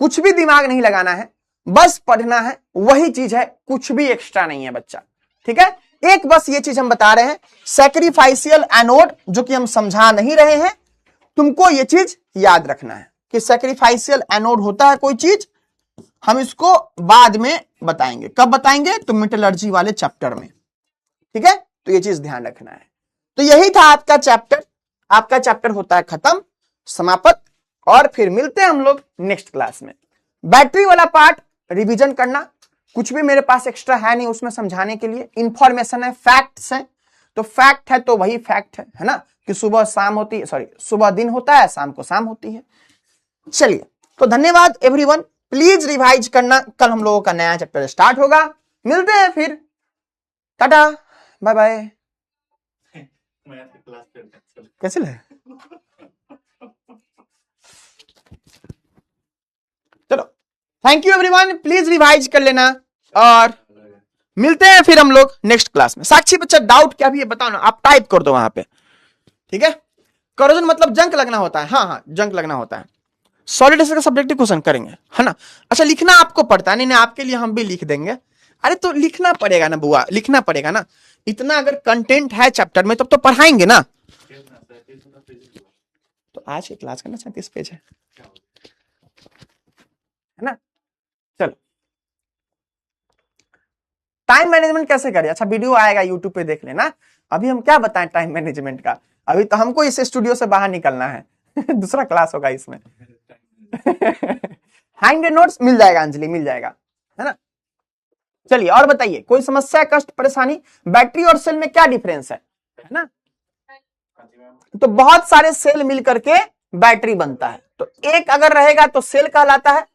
S1: कुछ भी दिमाग नहीं लगाना है, बस पढ़ना है, वही चीज है, कुछ भी एक्स्ट्रा नहीं है बच्चा, ठीक है। एक बस ये चीज हम बता रहे हैं, सैक्रिफाइशियल एनोड, जो कि हम समझा नहीं रहे हैं, तुमको ये चीज याद रखना है कि सैक्रिफाइशियल एनोड होता है कोई चीज, हम इसको बाद में बताएंगे। कब बताएंगे? तो मेटलर्जी वाले चैप्टर में, ठीक है। तो ये चीज ध्यान रखना है। तो यही था आपका चैप्टर। आपका चैप्टर होता है खत्म, समाप्त। और फिर मिलते हैं हम लोग नेक्स्ट क्लास में। बैटरी वाला पार्ट रिवीजन करना, कुछ भी मेरे पास एक्स्ट्रा है नहीं उसमें समझाने के लिए, इंफॉर्मेशन है, फैक्ट्स हैं। तो फैक्ट है तो वही फैक्ट है ना, कि सुबह शाम होती है, सॉरी सुबह दिन होता है, शाम को शाम होती है। चलिए, तो धन्यवाद एवरीवन, प्लीज रिवाइज करना। कल हम लोगों का नया चैप्टर स्टार्ट होगा। मिलते हैं फिर, टाटा बाय बाय। कैसे लगे? चलो, thank you everyone, please revise कर लेना और मिलते हैं फिर हम लोग नेक्स्ट क्लास में। साक्षी बच्चा डाउट क्या भी है बताओ ना, आप टाइप कर दो वहां पे, ठीक है। कोरोजन मतलब जंक लगना होता है, हाँ हाँ जंक लगना होता है। सॉलिड का सब्जेक्टिव क्वेश्चन करेंगे, है ना। अच्छा, लिखना आपको पड़ता है? नहीं नहीं, आपके लिए हम भी लिख देंगे। अरे तो लिखना पड़ेगा ना बुआ, लिखना पड़ेगा ना। इतना अगर कंटेंट है चैप्टर में तब तो पढ़ाएंगे ना। तो आज की क्लास का ना 37 पेज है ना। चलो, टाइम मैनेजमेंट कैसे करें? अच्छा, वीडियो आएगा यूट्यूब पे, देख लेना। अभी हम क्या बताएं टाइम मैनेजमेंट का, अभी तो हमको इस स्टूडियो से बाहर निकलना है। दूसरा क्लास होगा इसमें। हैंड नोट्स मिल जाएगा अंजलि, मिल जाएगा, है ना। चलिए और बताइए, कोई समस्या, कष्ट, परेशानी? बैटरी और सेल में क्या डिफरेंस है ना। तो बहुत सारे सेल मिल करके बैटरी बनता है, तो एक अगर रहेगा तो सेल कहलाता है।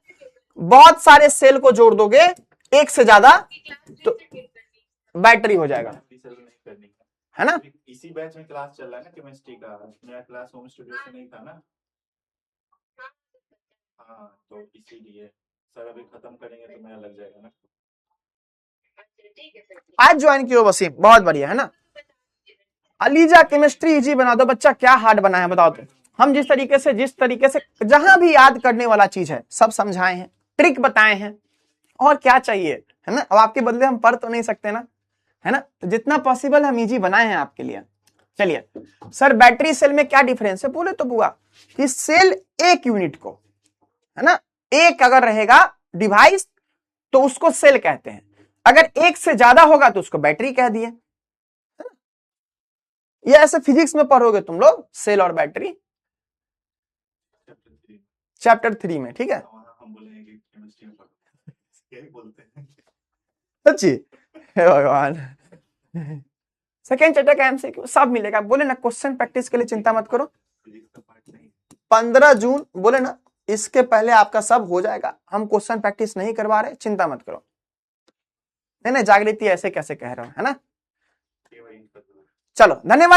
S1: बहुत सारे सेल को जोड़ दोगे, एक से ज्यादा, तो बैटरी हो जाएगा, है ना।
S2: इसी बैच में क्लास चल रहा है ना केमिस्ट्री का, मेरा क्लास होम स्टूडियो से नहीं था ना। हाँ, तो इसीलिए सर अभी खत्म करेंगे तो मेरा लग जाएगा ना।
S1: आज ज्वाइन किया वसीम, बहुत बढ़िया, है ना। अलीजा केमिस्ट्री इजी बना दो। बच्चा क्या हार्ड बना है बताओ तो। हम जिस तरीके से जहां भी याद करने वाला चीज है सब समझाए हैं, ट्रिक बताए हैं, और क्या चाहिए, है ना। अब आपके बदले हम पढ़ तो नहीं सकते ना, है ना। तो जितना पॉसिबल हम इजी बनाए हैं आपके लिए। चलिए सर, बैटरी सेल में क्या डिफरेंस है? बोले तो बुआ कि सेल एक यूनिट को, है ना, एक अगर रहेगा डिवाइस तो उसको सेल कहते हैं। अगर एक से ज्यादा होगा तो उसको बैटरी कह दिए। ये ऐसे फिजिक्स में पढ़ोगे तुम लोग, सेल और बैटरी, चैप्टर 3 में, ठीक है। सच्ची, हे भगवान। सेकेंड चैप्टर का एमसीक्यू सब मिलेगा, बोले ना क्वेश्चन प्रैक्टिस के लिए चिंता मत करो। 15 जून बोले ना, इसके पहले आपका सब हो जाएगा। हम क्वेश्चन प्रैक्टिस नहीं करवा रहे, चिंता मत करो। नहीं नहीं, जागृति ऐसे कैसे कह रहा हूं, है ना। चलो धन्यवाद।